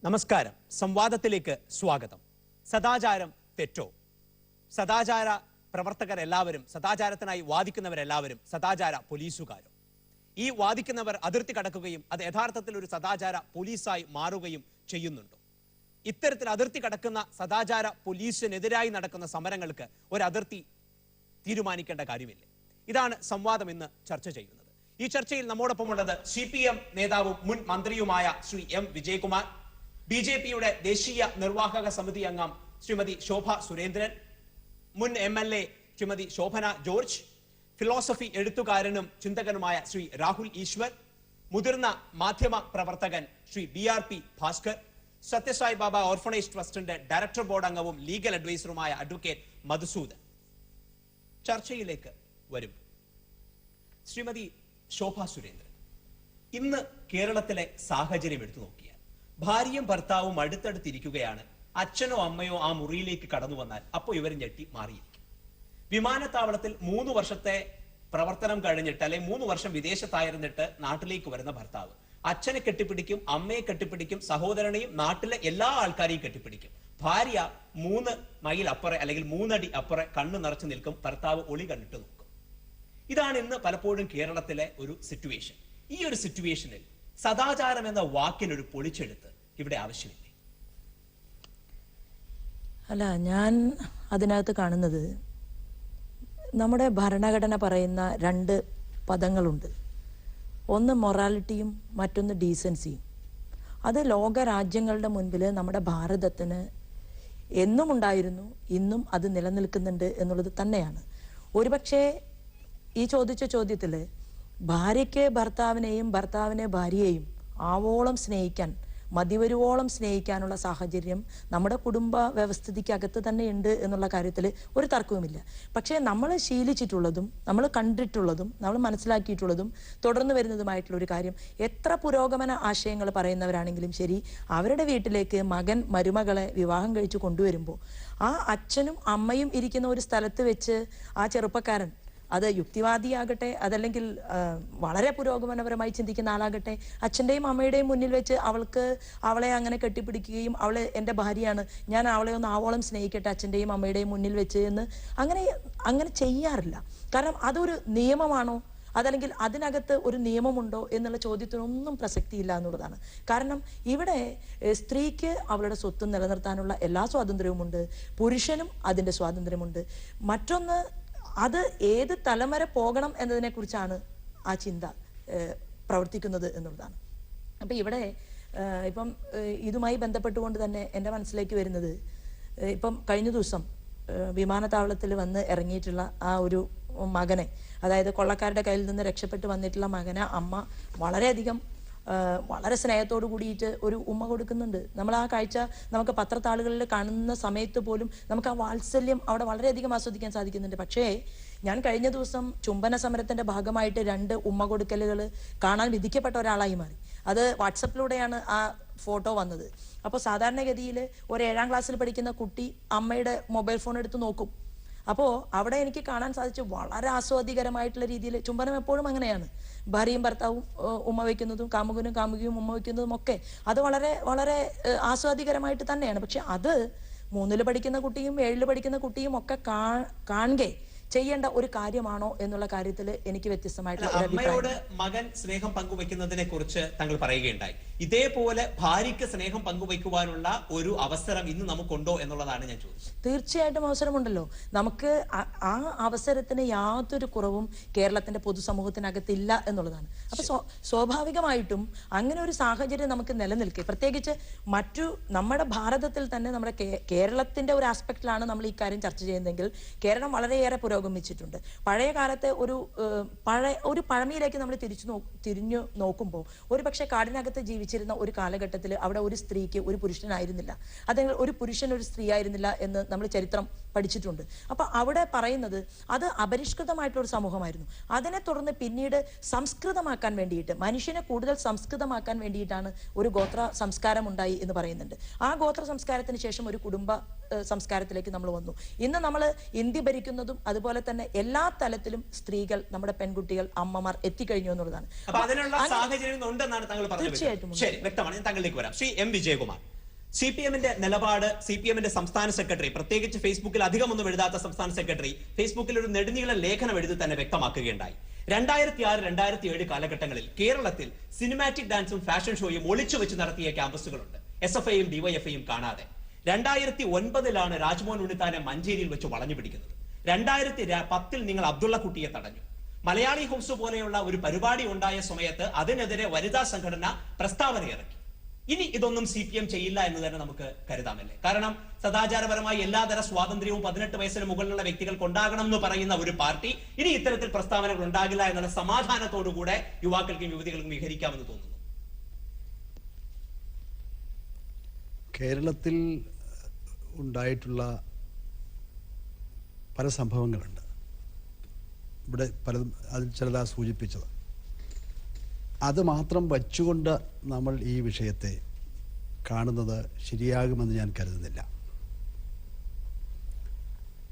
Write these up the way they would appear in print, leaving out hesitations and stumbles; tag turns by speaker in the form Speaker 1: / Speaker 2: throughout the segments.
Speaker 1: നമസ്കാരം. സംവാദത്തിലേക്ക് സ്വാഗതം. സദാചാരം തെറ്റോ? സദാചാര പ്രവർത്തകരെല്ലാവരും, സദാചാരത്തിനായി വാദിക്കുന്നവരെല്ലാവരും സദാചാര പോലീസുകാരും. ഈ വാദിക്കുന്നവർ അതിർത്തി കടക്കുകയും അത് യഥാർത്ഥത്തിൽ ഒരു സദാചാര പോലീസായി മാറുകയും ചെയ്യുന്നുണ്ടോ? ഇത്തരത്തിൽ അതിർത്തി കടക്കുന്ന സദാചാര പോലീസിനെതിരായി നടക്കുന്ന സമരങ്ങൾക്ക് ഒരു അതിർത്തി തീരുമാനിക്കേണ്ട കാര്യമില്ല. ഇതാണ് സംവാദം ഇന്ന് ചർച്ച ചെയ്യുന്നത്. ഈ ചർച്ചയിൽ നമ്മോടൊപ്പമുള്ളത് CPM നേതാവും മുൻ മന്ത്രിയുമായ ശ്രീ M. വിജയകുമാർ, BJPയുടെ ദേശീയ നിർവാഹക സമിതി അംഗം ശ്രീമതി ശോഭ സുരേന്ദ്രൻ, മുൻ MLA Shrimati Shobhana George, philosophy എഴുത്തുകാരനും ചിന്തകനുമായ ശ്രീ രാഹുൽ ഈശ്വർ, മുതിർന്ന മാധ്യമ പ്രവർത്തകൻ ശ്രീ BRP ഭാസ്കർ, സത്യസായി ബാബ ഓർഫണേജ് ട്രസ്റ്റിന്റെ ഡയറക്ടർ ബോർഡ് അംഗവും ലീഗൽ അഡ്വൈസറുമായ അഡ്വക്കേറ്റ് മധുസൂദൻ. ചർച്ചയിലേക്ക് വരും. ശ്രീമതി ശോഭ സുരേന്ദ്രൻ, ഇന്ന് കേരളത്തിലെ സാഹചര്യം എടുത്തു നോക്കിയാൽ ഭാര്യയും ഭർത്താവും അടുത്തടുത്തിരിക്കുകയാണ്. അച്ഛനോ അമ്മയോ ആ മുറിയിലേക്ക് കടന്നു വന്നാൽ അപ്പോൾ ഇവർ ഞെട്ടി മാറിയിരിക്കും. വിമാനത്താവളത്തിൽ 3 വർഷത്തെ പ്രവർത്തനം കഴിഞ്ഞിട്ട്, അല്ലെങ്കിൽ 3 വർഷം വിദേശത്തായിരുന്നിട്ട് നാട്ടിലേക്ക് വരുന്ന ഭർത്താവ് അച്ഛനെ കെട്ടിപ്പിടിക്കും, അമ്മയെ കെട്ടിപ്പിടിക്കും, സഹോദരനെയും നാട്ടിലെ എല്ലാ ആൾക്കാരെയും കെട്ടിപ്പിടിക്കും. ഭാര്യ 3 മൈൽ അപ്പുറം അല്ലെങ്കിൽ 3 അടി അപ്പുറം കണ്ണു നിറച്ചു നിൽക്കും. ഭർത്താവ് ഒളി കണ്ടിട്ട് നോക്കും. ഇതാണ് ഇന്ന് പലപ്പോഴും കേരളത്തിലെ ഒരു സിറ്റുവേഷൻ. ഈ ഒരു സിറ്റുവേഷനിൽ സദാചാരം എന്ന വാക്കിനൊരു പൊളിച്ചെടുത്ത് ഇവിടെ ആവശ്യമില്ല.
Speaker 2: അല്ല, ഞാൻ അതിനകത്ത് കാണുന്നത് നമ്മുടെ ഭരണഘടന പറയുന്ന 2 പദങ്ങളുണ്ട്. ഒന്ന് മൊറാലിറ്റിയും മറ്റൊന്ന് ഡീസൻസിയും. അത് ലോക രാജ്യങ്ങളുടെ മുൻപിൽ നമ്മുടെ ഭാരതത്തിന് എന്നും ഉണ്ടായിരുന്നു, ഇന്നും അത് നിലനിൽക്കുന്നുണ്ട് എന്നുള്ളത് തന്നെയാണ്. ഒരുപക്ഷെ ഈ ചോദിച്ച ചോദ്യത്തിൽ ഭാര്യയ്ക്ക് ഭർത്താവിനെയും ഭർത്താവിനെ ഭാര്യയെയും ആവോളം സ്നേഹിക്കാൻ, മതിവരുവോളം സ്നേഹിക്കാനുള്ള സാഹചര്യം നമ്മുടെ കുടുംബ വ്യവസ്ഥിതിക്കകത്ത് തന്നെ ഉണ്ട് എന്നുള്ള കാര്യത്തിൽ ഒരു തർക്കവുമില്ല. പക്ഷേ നമ്മൾ ശീലിച്ചിട്ടുള്ളതും നമ്മൾ കണ്ടിട്ടുള്ളതും നമ്മൾ മനസ്സിലാക്കിയിട്ടുള്ളതും തുടർന്ന് വരുന്നതുമായിട്ടുള്ള ഒരു കാര്യം, എത്ര പുരോഗമന ആശയങ്ങൾ പറയുന്നവരാണെങ്കിലും ശരി, അവരുടെ വീട്ടിലേക്ക് മകൻ മരുമകളെ വിവാഹം കഴിച്ചു കൊണ്ടുവരുമ്പോൾ ആ അച്ഛനും അമ്മയും ഇരിക്കുന്ന ഒരു സ്ഥലത്ത് വെച്ച് ആ ചെറുപ്പക്കാരൻ, അത് യുക്തിവാദിയാകട്ടെ അതല്ലെങ്കിൽ വളരെ പുരോഗമനപരമായി ചിന്തിക്കുന്ന ആളാകട്ടെ, അച്ഛൻ്റെയും അമ്മയുടെയും മുന്നിൽ വെച്ച് അവളെ അങ്ങനെ കെട്ടിപ്പിടിക്കുകയും അവളെ എൻ്റെ ഭാര്യയാണ്, ഞാൻ അവളെ ഒന്ന് ആവോളം സ്നേഹിക്കട്ടെ അച്ഛൻ്റെയും അമ്മയുടെയും മുന്നിൽ വെച്ച് എന്ന് അങ്ങനെ ചെയ്യാറില്ല. കാരണം അതൊരു നിയമമാണോ, അതല്ലെങ്കിൽ അതിനകത്ത് ഒരു നിയമമുണ്ടോ എന്നുള്ള ചോദ്യത്തിനൊന്നും പ്രസക്തിയില്ല എന്നുള്ളതാണ്. കാരണം ഇവിടെ സ്ത്രീക്ക് അവളുടെ സ്വത്ത് നിലനിർത്താനുള്ള എല്ലാ സ്വാതന്ത്ര്യവുമുണ്ട്, പുരുഷനും അതിൻ്റെ സ്വാതന്ത്ര്യമുണ്ട്. മറ്റൊന്ന്, അത് ഏത് തലം വരെ പോകണം എന്നതിനെ കുറിച്ചാണ് ആ ചിന്ത പ്രവർത്തിക്കുന്നത് എന്നുള്ളതാണ്. അപ്പം ഇവിടെ ഇപ്പം ഇതുമായി ബന്ധപ്പെട്ടുകൊണ്ട് തന്നെ എൻ്റെ മനസ്സിലേക്ക് വരുന്നത്, ഇപ്പം കഴിഞ്ഞ ദിവസം വിമാനത്താവളത്തിൽ വന്ന് ഇറങ്ങിയിട്ടുള്ള ആ ഒരു മകനെ, അതായത് കൊള്ളക്കാരുടെ കയ്യിൽ നിന്ന് രക്ഷപ്പെട്ട് വന്നിട്ടുള്ള മകനെ അമ്മ വളരെ സ്നേഹത്തോട് കൂടിയിട്ട് ഒരു ഉമ്മ കൊടുക്കുന്നുണ്ട്. നമ്മൾ ആ കാഴ്ച നമുക്ക് പത്രത്താളുകളിൽ കാണുന്ന സമയത്ത് പോലും നമുക്ക് ആ വാത്സല്യം അവിടെ വളരെയധികം ആസ്വദിക്കാൻ സാധിക്കുന്നുണ്ട്. പക്ഷേ ഞാൻ കഴിഞ്ഞ ദിവസം ചുംബന സമരത്തിന്റെ ഭാഗമായിട്ട് 2 ഉമ്മ കൊടുക്കലുകൾ കാണാൻ വിധിക്കപ്പെട്ട ഒരാളായി മാറി. അത് വാട്സപ്പിലൂടെയാണ് ആ ഫോട്ടോ വന്നത്. അപ്പോൾ സാധാരണഗതിയിൽ ഒരു 7ാം ക്ലാസ്സിൽ പഠിക്കുന്ന കുട്ടി അമ്മയുടെ മൊബൈൽ ഫോൺ എടുത്ത് നോക്കും. അപ്പോൾ അവിടെ എനിക്ക് കാണാൻ സാധിച്ചു വളരെ ആസ്വാദികരമായിട്ടുള്ള രീതിയിൽ. ചുംബനം എപ്പോഴും അങ്ങനെയാണ്, ഭാര്യയും ഭർത്താവും ഉമ്മ വയ്ക്കുന്നതും കാമുകനും കാമുകിയും ഉമ്മ വയ്ക്കുന്നതും ഒക്കെ അത് വളരെ വളരെ ആസ്വാദികരമായിട്ട് തന്നെയാണ്. പക്ഷെ അത് 3ൽ പഠിക്കുന്ന കുട്ടിയും 7ൽ പഠിക്കുന്ന കുട്ടിയും ഒക്കെ കാണുകെ ചെയ്യേണ്ട ഒരു കാര്യമാണോ എന്നുള്ള കാര്യത്തിൽ എനിക്ക് വ്യത്യസ്തമായിട്ടുള്ള
Speaker 1: അമ്മയോട് മകൻ സ്നേഹം പങ്കുവെക്കുന്നതിനെ കുറിച്ച് താങ്കൾ പറയുകയുണ്ടായി. ഇതേപോലെ ഭാര്യയ്ക്ക് സ്നേഹം പങ്കുവെക്കുവാനുള്ള ഒരു അവസരം ഇന്ന് നമുക്കുണ്ടോ എന്നുള്ളതാണ് ഞാൻ ചോദിച്ചത്.
Speaker 2: തീർച്ചയായിട്ടും അവസരമുണ്ടല്ലോ. നമുക്ക് ആ അവസരത്തിന് യാതൊരു കുറവും കേരളത്തിന്റെ പൊതുസമൂഹത്തിനകത്തില്ല എന്നുള്ളതാണ്. അപ്പൊ സ്വാഭാവികമായിട്ടും അങ്ങനെ ഒരു സാഹചര്യം നമുക്ക് നിലനിൽക്കെ, പ്രത്യേകിച്ച് നമ്മുടെ ഭാരതത്തിൽ തന്നെ നമ്മുടെ കേരളത്തിന്റെ ഒരു ആസ്പെക്റ്റിലാണ് നമ്മൾ ഈ കാര്യം ചർച്ച ചെയ്യുന്നതെങ്കിൽ കേരളം വളരെയേറെ പുരോഗമിച്ചിട്ടുണ്ട്. പഴയ കാലത്തെ ഒരു പഴമയിലേക്ക് നമ്മൾ തിരിഞ്ഞു നോക്കുമ്പോൾ ഒരു പക്ഷേ കാടിനകത്ത് ജീവിച്ചിരുന്ന ഒരു കാലഘട്ടത്തിൽ അവിടെ ഒരു സ്ത്രീക്ക് ഒരു പുരുഷനായിരുന്നില്ല, അല്ലെങ്കിൽ ഒരു പുരുഷൻ ഒരു സ്ത്രീ ആയിരുന്നില്ല എന്ന് നമ്മൾ ചരിത്രം പഠിച്ചിട്ടുണ്ട്. അപ്പൊ അവിടെ പറയുന്നത് അത് അപരിഷ്കൃതമായിട്ടുള്ള സമൂഹമായിരുന്നു. അതിനെ തുടർന്ന് പിന്നീട് സംസ്കൃതമാക്കാൻ വേണ്ടിയിട്ട്, മനുഷ്യനെ കൂടുതൽ സംസ്കൃതമാക്കാൻ വേണ്ടിയിട്ടാണ് ഒരു ഗോത്ര സംസ്കാരം ഉണ്ടായി എന്ന് പറയുന്നുണ്ട്. ആ ഗോത്ര സംസ്കാരത്തിന് ശേഷം ഒരു കുടുംബ സംസ്കാരത്തിലേക്ക് നമ്മൾ വന്നു. ഇന്ന് നമ്മൾ ഇന്ത്യ ഭരിക്കുന്നതും അതുപോലെ തന്നെ എല്ലാ തലത്തിലും സ്ത്രീകൾ, നമ്മുടെ പെൺകുട്ടികൾ, അമ്മമാർ എത്തിക്കഴിഞ്ഞു എന്നുള്ളതാണ്.
Speaker 1: തീർച്ചയായിട്ടും വ്യക്തമാണ്. ഞാൻ താങ്കളിലേക്ക് വരാം. ശ്രീ എം വിജയകുമാർ, CPM-ന്റെ നിലപാട്, CPM-ന്റെ സംസ്ഥാന സെക്രട്ടറി, പ്രത്യേകിച്ച് ഫേസ്ബുക്കിൽ അധികമൊന്നും എഴുതാത്ത സംസ്ഥാന സെക്രട്ടറി ഫേസ്ബുക്കിൽ ഒരു നെടുനീള ലേഖനം എഴുതി തന്നെ വ്യക്തമാക്കുകയുണ്ടായി. 2006-2007 കാലഘട്ടങ്ങളിൽ കേരളത്തിൽ സിനിമാറ്റിക് ഡാൻസും ഫാഷൻ ഷോയും ഒളിച്ചു വെച്ച് നടത്തിയ ക്യാമ്പസുകളുണ്ട്, SFIയും DYFIയും കാണാതെ. 2009-ലാണ് രാജ്മോഹൻ ഉണ്ണിത്താനെ മഞ്ചേരിയിൽ വെച്ച് വളഞ്ഞു പിടിക്കുന്നത്. 2010-ൽ നിങ്ങൾ അബ്ദുള്ള കുട്ടിയെ തടഞ്ഞു. മലയാളി ഹൗസ് പോലെയുള്ള ഒരു പരിപാടി ഉണ്ടായ സമയത്ത് അതിനെതിരെ വനിതാ സംഘടന പ്രസ്താവന ഇറക്കി. ഇനി ഇതൊന്നും CPM ചെയ്യില്ല എന്ന് തന്നെ നമുക്ക് കരുതാമല്ലേ? കാരണം സദാചാരപരമായി എല്ലാതര സ്വാതന്ത്ര്യവും 18 വയസ്സിന് മുകളിലുള്ള വ്യക്തികൾക്ക് ഉണ്ടാകണം എന്ന് പറയുന്ന ഒരു പാർട്ടി ഇനി ഇത്തരത്തിൽ പ്രസ്താവനകൾ ഉണ്ടാകില്ല എന്നുള്ള സമാധാനത്തോടുകൂടെ യുവാക്കൾക്കും യുവതികൾക്കും വിഹരിക്കാമെന്ന് തോന്നുന്നു.
Speaker 3: കേരളത്തിൽ ഉണ്ടായിട്ടുള്ള പല സംഭവങ്ങളുണ്ട്. ഇവിടെ പലതും അതിൽ ചിലതാ സൂചിപ്പിച്ചത്. അത് മാത്രം വച്ചുകൊണ്ട് നമ്മൾ ഈ വിഷയത്തെ കാണുന്നത് ശരിയാകുമെന്ന് ഞാൻ കരുതുന്നില്ല.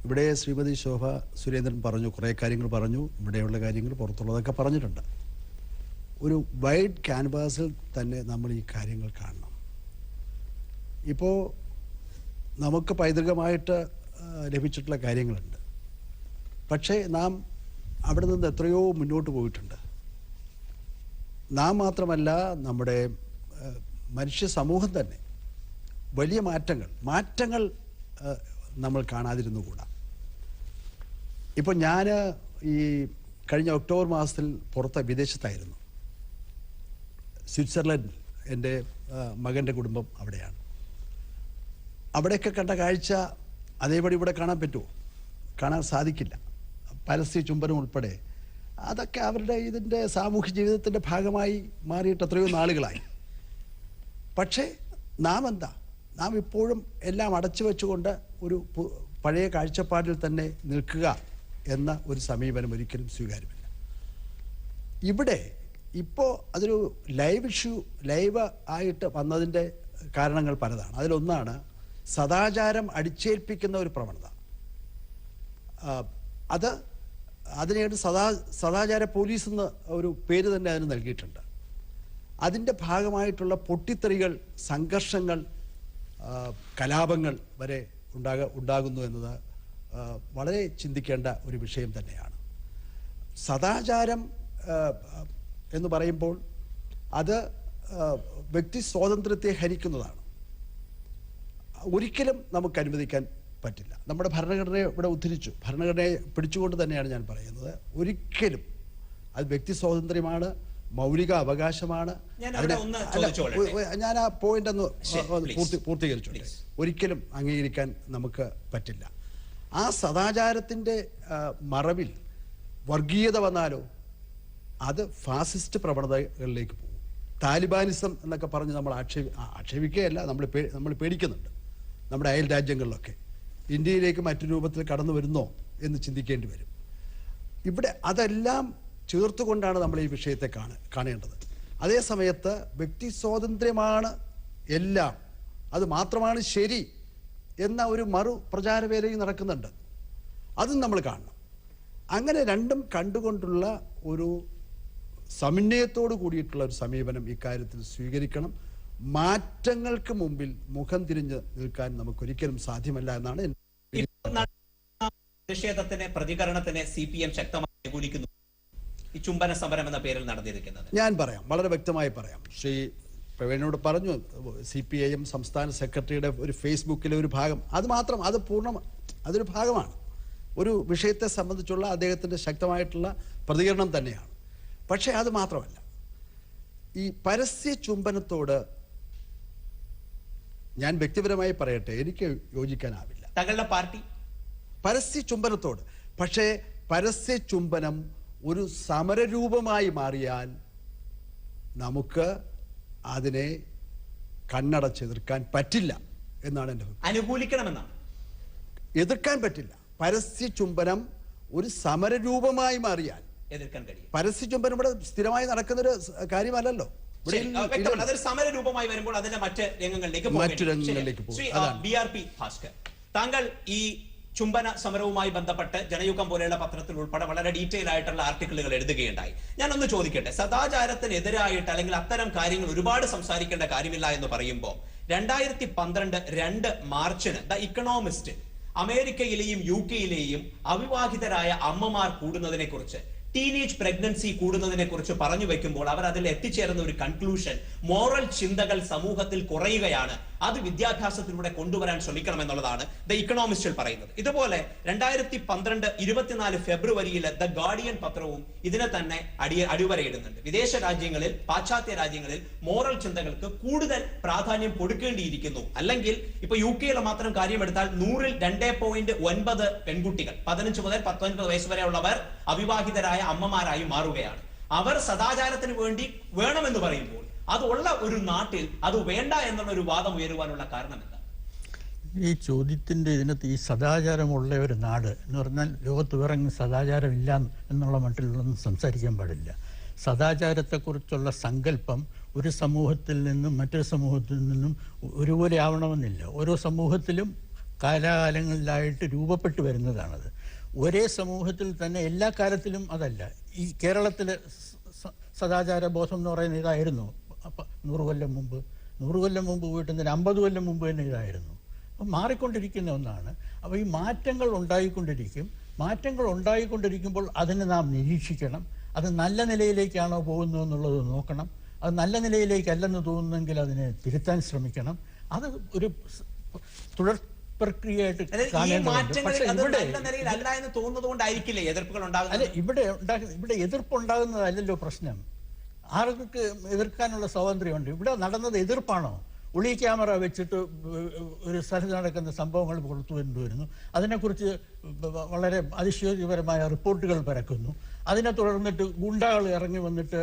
Speaker 3: ഇവിടെ ശ്രീമതി ശോഭ സുരേന്ദ്രൻ പറഞ്ഞു, കുറേ കാര്യങ്ങൾ പറഞ്ഞു, ഇവിടെയുള്ള കാര്യങ്ങൾ പുറത്തുള്ളതൊക്കെ പറഞ്ഞിട്ടുണ്ട്. ഒരു വൈഡ് ക്യാൻവാസിൽ തന്നെ നമ്മൾ ഈ കാര്യങ്ങൾ കാണണം. ഇപ്പോൾ നമുക്ക് പൈതൃകമായിട്ട് ലഭിച്ചിട്ടുള്ള കാര്യങ്ങളുണ്ട്. പക്ഷേ നാം അവിടെ നിന്ന് എത്രയോ മുന്നോട്ട് പോയിട്ടുണ്ട്. നാം മാത്രമല്ല, നമ്മുടെ മനുഷ്യ സമൂഹം തന്നെ വലിയ മാറ്റങ്ങൾ നമ്മൾ കാണാതിരുന്നുകൂടാ. ഇപ്പോൾ ഞാൻ ഈ കഴിഞ്ഞ ഒക്ടോബർ മാസത്തിൽ വിദേശത്തായിരുന്നു. സ്വിറ്റ്സർലൻഡിൽ എൻ്റെ മകൻ്റെ കുടുംബം അവിടെയാണ്. അവിടെയൊക്കെ കണ്ട കാഴ്ച അതേപടി ഇവിടെ കാണാൻ പറ്റുമോ? കാണാൻ സാധിക്കില്ല. പരസ്യ ചുംബനം ഉൾപ്പെടെ അതൊക്കെ അവരുടെ ഇതിൻ്റെ സാമൂഹ്യ ജീവിതത്തിൻ്റെ ഭാഗമായി മാറിയിട്ട് എത്രയോ നാളുകളായി. പക്ഷേ നാം ഇപ്പോഴും എല്ലാം അടച്ചു വെച്ചുകൊണ്ട് ഒരു പഴയ കാഴ്ചപ്പാടിൽ തന്നെ നിൽക്കുക എന്ന ഒരു സമീപനം ഒരിക്കലും സ്വീകാര്യമല്ല. ഇവിടെ ഇപ്പോൾ അതൊരു ലൈവ് ആയിട്ട് വന്നതിൻ്റെ കാരണങ്ങൾ പലതാണ്. അതിലൊന്നാണ് സദാചാരം അടിച്ചേൽപ്പിക്കുന്ന ഒരു പ്രവണത. അതിനെയാണ് സദാചാര പോലീസ് എന്ന ഒരു പേര് തന്നെ അതിന് നൽകിയിട്ടുണ്ട്. അതിൻ്റെ ഭാഗമായിട്ടുള്ള പൊട്ടിത്തെറികൾ, സംഘർഷങ്ങൾ, കലാപങ്ങൾ വരെ ഉണ്ടാകുന്നു എന്നത് വളരെ ചിന്തിക്കേണ്ട ഒരു വിഷയം തന്നെയാണ്. സദാചാരം എന്ന് പറയുമ്പോൾ അത് വ്യക്തി സ്വാതന്ത്ര്യത്തെ ഹനിക്കുന്നതാണ്. ഒരിക്കലും നമുക്ക് അനുവദിക്കാൻ പറ്റില്ല. നമ്മുടെ ഭരണഘടനയെ ഇവിടെ ഉദ്ധരിച്ചു. ഭരണഘടനയെ പിടിച്ചുകൊണ്ട് തന്നെയാണ് ഞാൻ പറയുന്നത്. ഒരിക്കലും അത് വ്യക്തി സ്വാതന്ത്ര്യമാണ്, മൗലിക അവകാശമാണ്. ഞാൻ ആ പോയിന്റ് ഒന്ന് പൂർത്തീകരിച്ചോട്ടെ. ഒരിക്കലും അംഗീകരിക്കാൻ നമുക്ക് പറ്റില്ല. ആ സദാചാരത്തിൻ്റെ മറവിൽ വർഗീയത വന്നാലോ അത് ഫാസിസ്റ്റ് പ്രവണതകളിലേക്ക് പോകും. താലിബാനിസം എന്നൊക്കെ പറഞ്ഞ് നമ്മൾ ആക്ഷേപിക്കുകയല്ല, നമ്മൾ പേടിക്കുന്നുണ്ട്. നമ്മുടെ അയൽ രാജ്യങ്ങളിലൊക്കെ ഇന്ത്യയിലേക്ക് മറ്റു രൂപത്തിൽ കടന്നു വരുന്നോ എന്ന് ചിന്തിക്കേണ്ടി വരും. ഇവിടെ അതെല്ലാം ചേർത്തുകൊണ്ടാണ് നമ്മൾ ഈ വിഷയത്തെ കാണേണ്ടത്. അതേ സമയത്ത് വ്യക്തി സ്വാതന്ത്ര്യമാണ് എല്ലാം, അത് മാത്രമാണ് ശരി എന്ന ഒരു പ്രചാരവേലയും നടക്കുന്നുണ്ട്. അതും നമ്മൾ കാണണം. അങ്ങനെ രണ്ടും കണ്ടുകൊണ്ടുള്ള ഒരു സമന്വയത്തോട് കൂടിയിട്ടുള്ള ഒരു സമീപനം ഇക്കാര്യത്തിൽ സ്വീകരിക്കണം. മാറ്റങ്ങൾക്ക് മുമ്പിൽ മുഖം തിരിഞ്ഞ് നിൽക്കാൻ നമുക്കൊരിക്കലും സാധ്യമല്ല എന്നാണ്
Speaker 1: പ്രതിഷേധത്തിന്, പ്രതികരണത്തിന് CPM ശക്തമായി അനുകൂലിക്കുന്നു. ഈ ചുംബന സമരം എന്ന പേരിൽ നടന്നിരിക്കുന്നത്
Speaker 3: ഞാൻ പറയാം, വളരെ വ്യക്തമായി പറയാം. ശ്രീ പ്രവീണിനോട് പറഞ്ഞു, CPIM സംസ്ഥാന സെക്രട്ടറിയുടെ ഒരു ഫേസ്ബുക്കിലെ ഒരു ഭാഗം, അതൊരു ഭാഗമാണ്. ഒരു വിഷയത്തെ സംബന്ധിച്ചുള്ള അദ്ദേഹത്തിൻ്റെ ശക്തമായിട്ടുള്ള പ്രതികരണം തന്നെയാണ്. പക്ഷേ അത് മാത്രമല്ല, ഈ പരസ്യ ചുംബനത്തോട് ഞാൻ വ്യക്തിപരമായി പറയട്ടെ, എനിക്ക് യോജിക്കാനാവില്ല.
Speaker 1: തങ്ങളുടെ പാർട്ടി
Speaker 3: പരസ്യ ചുംബനത്തോട്. പക്ഷേ പരസ്യ ചുംബനം ഒരു സമരരൂപമായി മാറിയാൽ നമുക്ക് അതിനെ കണ്ണടച്ചെതിർക്കാൻ പറ്റില്ല എന്നാണ് എൻ്റെ അഭിപ്രായം.
Speaker 1: അനുകൂലിക്കണമെന്നാണ്.
Speaker 3: എതിർക്കാൻ പറ്റില്ല. പരസ്യ ചുംബനം ഒരു സമരരൂപമായി മാറിയാൽ
Speaker 1: എതിർക്കാൻ കഴിയും.
Speaker 3: പരസ്യ ചുംബനം ഇവിടെ സ്ഥിരമായി നടക്കുന്നൊരു കാര്യമല്ലല്ലോ.
Speaker 1: അതൊരു സമരരൂപമായി വരുമ്പോൾ അതിന്റെ മറ്റ് രംഗങ്ങളിലേക്ക് പോകും. BRP ഭാസ്കർ, താങ്കൾ ഈ ചുംബന സമരവുമായി ബന്ധപ്പെട്ട് ജനയുഗം പോലെയുള്ള പത്രത്തിൽ ഉൾപ്പെടെ വളരെ ഡീറ്റെയിൽ ആയിട്ടുള്ള ആർട്ടിക്കിളുകൾ എഴുതുകയുണ്ടായി. ഞാനൊന്ന് ചോദിക്കട്ടെ, സദാചാരത്തിനെതിരായിട്ട് അല്ലെങ്കിൽ അത്തരം കാര്യങ്ങൾ ഒരുപാട് സംസാരിക്കേണ്ട കാര്യമില്ല എന്ന് പറയുമ്പോൾ 2012 2 മാർച്ചിന് ദ ഇക്കണോമിസ്റ്റ് അമേരിക്കയിലെയും UK-യിലെയും അവിവാഹിതരായ അമ്മമാർ കൂടുന്നതിനെ കുറിച്ച്, ടീനേജ് പ്രഗ്നൻസി കൂടുന്നതിനെ കുറിച്ച് പറഞ്ഞു വെക്കുമ്പോൾ അവർ അതിൽ എത്തിച്ചേർന്ന ഒരു കൺക്ലൂഷൻ, മോറൽ ചിന്തകൾ സമൂഹത്തിൽ കുറയുകയാണ്, അത് വിദ്യാഭ്യാസത്തിലൂടെ കൊണ്ടുവരാൻ ശ്രമിക്കണം എന്നുള്ളതാണ് ദ ഇക്കണോമിസ്റ്റിൽ പറയുന്നത്. ഇതുപോലെ 2012 24 ഫെബ്രുവരിയിൽ ദ ഗാർഡിയൻ പത്രവും ഇതിനെ തന്നെ അടിവരയിടുന്നുണ്ട്. വിദേശ രാജ്യങ്ങളിൽ, പാശ്ചാത്യ രാജ്യങ്ങളിൽ മോറൽ ചിന്തകൾക്ക് കൂടുതൽ പ്രാധാന്യം കൊടുക്കേണ്ടിയിരിക്കുന്നു. അല്ലെങ്കിൽ ഇപ്പൊ UK-യിലെ മാത്രം കാര്യമെടുത്താൽ 100-ൽ 2.9 പെൺകുട്ടികൾ 15 മുതൽ 19 വയസ്സ് വരെയുള്ളവർ അവിവാഹിതരായ അമ്മമാരായി മാറുകയാണ്. അവർ സദാചാരത്തിന് വേണ്ടി വേണമെന്ന് പറയുമ്പോൾ അതുള്ള ഒരു നാട്ടിൽ അത് വേണ്ട എന്നുള്ള ഒരു വാദം ഉയരുവാനുള്ള കാരണം എന്താ?
Speaker 4: ഈ ചോദ്യത്തിന്റെ ഇതിനകത്ത് ഈ സദാചാരമുള്ള ഒരു നാട് എന്ന് പറഞ്ഞാൽ ലോകത്ത് വേറെ സദാചാരമില്ല എന്നുള്ള മട്ടിലൊന്നും സംസാരിക്കാൻ പാടില്ല. സദാചാരത്തെക്കുറിച്ചുള്ള സങ്കല്പം ഒരു സമൂഹത്തിൽ നിന്നും മറ്റൊരു സമൂഹത്തിൽ നിന്നും ഒരുപോലെ ആവണമെന്നില്ല. ഓരോ സമൂഹത്തിലും കാലാകാലങ്ങളിലായിട്ട് രൂപപ്പെട്ടു വരുന്നതാണത്. ഒരേ സമൂഹത്തിൽ തന്നെ എല്ലാ കാലത്തിലും അതല്ല. ഈ കേരളത്തിലെ സദാചാര ബോധം എന്ന് പറയുന്ന ഇതായിരുന്നു 100 കൊല്ലം മുമ്പ്. 100 കൊല്ലം മുമ്പ് പോയിട്ട് 50 കൊല്ലം മുമ്പ് തന്നെ ഇതായിരുന്നു. അപ്പം മാറിക്കൊണ്ടിരിക്കുന്ന ഒന്നാണ്. അപ്പോൾ ഈ മാറ്റങ്ങൾ ഉണ്ടായിക്കൊണ്ടിരിക്കും. മാറ്റങ്ങൾ ഉണ്ടായിക്കൊണ്ടിരിക്കുമ്പോൾ അതിനെ നാം നിരീക്ഷിക്കണം. അത് നല്ല നിലയിലേക്കാണോ പോകുന്നത് എന്നുള്ളത് നോക്കണം. അത് നല്ല നിലയിലേക്കല്ലെന്ന് തോന്നുന്നെങ്കിൽ അതിനെ തിരുത്താൻ ശ്രമിക്കണം. അത് ഒരു തുടർ പ്രക്രിയയായിട്ട് കാണേണ്ടതുണ്ട്. പക്ഷേ ഇവിടെ എതിർപ്പുണ്ടാകുന്നതല്ലല്ലോ പ്രശ്നം. ആർക്ക് എതിർക്കാനുള്ള സ്വാതന്ത്ര്യമുണ്ട്? ഇവിടെ നടന്നത് എതിർപ്പാണോ? ഒളി ക്യാമറ വെച്ചിട്ട് ഒരു സ്ഥലത്ത് നടക്കുന്ന സംഭവങ്ങൾ പുറത്തു കൊണ്ടുവരുന്നു. അതിനെക്കുറിച്ച് വളരെ അതിശയോക്തിപരമായ റിപ്പോർട്ടുകൾ പരക്കുന്നു. അതിനെ തുടർന്നിട്ട് ഗുണ്ടകൾ ഇറങ്ങി വന്നിട്ട്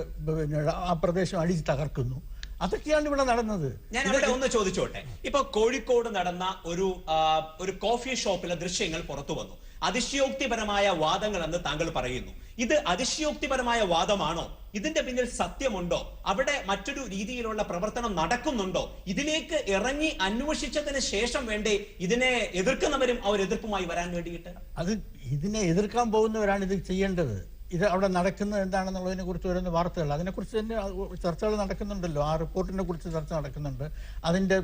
Speaker 4: ആ പ്രദേശം അടിച്ച് തകർക്കുന്നു. അതൊക്കെയാണ് ഇവിടെ നടന്നത്.
Speaker 1: ഞാൻ ഇവിടെ ഒന്ന് ചോദിച്ചോട്ടെ, ഇപ്പൊ കോഴിക്കോട് നടന്ന ഒരു കോഫി ഷോപ്പിലെ ദൃശ്യങ്ങൾ പുറത്തു വന്നു. അതിശയോക്തിപരമായ വാദങ്ങൾ എന്ന് താങ്കൾ പറയുന്നു. ഇത് അതിശയോക്തിപരമായ വാദമാണോ? ഇതിന്റെ പിന്നിൽ സത്യമുണ്ടോ? അവിടെ മറ്റൊരു രീതിയിലുള്ള പ്രവർത്തനം നടക്കുന്നുണ്ടോ? ഇതിലേക്ക് ഇറങ്ങി അന്വേഷിച്ചതിന് ശേഷം വേണ്ടേ ഇതിനെ എതിർക്കുന്നവരും അവർ എതിർപ്പുമായി വരാൻ വേണ്ടിയിട്ട്?
Speaker 4: അത് ഇതിനെ എതിർക്കാൻ പോകുന്നവരാണ് ഇത് ചെയ്യേണ്ടത്. ഇത് അവിടെ നടക്കുന്നത് എന്താണെന്നുള്ളതിനെ കുറിച്ച് വരുന്ന വാർത്തകൾ, അതിനെക്കുറിച്ച് തന്നെ ചർച്ചകൾ നടക്കുന്നുണ്ടല്ലോ. ആ റിപ്പോർട്ടിനെ കുറിച്ച് ചർച്ച നടക്കുന്നുണ്ട്. അതിൻ്റെ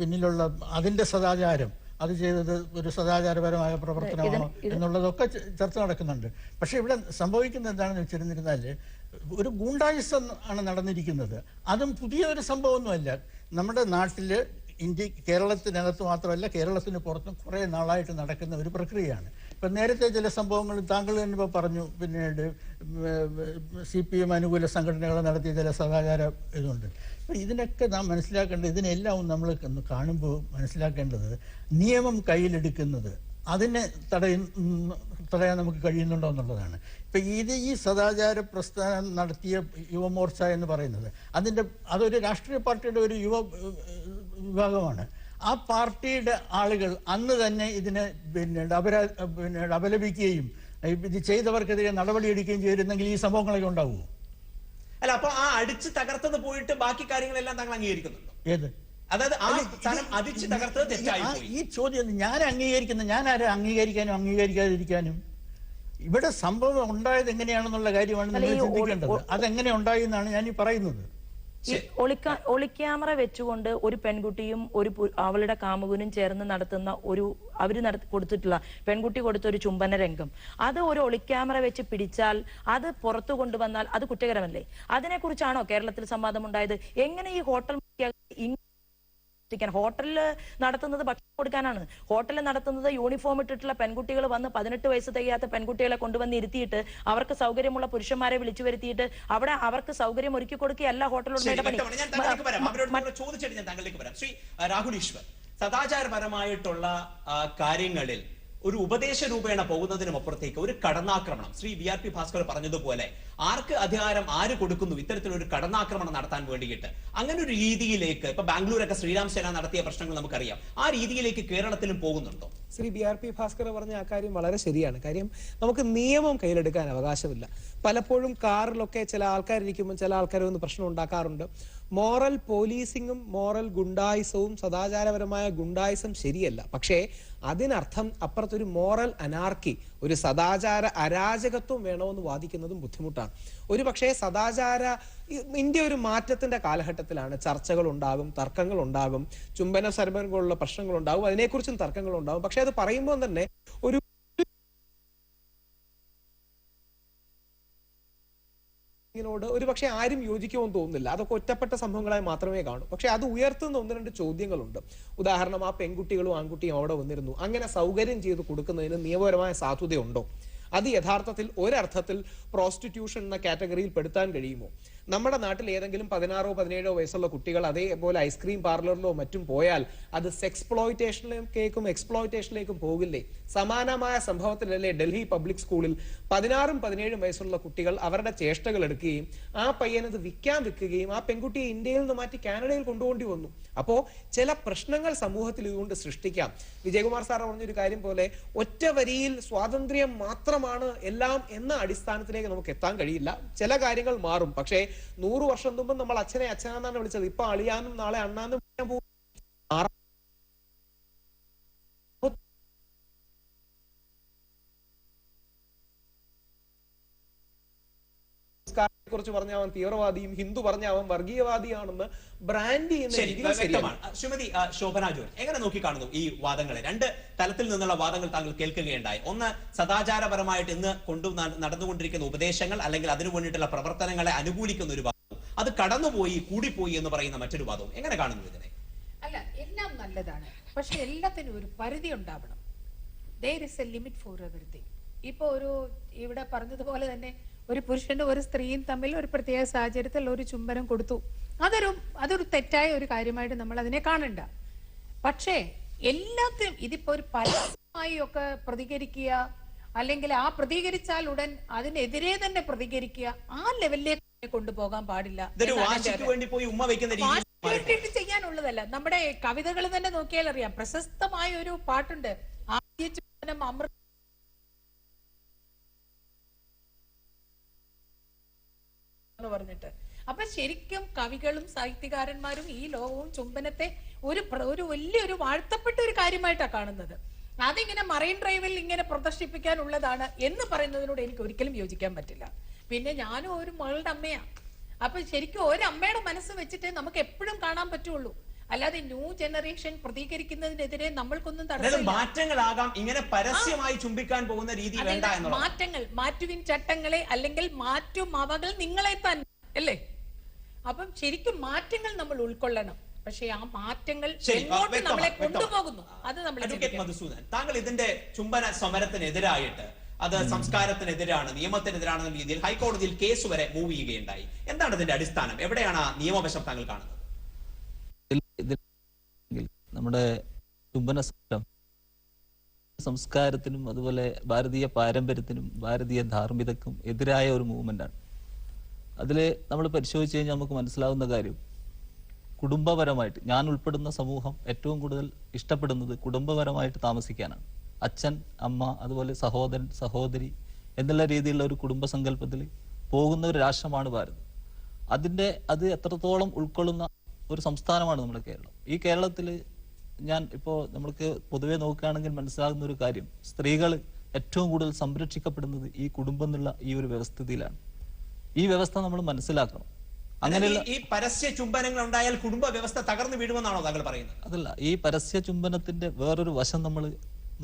Speaker 4: പിന്നിലുള്ള അതിൻ്റെ സദാചാരം, അത് ചെയ്തത് ഒരു സദാചാരപരമായ പ്രവർത്തനമാണോ എന്നുള്ളതൊക്കെ ചർച്ച നടക്കുന്നുണ്ട്. പക്ഷെ ഇവിടെ സംഭവിക്കുന്നത് എന്താണെന്ന് വെച്ചിരുന്നിരുന്നാൽ ഒരു ഗൂണ്ടായിസം ആണ് നടന്നിരിക്കുന്നത്. അതും പുതിയൊരു സംഭവമൊന്നുമല്ല. നമ്മുടെ നാട്ടിൽ കേരളത്തിനകത്ത് മാത്രമല്ല കേരളത്തിന് പുറത്തും കുറേ നാളായിട്ട് നടക്കുന്ന ഒരു പ്രക്രിയയാണ്. ഇപ്പം നേരത്തെ ചില സംഭവങ്ങൾ താങ്കൾ തന്നെ ഇപ്പോൾ പറഞ്ഞു. പിന്നീട് CPM അനുകൂല സംഘടനകൾ നടത്തിയ ചില സദാചാര ഇതുണ്ട്. അപ്പം ഇതിനൊക്കെ നാം മനസ്സിലാക്കേണ്ടത്, ഇതിനെല്ലാം നമ്മൾ കാണുമ്പോൾ മനസ്സിലാക്കേണ്ടത് നിയമം കയ്യിലെടുക്കുന്നത് അതിനെ തടയാൻ നമുക്ക് കഴിയുന്നുണ്ടോ എന്നുള്ളതാണ്. ഇപ്പം ഈ സദാചാര പ്രസ്ഥാനം നടത്തിയ യുവമോർച്ച എന്ന് പറയുന്നത് അതൊരു രാഷ്ട്രീയ പാർട്ടിയുടെ ഒരു യുവ വിഭാഗമാണ്. ആ പാർട്ടിയുടെ ആളുകൾ അന്ന് തന്നെ ഇതിനെ അപലപിക്കുകയും ഇത് ചെയ്തവർക്കെതിരെ നടപടിയെടുക്കുകയും ചെയ്തിരുന്നെങ്കിൽ ഈ സംഭവങ്ങളൊക്കെ ഉണ്ടാവുമോ?
Speaker 1: അല്ല, അപ്പൊ ആ അടിച്ച് തകർത്തത് പോയിട്ട് ബാക്കി കാര്യങ്ങളെല്ലാം താങ്കൾ അംഗീകരിക്കുന്നുണ്ടോ?
Speaker 4: ഏത്?
Speaker 1: അതായത് ആ സ്ഥലം അടിച്ച് തകർത്തത് തെറ്റായി.
Speaker 4: ഈ ചോദ്യം ഞാൻ അംഗീകരിക്കുന്നത്, ഞാൻ ആരെ അംഗീകരിക്കാനും അംഗീകരിക്കാതിരിക്കാനും? ഇവിടെ സംഭവം ഉണ്ടായത് എങ്ങനെയാണെന്നുള്ള കാര്യമാണ് നിങ്ങൾ ചിന്തിക്കേണ്ടത്. അതെങ്ങനെ ഉണ്ടായി എന്നാണ് ഞാൻ ഈ പറയുന്നത്.
Speaker 2: ഒളിക്യാമറ വെച്ചുകൊണ്ട് ഒരു പെൺകുട്ടിയും അവളുടെ കാമുകനും ചേർന്ന് നടത്തുന്ന അവര് കൊടുത്തിട്ടുള്ള പെൺകുട്ടി കൊടുത്ത ഒരു ചുംബന രംഗം, അത് ഒരു ഒളിക്യാമറ വെച്ച് പിടിച്ചാൽ അത് പുറത്തു കൊണ്ടുവന്നാൽ അത് കുറ്റകരമല്ലേ? അതിനെക്കുറിച്ചാണോ കേരളത്തിൽ സംവാദം ഉണ്ടായത്? എങ്ങനെ ഈ ഹോട്ടൽ ഹോട്ടലിൽ നടത്തുന്നത് ഭക്ഷണം കൊടുക്കാനാണ്. ഹോട്ടലിൽ നടത്തുന്നത് യൂണിഫോം ഇട്ടിട്ടുള്ള പെൺകുട്ടികൾ വന്ന് 18 വയസ്സ് തികയാത്ത പെൺകുട്ടികളെ കൊണ്ടുവന്ന് ഇരുത്തിയിട്ട് അവർക്ക് സൗകര്യമുള്ള പുരുഷന്മാരെ വിളിച്ചു വരുത്തിയിട്ട് അവിടെ അവർക്ക് സൗകര്യം ഒരുക്കി കൊടുക്കുകയല്ല ഹോട്ടലുടമയുടെ പണി.
Speaker 1: ചോദിച്ചിട്ട് ഞാൻ താങ്കളിലേക്ക് വരാം. ശ്രീ രാഹുൽ ഈശ്വർ, സദാചാരപരമായിട്ടുള്ള കാര്യങ്ങളിൽ ഒരു ഉപദേശ രൂപേണ പോകുന്നതിനും അപ്പുറത്തേക്ക് ഒരു കടന്നാക്രമണം, ശ്രീ BRP ഭാസ്കർ പറഞ്ഞതുപോലെ ആർക്ക് അധികാരം ആര് കൊടുക്കുന്നു ഇത്തരത്തിലൊരു കടന്നാക്രമണം നടത്താൻ വേണ്ടിയിട്ട്? അങ്ങനെ ഒരു രീതിയിലേക്ക് ഇപ്പൊ ബാംഗ്ലൂരൊക്കെ ശ്രീറാം സേന നടത്തിയ പ്രശ്നങ്ങൾ നമുക്കറിയാം. ആ രീതിയിലേക്ക് കേരളത്തിലും പോകുന്നുണ്ടോ?
Speaker 5: ശ്രീ BRP ഭാസ്കർ പറഞ്ഞ ആ കാര്യം വളരെ ശരിയാണ്. കാര്യം നമുക്ക് നിയമം കയ്യിലെടുക്കാൻ അവകാശമില്ല. പലപ്പോഴും കാറിലൊക്കെ ചില ആൾക്കാരിരിക്കുമ്പോൾ ചില ആൾക്കാരൊന്ന് പ്രശ്നം ഉണ്ടാക്കാറുണ്ട്. മോറൽ പോലീസിങ്ങും മോറൽ ഗുണ്ടായിസവും സദാചാരപരമായ ഗുണ്ടായിസം ശരിയല്ല. പക്ഷേ അതിനർത്ഥം അപ്പുറത്തൊരു മോറൽ അനാർക്കി, ഒരു സദാചാര അരാജകത്വം വേണമെന്ന് വാദിക്കുന്നതും ബുദ്ധിമുട്ടാണ്. ഒരു പക്ഷേ ഇന്ത്യ ഒരു മാറ്റത്തിന്റെ കാലഘട്ടത്തിലാണ്. ചർച്ചകൾ ഉണ്ടാകും, തർക്കങ്ങൾ ഉണ്ടാകും, ചുംബന സരബൻ പോലുള്ള പ്രശ്നങ്ങൾ ഉണ്ടാകും, അതിനെക്കുറിച്ചും തർക്കങ്ങൾ ഉണ്ടാകും. പക്ഷെ അത് പറയുമ്പോൾ തന്നെ ഒരു ഒരു പക്ഷെ ആരും യോജിക്കുമെന്ന് തോന്നുന്നില്ല. അതൊക്കെ ഒറ്റപ്പെട്ട സംഭവങ്ങളായി മാത്രമേ കാണൂ. പക്ഷെ അത് ഉയർത്തുന്ന 1-2 ചോദ്യങ്ങളുണ്ട്. ഉദാഹരണം, ആ പെൺകുട്ടികളും ആൺകുട്ടിയും അവിടെ വന്നിരുന്നു, അങ്ങനെ സൗകര്യം ചെയ്ത് കൊടുക്കുന്നതിന് നിയമപരമായ സാധുതയുണ്ടോ? അത് യഥാർത്ഥത്തിൽ ഒരർത്ഥത്തിൽ പ്രോസ്റ്റിറ്റ്യൂഷൻ എന്ന കാറ്റഗറിയിൽ പെടുത്താൻ കഴിയുമോ? നമ്മുടെ നാട്ടിൽ ഏതെങ്കിലും 16 17 വയസ്സുള്ള കുട്ടികൾ അതേപോലെ ഐസ്ക്രീം പാർലറിലോ മറ്റും പോയാൽ അത് സെക്സ്പ്ലോയിറ്റേഷനിലേക്കും എക്സ്പ്ലോയിറ്റേഷനിലേക്കും പോകില്ലേ? സമാനമായ സംഭവത്തിലല്ലേ ഡൽഹി പബ്ലിക് സ്കൂളിൽ 16 17 വയസ്സുള്ള കുട്ടികൾ അവരുടെ ചേഷ്ടകൾ എടുക്കുകയും ആ പയ്യനത് വിൽക്കാൻ വെക്കുകയും ആ പെൺകുട്ടിയെ ഇന്ത്യയിൽ നിന്ന് മാറ്റി കാനഡയിൽ കൊണ്ടുപോകേണ്ടി വന്നു. അപ്പോ ചില പ്രശ്നങ്ങൾ സമൂഹത്തിൽ ഇതുകൊണ്ട് സൃഷ്ടിക്കാം. വിജയകുമാർ സാർ പറഞ്ഞൊരു കാര്യം പോലെ ഒറ്റ വരിയിൽ സ്വാതന്ത്ര്യം മാത്രമാണ് എല്ലാം എന്ന അടിസ്ഥാനത്തിലേക്ക് നമുക്ക് എത്താൻ കഴിയില്ല. ചില കാര്യങ്ങൾ മാറും. പക്ഷേ 100 വർഷം മുമ്പ് നമ്മൾ അച്ഛനെ അച്ഛനാന്നാണ് വിളിച്ചത്. ഇപ്പൊ അളിയാന്നും നാളെ അണ്ണാന്നും വിളിക്കാൻ പോകും. കുറിച്ച് പറഞ്ഞ അവൻ തീവ്രവാദിയും ഹിന്ദു പറഞ്ഞ അവൻ വർഗീയവാദിയാണെന്ന് ബ്രാൻഡ് ചെയ്യുന്ന
Speaker 1: ശ്രീമതി ശോഭന ജോൺ എങ്ങനെ നോക്കിക്കാണുന്നു ഈ വാദങ്ങളെ? 2 തലത്തിൽ നിന്നുള്ള വാദങ്ങൾ താങ്കൾ കേൾക്കുകയുണ്ടായി. ഒന്ന്, സദാചാരപരമായിട്ട് ഇന്ന് നടന്നുകൊണ്ടിരിക്കുന്ന ഉപദേശങ്ങൾ അല്ലെങ്കിൽ അതിനു വേണ്ടിയിട്ടുള്ള പ്രവർത്തനങ്ങളെ അനുകൂലിക്കുന്ന ഒരു വാദവും, അത് കടന്നുപോയി കൂടിപ്പോയി എന്ന് പറയുന്ന മറ്റൊരു വാദവും. എങ്ങനെ കാണുന്നു ഇതിനെ?
Speaker 6: അല്ല, എല്ലാം നല്ലതാണ്. പക്ഷെ എല്ലാത്തിനും ഒരു പരിധി ഉണ്ടാവണം. there is a limit for everything. ഇപ്പൊ ഇവിടെ പറഞ്ഞതുപോലെ തന്നെ ഒരു പുരുഷനും ഒരു സ്ത്രീയും തമ്മിൽ ഒരു പ്രത്യേക സാഹചര്യത്തിൽ ഒരു ചുംബനം കൊടുത്തു, അതൊരു തെറ്റായ ഒരു കാര്യമായിട്ട് നമ്മൾ അതിനെ കാണണ്ട. പക്ഷേ എല്ലാത്തിനും ഇതിപ്പോ ഒരു പരസ്യമായി ഒക്കെ പ്രതികരിക്കുക, അല്ലെങ്കിൽ ആ പ്രതികരിച്ചാൽ ഉടൻ അതിനെതിരെ തന്നെ പ്രതികരിക്കുക, ആ ലെവലിലേക്ക് കൊണ്ടുപോകാൻ പാടില്ല. ചെയ്യാനുള്ളതല്ല. നമ്മുടെ കവിതകൾ തന്നെ നോക്കിയാൽ അറിയാം. പ്രശസ്തമായ ഒരു പാട്ടുണ്ട്, ആദ്യ ചുംബനം അമൃത എന്ന് പറഞ്ഞിട്ട്. അപ്പൊ ശരിക്കും കവികളും സാഹിത്യകാരന്മാരും ഈ ലോകവും ചുംബനത്തെ ഒരു വലിയൊരു വാഴ്ത്തപ്പെട്ട ഒരു കാര്യമായിട്ടാണ് കാണുന്നത്. അതിങ്ങനെ മറൈൻ ഡ്രൈവിൽ ഇങ്ങനെ പ്രദർശിപ്പിക്കാനുള്ളതാണ് എന്ന് പറയുന്നതിനോട് എനിക്ക് ഒരിക്കലും യോജിക്കാൻ പറ്റില്ല. പിന്നെ ഞാനും ഒരു മകളുടെ അമ്മയാ. അപ്പൊ ശരിക്കും ഒരമ്മയുടെ മനസ്സ് വെച്ചിട്ട് നമുക്ക് എപ്പോഴും കാണാൻ പറ്റുള്ളൂ. അല്ലാതെ ന്യൂ ജനറേഷൻ പ്രതികരിക്കുന്നതിനെതിരെ നമ്മൾക്കൊന്നും
Speaker 1: മാറ്റങ്ങളാകാം. ഇങ്ങനെ പരസ്യമായി ചുംബിക്കാൻ പോകുന്ന രീതി വേണ്ട.
Speaker 6: മാറ്റുവിൻ ചട്ടങ്ങളെ, അല്ലെങ്കിൽ മാറ്റും അവകൾ നിങ്ങളെ തന്നെ, അല്ലേ? അപ്പം ശരിക്കും മാറ്റങ്ങൾ നമ്മൾ ഉൾക്കൊള്ളണം. പക്ഷെ ആ മാറ്റങ്ങൾ നമ്മളെ കൊണ്ടുപോകുന്നു. അത് നമ്മൾ
Speaker 1: താങ്കൾ ഇതിന്റെ ചുംബന സമരത്തിനെതിരായിട്ട്, അത് സംസ്കാരത്തിനെതിരാണ്, നിയമത്തിനെതിരാണെന്ന രീതിയിൽ ഹൈക്കോടതിയിൽ കേസ് വരെ മൂവ് ചെയ്യുകയുണ്ടായി. എന്താണ് ഇതിന്റെ അടിസ്ഥാനം? എവിടെയാണ് ആ നിയമവശം താങ്കൾ കാണുന്നത്?
Speaker 7: നമ്മുടെ ചുംബന സമരം സംസ്കാരത്തിനും അതുപോലെ ഭാരതീയ പാരമ്പര്യത്തിനും ഭാരതീയ ധാർമ്മികതക്കും എതിരായ ഒരു മൂവ്മെന്റാണ്. അതിൽ നമ്മൾ പരിശോധിച്ച് കഴിഞ്ഞാൽ നമുക്ക് മനസ്സിലാവുന്ന കാര്യം, കുടുംബപരമായിട്ട് ഞാൻ ഉൾപ്പെടുന്ന സമൂഹം ഏറ്റവും കൂടുതൽ ഇഷ്ടപ്പെടുന്നത് കുടുംബപരമായിട്ട് താമസിക്കാനാണ്. അച്ഛൻ, അമ്മ, അതുപോലെ സഹോദരൻ, സഹോദരി എന്നുള്ള രീതിയിലുള്ള ഒരു കുടുംബ സങ്കല്പത്തിൽ പോകുന്ന ഒരു രാഷ്ട്രമാണ് ഭാരതം. അത് എത്രത്തോളം ഉൾക്കൊള്ളുന്ന ഒരു സംസ്ഥാനമാണ് നമ്മുടെ കേരളം. ഈ കേരളത്തിൽ നമ്മൾക്ക് പൊതുവെ നോക്കുകയാണെങ്കിൽ മനസ്സിലാകുന്ന ഒരു കാര്യം, സ്ത്രീകൾ ഏറ്റവും കൂടുതൽ സംരക്ഷിക്കപ്പെടുന്നത് ഈ കുടുംബം എന്നുള്ള ഈ ഒരു വ്യവസ്ഥിതിയിലാണ്. ഈ വ്യവസ്ഥ നമ്മൾ മനസ്സിലാക്കണം. അങ്ങനെയുള്ള
Speaker 1: ഈ പരസ്യ ചുംബനങ്ങൾ ഉണ്ടായാൽ കുടുംബ വ്യവസ്ഥ തകർന്നു വീഴുമെന്നാണോ താങ്കൾ പറയുന്നത്?
Speaker 7: അതല്ല, ഈ പരസ്യ ചുംബനത്തിന്റെ വേറൊരു വശം നമ്മൾ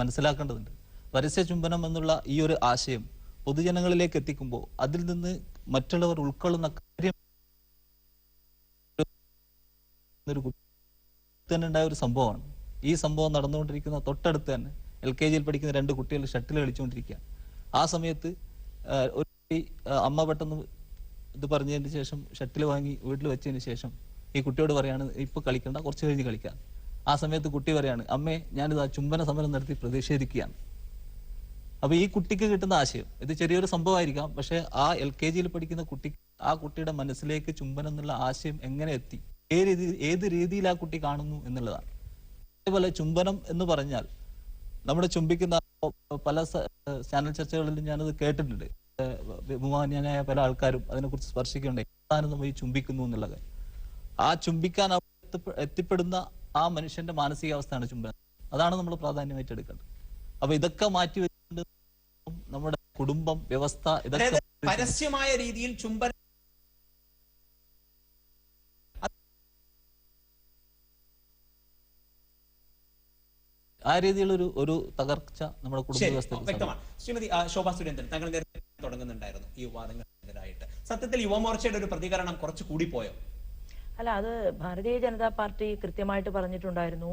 Speaker 7: മനസ്സിലാക്കേണ്ടതുണ്ട്. പരസ്യ ചുംബനം എന്നുള്ള ഈ ഒരു ആശയം പൊതുജനങ്ങളിലേക്ക് എത്തിക്കുമ്പോൾ അതിൽ നിന്ന് മറ്റുള്ളവർ ഉൾക്കൊള്ളുന്ന കാര്യം തന്നെ ഉണ്ടായ ഒരു സംഭവമാണ്. ഈ സംഭവം നടന്നുകൊണ്ടിരിക്കുന്ന തൊട്ടടുത്ത് തന്നെ LKGയിൽ പഠിക്കുന്ന 2 കുട്ടികൾ ഷട്ടിൽ കളിച്ചുകൊണ്ടിരിക്കുകയാണ്. ആ സമയത്ത് ഒരു അമ്മ പെട്ടെന്ന് ഇത് പറഞ്ഞതിന് ശേഷം ഷട്ടിൽ വാങ്ങി വീട്ടിൽ വെച്ചതിന് ശേഷം ഈ കുട്ടിയോട് പറയാണ്, ഇപ്പൊ കളിക്കണ്ട, കുറച്ച് കഴിഞ്ഞ് കളിക്കാം. ആ സമയത്ത് കുട്ടി പറയാണ്, അമ്മേ ഞാനിത് ചുംബന സമരം നടത്തി പ്രതിഷേധിക്കുകയാണ്. അപ്പൊ ഈ കുട്ടിക്ക് കിട്ടുന്ന ആശയം ഇത് ചെറിയൊരു സംഭവമായിരിക്കാം, പക്ഷെ ആ LKG പഠിക്കുന്ന കുട്ടിക്ക് ആ കുട്ടിയുടെ മനസ്സിലേക്ക് ചുംബനം എന്നുള്ള ആശയം എങ്ങനെ എത്തി, ഏത് രീതിയിൽ ആ കുട്ടി കാണുന്നു എന്നുള്ളതാണ്. അതേപോലെ ചുംബനം എന്ന് പറഞ്ഞാൽ നമ്മുടെ ചുംബിക്കുന്ന പല ചാനൽ ചർച്ചകളിലും ഞാനത് കേട്ടിട്ടുണ്ട്. ബഹുമാന്യനായ പല ആൾക്കാരും അതിനെക്കുറിച്ച് സ്പർശിക്കുന്നുണ്ട്, എന്താണ് നമ്മൾ ഈ ചുംബിക്കുന്നു എന്നുള്ള കാര്യം. ആ ചുംബിക്കാൻ എത്തിപ്പെടുന്ന ആ മനുഷ്യന്റെ മാനസികാവസ്ഥയാണ് ചുംബനം. അതാണ് നമ്മൾ പ്രാധാന്യമായിട്ട് എടുക്കേണ്ടത്. അപ്പൊ ഇതൊക്കെ മാറ്റി വെച്ചിട്ടുണ്ട് നമ്മുടെ കുടുംബം, വ്യവസ്ഥ, ഇതൊക്കെ
Speaker 1: പരസ്യമായ രീതിയിൽ ചുംബനം
Speaker 7: ആ രീതിയിലുള്ള ഒരു തകർച്ച നമ്മുടെ കുടുംബ വ്യവസ്ഥയിൽ
Speaker 1: വ്യക്തമാണ്. ശ്രീമതി ശോഭാ സുരേന്ദ്രൻ, താങ്കൾ നേരത്തെ തുടങ്ങുന്നുണ്ടായിരുന്നു ഈ വാദങ്ങൾക്കെതിരായിട്ട്. സത്യത്തിൽ യുവമോർച്ചയുടെ ഒരു പ്രതികരണം കുറച്ച് കൂടിപ്പോയോ?
Speaker 2: അല്ല, അത് ഭാരതീയ ജനതാ പാർട്ടി കൃത്യമായിട്ട് പറഞ്ഞിട്ടുണ്ടായിരുന്നു.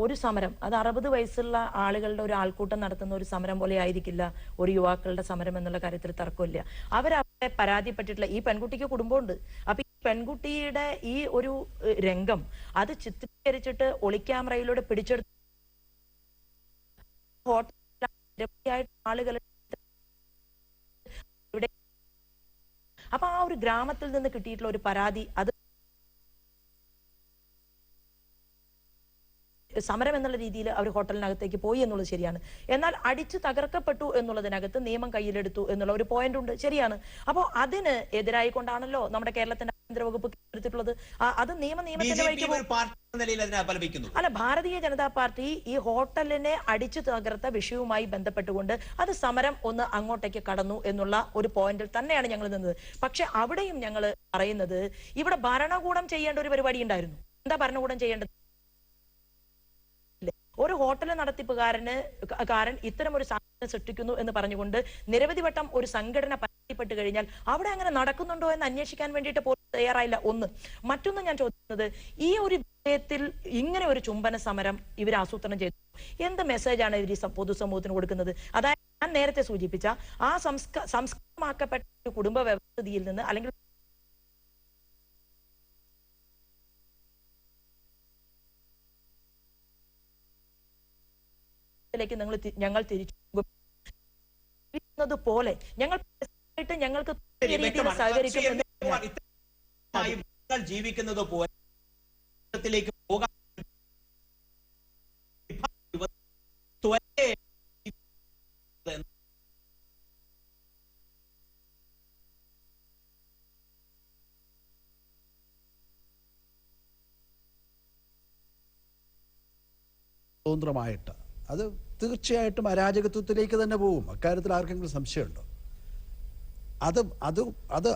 Speaker 2: ഒരു സമരം, അത് 60 വയസ്സുള്ള ആളുകളുടെ ഒരു ആൾക്കൂട്ടം നടത്തുന്ന ഒരു സമരം പോലെ ആയിരിക്കില്ല ഒരു യുവാക്കളുടെ സമരം എന്നുള്ള കാര്യത്തിൽ തർക്കമില്ല. അവരവിടെ പരാതിപ്പെട്ടിട്ടുള്ള ഈ പെൺകുട്ടിക്ക് കുടുംബമുണ്ട്. അപ്പൊ ഈ പെൺകുട്ടിയുടെ ഈ ഒരു രംഗം അത് ചിത്രീകരിച്ചിട്ട് ഒളിക്യാമറയിലൂടെ പിടിച്ചെടുത്ത് ആളുകൾ ഇവിടെ, അപ്പൊ ആ ഒരു ഗ്രാമത്തിൽ നിന്ന് കിട്ടിയിട്ടുള്ള ഒരു പരാതി, അത് സമരം എന്നുള്ള രീതിയിൽ അവർ ഹോട്ടലിനകത്തേക്ക് പോയി എന്നുള്ളത് ശരിയാണ്. എന്നാൽ അടിച്ചു തകർക്കപ്പെട്ടു എന്നുള്ളതിനകത്ത് നിയമം കയ്യിലെടുത്തു എന്നുള്ള ഒരു പോയിന്റ് ഉണ്ട്, ശരിയാണ്. അപ്പോൾ അതിന് എതിരായി കൊണ്ടാണല്ലോ നമ്മുടെ കേരളത്തിന്റെ ആഭ്യന്തര വകുപ്പ് എടുത്തിട്ടുള്ളത്. അത് നിയമത്തിന്റെ വഴിക്ക് അല്ല. ഭാരതീയ ജനതാ പാർട്ടി ഈ ഹോട്ടലിനെ അടിച്ചു തകർത്ത വിഷയവുമായി ബന്ധപ്പെട്ടുകൊണ്ട് അത് സമരം ഒന്ന് അങ്ങോട്ടേക്ക് കടന്നു എന്നുള്ള ഒരു പോയിന്റിൽ തന്നെയാണ് ഞങ്ങൾ നിന്നത്. പക്ഷെ അവിടെയും ഞങ്ങൾ പറയുന്നത് ഇവിടെ ഭരണകൂടം ചെയ്യേണ്ട ഒരു പരിപാടി ഉണ്ടായിരുന്നു. എന്താ ഭരണകൂടം ചെയ്യേണ്ടത്? ഒരു ഹോട്ടൽ നടത്തിപ്പുകാരൻ ഇത്തരം ഒരു സാധനം സൃഷ്ടിക്കുന്നു എന്ന് പറഞ്ഞുകൊണ്ട് നിരവധി വട്ടം ഒരു സംഘടന പരാതിപ്പെട്ട് കഴിഞ്ഞാൽ അവിടെ അങ്ങനെ നടക്കുന്നുണ്ടോ എന്ന് അന്വേഷിക്കാൻ വേണ്ടിയിട്ട് പോലും തയ്യാറായില്ല. ഒന്ന്. മറ്റൊന്ന് ഞാൻ ചോദിക്കുന്നത്, ഈ ഒരു വിഷയത്തിൽ ഇങ്ങനെ ഒരു ചുംബന സമരം ഇവർ ആസൂത്രണം ചെയ്തു, എന്ത് മെസ്സേജാണ് ഇവർ ഈ പൊതുസമൂഹത്തിന് കൊടുക്കുന്നത്? അതായത് ഞാൻ നേരത്തെ സൂചിപ്പിച്ച ആ സംസ്കൃതമാക്കപ്പെട്ട ഒരു കുടുംബ വ്യവസ്ഥിതിയിൽ നിന്ന് അല്ലെങ്കിൽ ഞങ്ങൾ തിരിച്ചു പോലെ ഞങ്ങൾക്ക് സഹകരിക്കും
Speaker 1: ജീവിക്കുന്നത് പോലെ പോകാൻ
Speaker 3: സ്വതന്ത്രമായിട്ട് അത് തീർച്ചയായിട്ടും അരാജകത്വത്തിലേക്ക് തന്നെ പോകും. അക്കാര്യത്തിൽ ആർക്കെങ്കിലും സംശയമുണ്ടോ?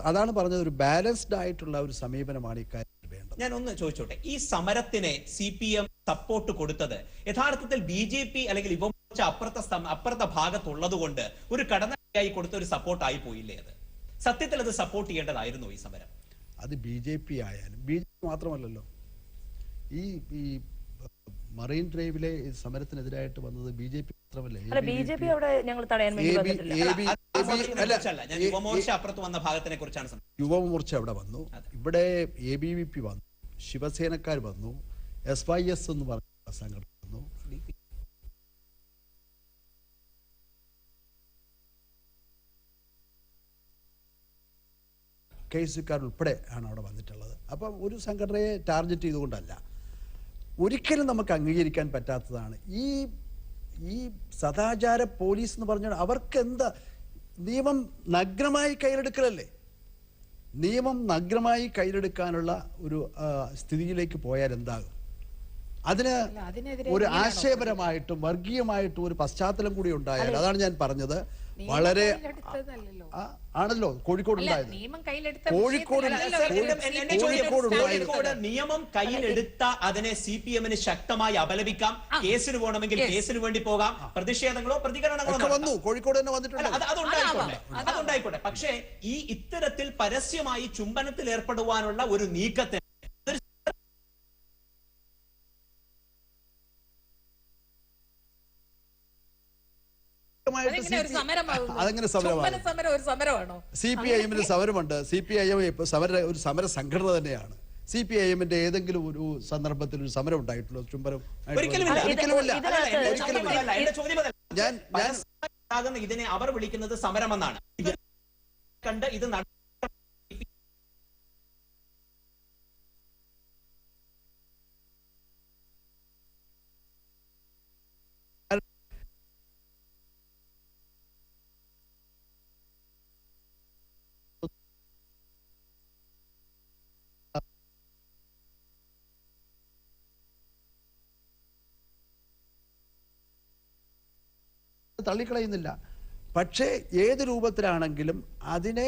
Speaker 3: അതാണ് പറഞ്ഞത്, ഒരു ബാലൻസ്ഡ് ആയിട്ടുള്ള ഒരു സമീപനമാണ് ഇക്കാര്യത്തിൽ വേണ്ടത്.
Speaker 1: ഞാൻ ഒന്ന് ചോദിച്ചോട്ടെ, ഈ സമരത്തിനെ CPM സപ്പോർട്ട് കൊടുത്തത് യഥാർത്ഥത്തിൽ BJP അല്ലെങ്കിൽ യുവമോർച്ച അപ്പുറത്തെ ഭാഗത്തുള്ളത് കൊണ്ട് ഒരു കടന്നയായി കൊടുത്ത ഒരു സപ്പോർട്ടായി പോയില്ലേ? അത് സത്യത്തിൽ അത് സപ്പോർട്ട് ചെയ്യേണ്ടതായിരുന്നു ഈ സമരം.
Speaker 3: അത് BJP ആയാലും, BJP മാത്രമല്ലല്ലോ, ഈ മറൈൻ ഡ്രൈവിലെ സമരത്തിനെതിരായിട്ട് വന്നത് BJP മാത്രമല്ല. യുവമോർച്ച അവിടെ വന്നു, ഇവിടെ ABVP വന്നു, ശിവസേനക്കാർ വന്നു, SYS എന്ന് പറഞ്ഞ സംഘടന വന്നു, KSUക്കാർ ഉൾപ്പെടെ ആണ് അവിടെ വന്നിട്ടുള്ളത്. അപ്പം ഒരു സംഘടനയെ ടാർഗറ്റ് ചെയ്തുകൊണ്ടല്ല, ഒരിക്കലും നമുക്ക് അംഗീകരിക്കാൻ പറ്റാത്തതാണ് ഈ സദാചാര പോലീസ് എന്ന് പറഞ്ഞാൽ അവർക്ക് എന്താ, നിയമം നഗ്നമായി കയ്യിലെടുക്കലല്ലേ? നിയമം നഗ്നമായി കയ്യിലെടുക്കാനുള്ള ഒരു സ്ഥിതിയിലേക്ക് പോയാൽ എന്താകും? അതിന് ഒരു ആശയപരമായിട്ടും വർഗീയമായിട്ടും ഒരു പശ്ചാത്തലം കൂടി ഉണ്ടായാൽ, അതാണ് ഞാൻ പറഞ്ഞത്. വളരെ ആണല്ലോ കോഴിക്കോട് ഉണ്ടായത്. കോഴിക്കോട്
Speaker 1: നിയമം കയ്യിലെടുത്ത അതിനെ CPM-ന് ശക്തമായി അപലപിക്കാം, കേസിന് പോകണമെങ്കിൽ കേസിന് വേണ്ടി പോകാം, പ്രതിഷേധങ്ങളോ പ്രതികരണങ്ങളോ
Speaker 3: വന്നു, കോഴിക്കോട് തന്നെ വന്നിട്ടുണ്ട്.
Speaker 1: അതുണ്ടായിക്കോട്ടെ. പക്ഷേ ഈ ഇത്തരത്തിൽ പരസ്യമായി ചുംബനത്തിൽ ഏർപ്പെടുവാനുള്ള ഒരു നീക്കത്തെ
Speaker 3: അതെങ്ങനെ സമരമാണ്? CPIM-ന് സമരമുണ്ട്. CPIM ഒരു സമര സംഘടന തന്നെയാണ്. CPIM-ന്റെ ഏതെങ്കിലും ഒരു സന്ദർഭത്തിൽ ഒരു സമരം ഉണ്ടായിട്ടുള്ളൂ? ചുംബനം ഒരിക്കലുമില്ല.
Speaker 1: ഇതിനെ അവർ വിളിക്കുന്നത് സമരമെന്നാണ്. ഇത് കണ്ട് ഇത്
Speaker 3: തള്ളിക്കളയുന്നില്ല. പക്ഷേ ഏത് രൂപത്തിലാണെങ്കിലും അതിനെ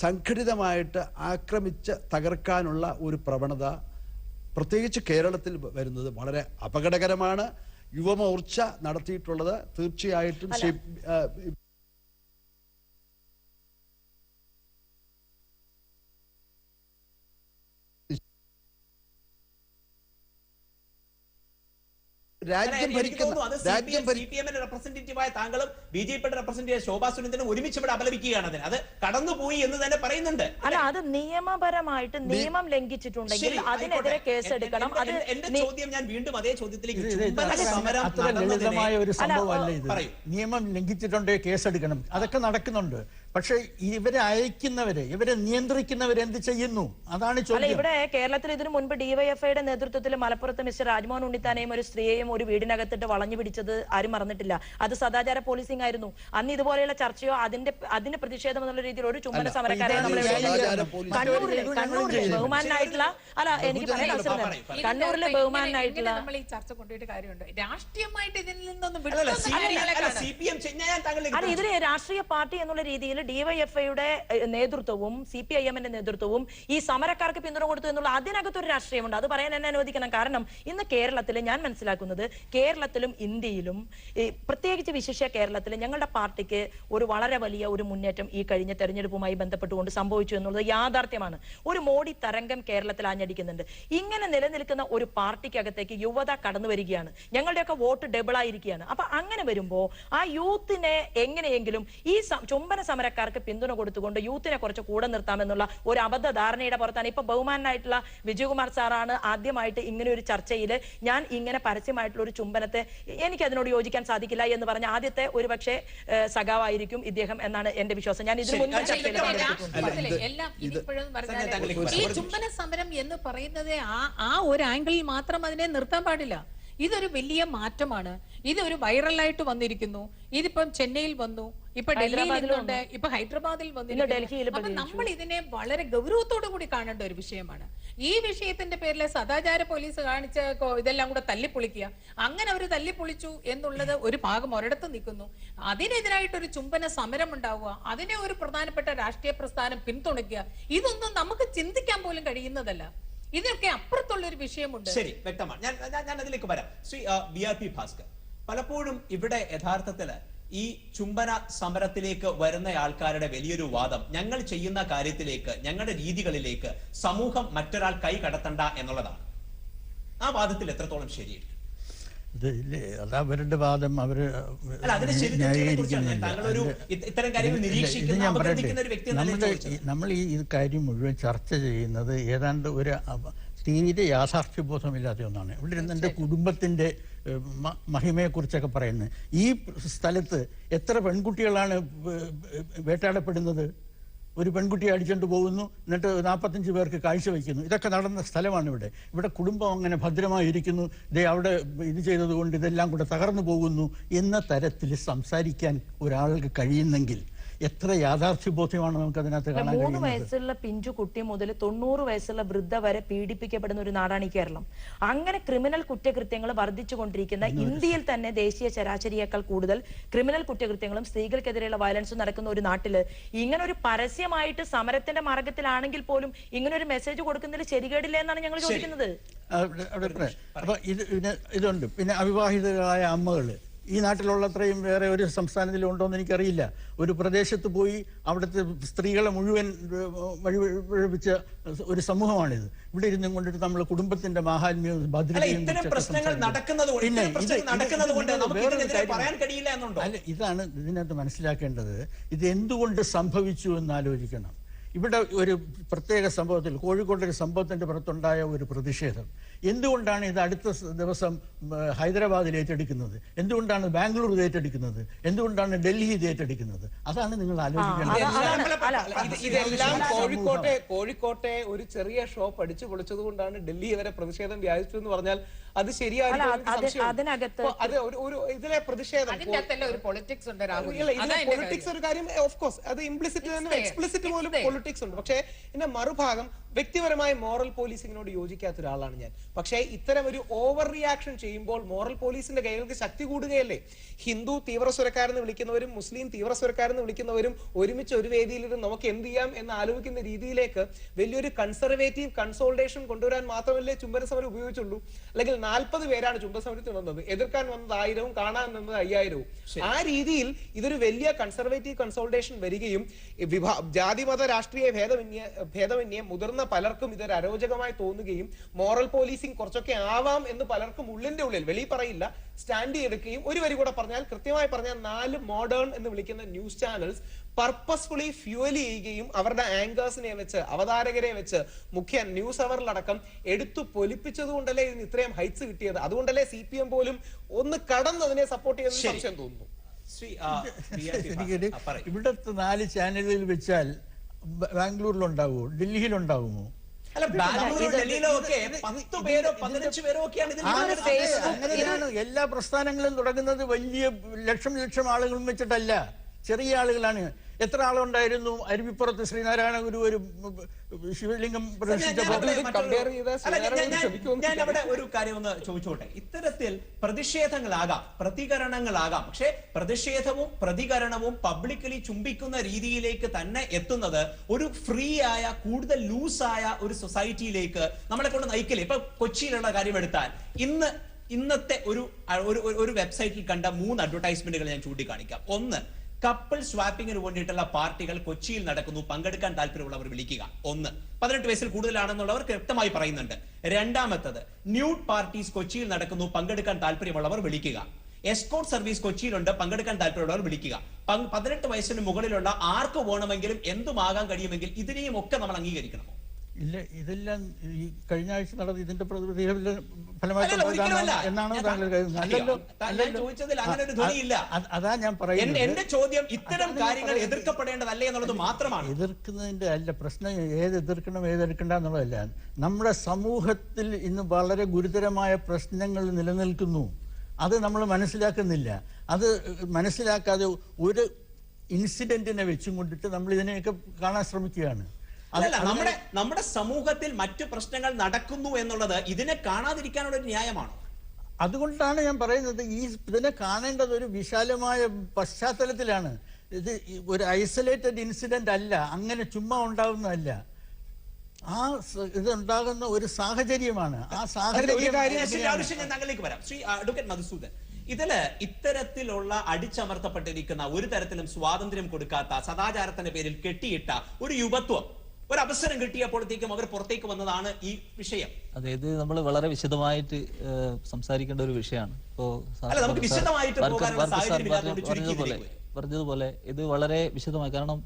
Speaker 3: സംഘടിതമായിട്ട് ആക്രമിച്ച് തകർക്കാനുള്ള ഒരു പ്രവണത പ്രത്യേകിച്ച് കേരളത്തിൽ വരുന്നത് വളരെ അപകടകരമാണ്. യുവമോർച്ച നടത്തിയിട്ടുള്ളത് തീർച്ചയായിട്ടും
Speaker 1: റെപ്രസെന്റേറ്റീവായ താങ്കളും ബിജെപിയുടെ റെപ്രസെന്റേറ്റീവ് ശോഭാ സുരേന്ദ്രനും ഒരുമിച്ച് ഇവിടെ അപലപിക്കുകയാണ്. അതിന് അത് കടന്നുപോയി എന്ന് തന്നെ പറയുന്നുണ്ട്.
Speaker 2: അല്ല, അത് നിയമപരമായിട്ട് നിയമം ലംഘിച്ചിട്ടുണ്ടെങ്കിൽ അതിനെതിരെ കേസെടുക്കണം.
Speaker 1: എന്റെ ചോദ്യം ഞാൻ വീണ്ടും അതേ ചോദ്യത്തിലേക്ക്
Speaker 4: ലളിതമായ ഒരു സംഭവമല്ല ഇത്. നിയമം ലംഘിച്ചിട്ടുണ്ടെങ്കിൽ കേസെടുക്കണം. അതൊക്കെ നടക്കുന്നുണ്ട്. പക്ഷെ ഇവരെ അയക്കുന്നവരെ, ഇവരെ നിയന്ത്രിക്കുന്നവരെ എന്ത് ചെയ്യുന്നു? അതാണ് ചോദ്യം.
Speaker 2: ഇവിടെ കേരളത്തിൽ ഇതിനു മുൻപ് ഡിവൈഎഫ്ഐയുടെ നേതൃത്വത്തിൽ മലപ്പുറത്ത് മിസ്റ്റർ രാജ്മോഹൻ ഉണ്ണിത്താനെയും ഒരു സ്ത്രീയെയും ഒരു വീടിനകത്തിട്ട് വളഞ്ഞു പിടിച്ചത് ആരും മറന്നിട്ടില്ല. അത് സദാചാര പോലീസിംഗ് ആയിരുന്നു. അന്ന് ഇതുപോലെയുള്ള ചർച്ചയോ അതിന്റെ പ്രതിഷേധം എന്നുള്ള രീതിയിൽ ഒരു ചുംബന സമരക്കാരെ കണ്ണൂരിലെ ബഹുമാനായിട്ടുള്ള കണ്ണൂരിലെ ബഹുമാനായിട്ടുള്ള
Speaker 6: നമ്മൾ ഈ ചർച്ച കൊണ്ടുപോയിട്ട് കാര്യമുണ്ട്. രാഷ്ട്രീയമായിട്ട് ഇതിൽ നിന്നൊന്നും
Speaker 2: ഇതിലെ രാഷ്ട്രീയ പാർട്ടി എന്നുള്ള രീതിയിൽ ഡിവൈഎഫ്ഐയുടെ നേതൃത്വവും CPIM-ന്റെ നേതൃത്വവും ഈ സമരക്കാർക്ക് പിന്തുണ കൊടുത്തു എന്നുള്ള അതിനകത്തൊരു രാഷ്ട്രീയമുണ്ട്. അത് പറയാൻ എന്നെ അനുവദിക്കണം. കാരണം ഇന്ന് കേരളത്തിൽ ഞാൻ മനസ്സിലാക്കുന്നത്, കേരളത്തിലും ഇന്ത്യയിലും പ്രത്യേകിച്ച് വിശിഷ്യ കേരളത്തിൽ ഞങ്ങളുടെ പാർട്ടിക്ക് ഒരു വളരെ വലിയ ഒരു മുന്നേറ്റം ഈ കഴിഞ്ഞ തെരഞ്ഞെടുപ്പുമായി ബന്ധപ്പെട്ടുകൊണ്ട് സംഭവിച്ചു എന്നുള്ളത് യാഥാർത്ഥ്യമാണ്. ഒരു മോഡി തരംഗം കേരളത്തിൽ ആഞ്ഞടിക്കുന്നുണ്ട്. ഇങ്ങനെ നിലനിൽക്കുന്ന ഒരു പാർട്ടിക്കകത്തേക്ക് യുവത കടന്നു വരികയാണ്. ഞങ്ങളുടെയൊക്കെ വോട്ട് ഡബിൾ ആയിരിക്കുകയാണ്. അപ്പൊ അങ്ങനെ വരുമ്പോ ആ യൂത്തിനെ എങ്ങനെയെങ്കിലും ഈ ചുംബന സമരക്കാർക്ക് പിന്തുണ കൊടുത്തുകൊണ്ട് യൂത്തിനെ കുറച്ച് കൂടെ നിർത്താമെന്നുള്ള ഒരു അബദ്ധ ധാരണയുടെ പുറത്താണ് ഇപ്പൊ ബഹുമാനായിട്ടുള്ള വിജയകുമാർ സാറാണ് ആദ്യമായിട്ട് ഇങ്ങനെ ഒരു ചർച്ചയിൽ ഞാൻ ഇങ്ങനെ പരസ്യമായിട്ടുള്ള ഒരു ചുംബനത്തെ എനിക്ക് അതിനോട് യോജിക്കാൻ സാധിക്കില്ല എന്ന് പറഞ്ഞ ആദ്യത്തെ ഒരു പക്ഷേ സഖാവായിരിക്കും ഇദ്ദേഹം എന്നാണ് എന്റെ വിശ്വാസം. ഞാൻ ഇതിനു മുൻപ്
Speaker 6: ഈ ചുംബന സമരം എന്ന് പറയുന്നത് ആ ഒരു ആംഗിളിൽ മാത്രം അതിനെ നിർത്താൻ പാടില്ല. ഇതൊരു വലിയ മാറ്റമാണ്. ഇതൊരു വൈറലായിട്ട് വന്നിരിക്കുന്നു. ഇതിപ്പം ചെന്നൈയിൽ വന്നു, ഇപ്പൊ ഡൽഹിയിൽ നിന്നുണ്ട്, ഇപ്പൊ ഹൈദരാബാദിൽ വന്നിരിക്കുന്നു. അപ്പൊ നമ്മൾ ഇതിനെ വളരെ ഗൗരവത്തോടു കൂടി കാണേണ്ട ഒരു വിഷയമാണ്. ഈ വിഷയത്തിന്റെ പേരിൽ സദാചാര പോലീസ് കാണിച്ച ഇതെല്ലാം കൂടെ തല്ലിപ്പൊളിക്കുക, അങ്ങനെ അവർ തല്ലിപ്പൊളിച്ചു എന്നുള്ളത് ഒരു ഭാഗം ഒരിടത്ത് നിൽക്കുന്നു. അതിനെതിരായിട്ടൊരു ചുംബന സമരം ഉണ്ടാവുക, അതിനെ ഒരു പ്രധാനപ്പെട്ട രാഷ്ട്രീയ പ്രസ്ഥാനം പിന്തുണയ്ക്കുക, ഇതൊന്നും നമുക്ക് ചിന്തിക്കാൻ പോലും കഴിയുന്നതല്ല. ഇതിനൊക്കെ അപ്പുറത്തുള്ള ഒരു വിഷയമുണ്ട്.
Speaker 1: ശരി, വ്യക്തമാണ്. ഞാൻ അതിലേക്ക് വരാം. ശ്രീ BRP ഭാസ്കർ, പലപ്പോഴും ഇവിടെ യഥാർത്ഥത്തില് ഈ ചുംബന സമരത്തിലേക്ക് വരുന്ന ആൾക്കാരുടെ വലിയൊരു വാദം, ഞങ്ങൾ ചെയ്യുന്ന കാര്യത്തിലേക്ക്, ഞങ്ങളുടെ രീതികളിലേക്ക് സമൂഹം മറ്റൊരാൾ കൈ കടത്തണ്ട എന്നുള്ളതാണ്. ആ വാദത്തിൽ എത്രത്തോളം ശരിയാണ്?
Speaker 4: അതവരുടെ വാദം. അവർ നമ്മൾ ഈ കാര്യം മുഴുവൻ ചർച്ച ചെയ്യുന്നത് ഏതാണ്ട് ഒരു തീരെ യാഥാർത്ഥ്യബോധമില്ലാത്ത ഒന്നാണ്. ഇവിടെ ഇരുന്ന് എൻ്റെ കുടുംബത്തിൻ്റെ മഹിമയെക്കുറിച്ചൊക്കെ പറയുന്നത്. ഈ സ്ഥലത്ത് എത്ര പെൺകുട്ടികളാണ് വേട്ടാടപ്പെടുന്നത്? ഒരു പെൺകുട്ടിയെ അടിച്ചുകൊണ്ട് പോകുന്നു, എന്നിട്ട് 45 പേർക്ക് കാഴ്ചവെക്കുന്നു. ഇതൊക്കെ നടന്ന സ്ഥലമാണ് ഇവിടെ. ഇവിടെ കുടുംബം അങ്ങനെ ഭദ്രമായിരിക്കുന്നു, അവിടെ ഇത് ചെയ്തതുകൊണ്ട് ഇതെല്ലാം കൂടെ തകർന്നു പോകുന്നു എന്ന തരത്തിൽ സംസാരിക്കാൻ ഒരാൾക്ക് കഴിയുന്നെങ്കിൽ എത്ര യാഥാർത്ഥ്യബോധ്യമാണ് നമുക്ക് അതിനകത്ത് കാണാൻ കഴിയുന്നത്.
Speaker 2: 3 വയസ്സുള്ള പിഞ്ചു കുട്ടി മുതൽ 90 വയസ്സുള്ള വൃദ്ധ വരെ പീഡിപ്പിക്കപ്പെടുന്ന ഒരു നാടാണ് ഈ കേരളം. അങ്ങനെ ക്രിമിനൽ കുറ്റകൃത്യങ്ങൾ വർദ്ധിച്ചുകൊണ്ടിരിക്കുന്ന ഇന്ത്യയിൽ തന്നെ ദേശീയ ശരാശരിയേക്കാൾ കൂടുതൽ ക്രിമിനൽ കുറ്റകൃത്യങ്ങളും സ്ത്രീകൾക്കെതിരെയുള്ള വയലൻസും നടക്കുന്ന ഒരു നാട്ടില് ഇങ്ങനെ ഒരു പരസ്യമായിട്ട് സമരത്തിന്റെ മാർഗത്തിലാണെങ്കിൽ പോലും ഇങ്ങനെ ഒരു മെസ്സേജ് കൊടുക്കുന്നതിൽ ശരികേടില്ല എന്നാണ് ഞങ്ങൾ ചോദിക്കുന്നത്.
Speaker 4: അപ്പൊ ഇതുണ്ട്. പിന്നെ അവിവാഹിതരായ അമ്മകള് ഈ നാട്ടിലുള്ളത്രയും വേറെ ഒരു സംസ്ഥാനത്തിലും ഉണ്ടോ എന്ന് എനിക്കറിയില്ല. ഒരു പ്രദേശത്ത് പോയി അവിടുത്തെ സ്ത്രീകളെ മുഴുവൻ വഴിപിഴപ്പിച്ച ഒരു സമൂഹമാണിത്. ഇവിടെ ഇരുന്നും കൊണ്ടിട്ട് നമ്മൾ കുടുംബത്തിന്റെ മാഹാത്മ്യവും ഭദ്രതയും അല്ല, ഇതാണ് ഇതിനകത്ത് മനസ്സിലാക്കേണ്ടത്. ഇത് എന്തുകൊണ്ട് സംഭവിച്ചു എന്ന് ആലോചിക്കണം. ഇവിടെ ഒരു പ്രത്യേക സംഭവത്തിൽ, കോഴിക്കോട്ടെ ഒരു സംഭവത്തിൻ്റെ പുറത്തുണ്ടായ ഒരു പ്രതിഷേധം, എന്തുകൊണ്ടാണ് ഇത് അടുത്ത ദിവസം ഹൈദരാബാദിൽ ഏറ്റെടുക്കുന്നത്? എന്തുകൊണ്ടാണ് ബാംഗ്ലൂർ ഇത് ഏറ്റെടുക്കുന്നത്? എന്തുകൊണ്ടാണ് ഡൽഹി ഇത് ഏറ്റെടുക്കുന്നത്? അതാണ് നിങ്ങൾ ആലോചിക്കേണ്ടത്.
Speaker 5: ഇതെല്ലാം കോഴിക്കോട്ടെ ഒരു ചെറിയ ഷോപ്പ് അടിച്ചു പൊളിച്ചത് കൊണ്ടാണ് ഡൽഹി വരെ പ്രതിഷേധം വ്യാപിച്ചു എന്ന് പറഞ്ഞാൽ അത് ഇതിലെ പ്രതിഷേധം പൊളിറ്റിക്സ് ഒരു കാര്യം, ഓഫ് കോഴ്സ് അത് ഇംപ്ലിസിറ്റ് തന്നെ, എക്സ്പ്ലിസിറ്റ് പോലും പൊളിറ്റിക്സ് ഉണ്ട്. പക്ഷേ ഇതിന്റെ മറുഭാഗം വ്യക്തിപരമായ മോറൽ പോലീസിങ്ങിനോട് യോജിക്കാത്ത ഒരാളാണ് ഞാൻ. പക്ഷേ ഇത്തരം ഒരു ഓവർ റിയാക്ഷൻ ചെയ്യുമ്പോൾ മോറൽ പോലീസിന്റെ കൈകൾക്ക് ശക്തി കൂടുകയല്ലേ? ഹിന്ദു തീവ്രസ്വരക്കാരെന്ന് വിളിക്കുന്നവരും മുസ്ലിം തീവ്രസ്വരക്കാരെന്ന് വിളിക്കുന്നവരും ഒരുമിച്ച് ഒരു വേദിയിലിരുന്ന് നമുക്ക് എന്ത് ചെയ്യാം എന്ന് ആലോചിക്കുന്ന രീതിയിലേക്ക് വലിയൊരു കൺസർവേറ്റീവ് കൺസോൾട്ടേഷൻ കൊണ്ടുവരാൻ മാത്രമല്ലേ ചുംബന സമരം ഉപയോഗിച്ചുള്ളൂ. അല്ലെങ്കിൽ 40 പേരാണ് ചുംബന സമരത്തിൽ വന്നത്, എതിർക്കാൻ വന്നത് 1000, കാണാൻ വന്നത് 5000. ആ രീതിയിൽ ഇതൊരു വലിയ കൺസർവേറ്റീവ് കൺസോൾട്ടേഷൻ വരികയും ജാതിമത രാഷ്ട്രീയ ഭേദമന്യേ മുതിർന്ന പലർക്കും ഇതൊരു അരോചകമായി തോന്നുകയും മോറൽ പോലീസിംഗ് കുറച്ചൊക്കെ ആവാം എന്ന് പലർക്കും ഉള്ളിന്റെ ഉള്ളിൽ വെളി പറയില്ല സ്റ്റാൻഡ് എടുക്കുകയും, ഒരു വരി കൂടെ പറഞ്ഞാൽ കൃത്യമായി പറഞ്ഞാൽ 4 മോഡേൺ എന്ന് വിളിക്കുന്ന ന്യൂസ് ചാനൽസ് പർപ്പസ്ഫുള്ളി ഫ്യൂവൽ ചെയ്യുകയും അവരുടെ ആങ്കേഴ്സിനെ വെച്ച്, അവതാരകരെ വെച്ച്, മുഖ്യ ന്യൂസ് അവറിലടക്കം എടുത്തു പൊലിപ്പിച്ചത് കൊണ്ടല്ലേ ഇതിന് ഇത്രയും ഹൈറ്റ്സ് കിട്ടിയത്. അതുകൊണ്ടല്ലേ CPM പോലും ഒന്ന് കടന്നതിനെ സപ്പോർട്ട് ചെയ്യുന്ന സംശയം തോന്നുന്നു.
Speaker 4: ഇവിടത്തെ 4 ചാനലുകളിൽ വെച്ചാൽ ബാംഗ്ലൂരിലുണ്ടാവുമോ, ഡൽഹിയിലുണ്ടാവുമോ? അങ്ങനെയാണ് എല്ലാ പ്രസ്ഥാനങ്ങളും തുടങ്ങുന്നത്. വലിയ ലക്ഷം ആളുകളും വെച്ചിട്ടല്ല, ചെറിയ ആളുകളാണ്. എത്ര ആളുണ്ടായിരുന്നു അരുവിപ്പുറത്ത് ശ്രീനാരായണ ഗുരു ഒരു ശിവലിംഗം
Speaker 1: ഞാൻ അവിടെ ഒരു കാര്യം ഒന്ന് ചോദിച്ചോട്ടെ. ഇത്തരത്തിൽ പ്രതിഷേധങ്ങളാകാം, പ്രതികരണങ്ങളാകാം, പക്ഷെ പ്രതിഷേധവും പ്രതികരണവും പബ്ലിക്കലി ചുംബിക്കുന്ന രീതിയിലേക്ക് തന്നെ എത്തുന്നത് ഒരു ഫ്രീ ആയ, കൂടുതൽ ലൂസായ ഒരു സൊസൈറ്റിയിലേക്ക് നമ്മളെ കൊണ്ട് നയിക്കില്ലേ? ഇപ്പൊ കൊച്ചിയിലുള്ള കാര്യം എടുത്താൽ ഇന്നത്തെ ഒരു വെബ്സൈറ്റിൽ കണ്ട 3 അഡ്വർടൈസ്മെന്റുകൾ ഞാൻ ചൂണ്ടിക്കാണിക്കാം. ഒന്ന്, കപ്പിൾ സ്വാപ്പിങ്ങിന് വേണ്ടിയിട്ടുള്ള പാർട്ടികൾ കൊച്ചിയിൽ നടക്കുന്നു, പങ്കെടുക്കാൻ താല്പര്യമുള്ളവർ വിളിക്കുക. 18 വയസ്സിൽ കൂടുതലാണെന്നുള്ളവർ വ്യക്തമായി പറയുന്നുണ്ട്. രണ്ടാമത്തത്, ന്യൂഡ് പാർട്ടീസ് കൊച്ചിയിൽ നടക്കുന്നു, പങ്കെടുക്കാൻ താല്പര്യമുള്ളവർ വിളിക്കുക. എസ്കോർട്ട് സർവീസ് കൊച്ചിയിലുണ്ട്, പങ്കെടുക്കാൻ താല്പര്യമുള്ളവർ വിളിക്കുക. 18 വയസ്സിന് മുകളിലുള്ള ആർക്ക് വേണമെങ്കിലും എന്തുമാകാൻ കഴിയുമെങ്കിൽ ഇതിനെയും ഒക്കെ നമ്മൾ അംഗീകരിക്കണമോ?
Speaker 4: ഇല്ല, ഇതെല്ലാം ഈ കഴിഞ്ഞ ആഴ്ച നടന്ന ഇതിന്റെ ഫലമായിട്ട് എന്നാണോ താങ്കൾ അതാ ഞാൻ പറയുന്നത്.
Speaker 1: എന്റെ ചോദ്യം ഇത്തരം കാര്യങ്ങൾ എതിർക്കപ്പെടേണ്ടതല്ലേ എന്നുള്ളത് മാത്രമാണ്.
Speaker 4: എതിർക്കുന്നതിന്റെ അല്ല പ്രശ്നം, ഏത് എതിർക്കണം ഏതെടുക്കണ്ട എന്നുള്ളതല്ല. നമ്മുടെ സമൂഹത്തിൽ ഇന്ന് വളരെ ഗുരുതരമായ പ്രശ്നങ്ങൾ നിലനിൽക്കുന്നു. അത് നമ്മൾ മനസ്സിലാക്കുന്നില്ല. അത് മനസ്സിലാക്കാതെ ഒരു ഇൻസിഡന്റിനെ വെച്ചും കൊണ്ടിട്ട് നമ്മൾ ഇതിനെയൊക്കെ കാണാൻ ശ്രമിക്കുകയാണ്.
Speaker 1: അല്ല, നമ്മുടെ സമൂഹത്തിൽ മറ്റു പ്രശ്നങ്ങൾ നടക്കുന്നു എന്നുള്ളത് ഇതിനെ കാണാതിരിക്കാനുള്ള ഒരു ന്യായമാണ്.
Speaker 4: അതുകൊണ്ടാണ് ഞാൻ പറയുന്നത് ഇതിനെ കാണേണ്ടത് ഒരു വിശാലമായ പശ്ചാത്തലത്തിലാണ്. ഇത് ഒരു ഐസൊലേറ്റഡ് ഇൻസിഡന്റ് അല്ല, അങ്ങനെ ചുമ്മാ ഉണ്ടാവുന്നതല്ല. ആ ഇതുണ്ടാകുന്ന ഒരു സാഹചര്യമാണ്. ആ സാഹചര്യം
Speaker 1: താങ്കളിലേക്ക് വരാം. ശ്രീ അഡ്വക്കേറ്റ് മധുസൂദൻ, ഇത്തരത്തിലുള്ള അടിച്ചമർത്തപ്പെട്ടിരിക്കുന്ന, ഒരു തരത്തിലും സ്വാതന്ത്ര്യം കൊടുക്കാത്ത, സദാചാരത്തിന്റെ പേരിൽ കെട്ടിയിട്ട ഒരു യുവത്വം ഒരു അവസരം കിട്ടിയപ്പോഴത്തേക്കും അവർ പുറത്തേക്ക് വന്നതാണ് ഈ വിഷയം.
Speaker 7: അതായത് നമ്മൾ വളരെ വിശദമായിട്ട് സംസാരിക്കേണ്ട ഒരു വിഷയമാണ്. ഇപ്പോ പറഞ്ഞതുപോലെ ഇത് വളരെ വിശദമായി, കാരണം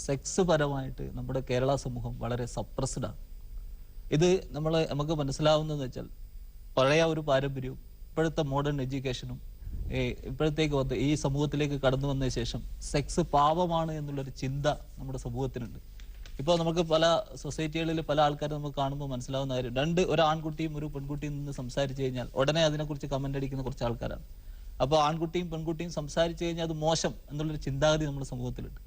Speaker 7: സെക്സ് പരമായിട്ട് നമ്മുടെ കേരള സമൂഹം വളരെ സപ്രസ്ഡ് ആണ്. ഇത് നമുക്ക് മനസ്സിലാവുന്നതെന്ന് വെച്ചാൽ പഴയ ഒരു പാരമ്പര്യവും ഇപ്പോഴത്തെ മോഡേൺ എഡ്യൂക്കേഷനും ഇപ്പോഴത്തേക്ക് വന്ന് ഈ സമൂഹത്തിലേക്ക് കടന്നു വന്നതിന് ശേഷം സെക്സ് പാപമാണ് എന്നുള്ളൊരു ചിന്ത നമ്മുടെ സമൂഹത്തിനുണ്ട്. ഇപ്പോൾ നമുക്ക് പല സൊസൈറ്റികളിൽ പല ആൾക്കാരും നമുക്ക് കാണുമ്പോൾ മനസ്സിലാവുന്ന കാര്യം, ഒരു ആൺകുട്ടിയും ഒരു പെൺകുട്ടിയും നിന്ന് സംസാരിച്ചു കഴിഞ്ഞാൽ ഉടനെ അതിനെക്കുറിച്ച് കമന്റ് അടിക്കുന്ന കുറച്ച് ആൾക്കാരാണ്. അപ്പോൾ ആൺകുട്ടിയും പെൺകുട്ടിയും സംസാരിച്ചു കഴിഞ്ഞാൽ അത് മോശം എന്നുള്ളൊരു ചിന്താഗതി നമ്മുടെ സമൂഹത്തിലുണ്ട്.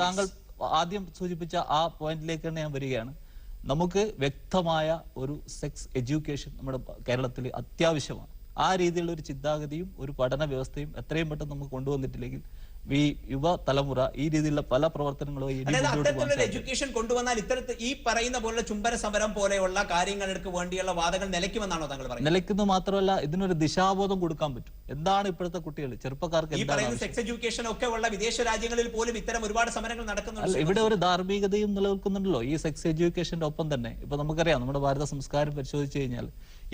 Speaker 1: താങ്കൾ
Speaker 7: ആദ്യം സൂചിപ്പിച്ച ആ പോയിന്റിലേക്ക് തന്നെ ഞാൻ വരികയാണ്. നമുക്ക് വ്യക്തമായ ഒരു സെക്സ് എഡ്യൂക്കേഷൻ നമ്മുടെ കേരളത്തിൽ അത്യാവശ്യമാണ്. ആ രീതിയിലുള്ള ഒരു ചിന്താഗതിയും ഒരു പഠന വ്യവസ്ഥയും എത്രയും പെട്ടെന്ന് നമുക്ക് കൊണ്ടുവന്നിട്ടില്ലെങ്കിൽ ഈ യുവ തലമുറ ഈ രീതിയിലുള്ള പല പ്രവർത്തനങ്ങളും
Speaker 1: അത്തരത്തിലുള്ള എഡ്യൂക്കേഷൻ കൊണ്ടുവന്നാൽ ഇത്തരത്തിൽ ഈ പറയുന്ന പോലുള്ള ചുംബന സമരം പോലെയുള്ള കാര്യങ്ങൾക്ക് വേണ്ടിയുള്ള വാദങ്ങൾ നിലയ്ക്കുമെന്നാണോ താങ്കൾ പറയുന്നത്?
Speaker 7: നിലയ്ക്കുന്നത് മാത്രമല്ല, ഇതിനൊരു ദിശാബോധം കൊടുക്കാൻ പറ്റും. എന്താണ് ഇപ്പോഴത്തെ കുട്ടികൾ, ചെറുപ്പക്കാർക്ക്
Speaker 1: ഈ പറയുന്ന സെക്സ് എഡ്യൂക്കേഷൻ ഒക്കെ ഉള്ള വിദേശ രാജ്യങ്ങളിൽ പോലും ഇത്തരം ഒരുപാട് സമരങ്ങൾ നടക്കുന്നുണ്ട്.
Speaker 7: ഇവിടെ ഒരു ധാർമ്മികതയും നിലനിൽക്കുന്നുണ്ടല്ലോ ഈ സെക്സ് എഡ്യൂക്കേഷന്റെ ഒപ്പം തന്നെ. ഇപ്പൊ നമുക്കറിയാം, നമ്മുടെ ഭാരത സംസ്കാരം പരിശോധിച്ചു കഴിഞ്ഞാൽ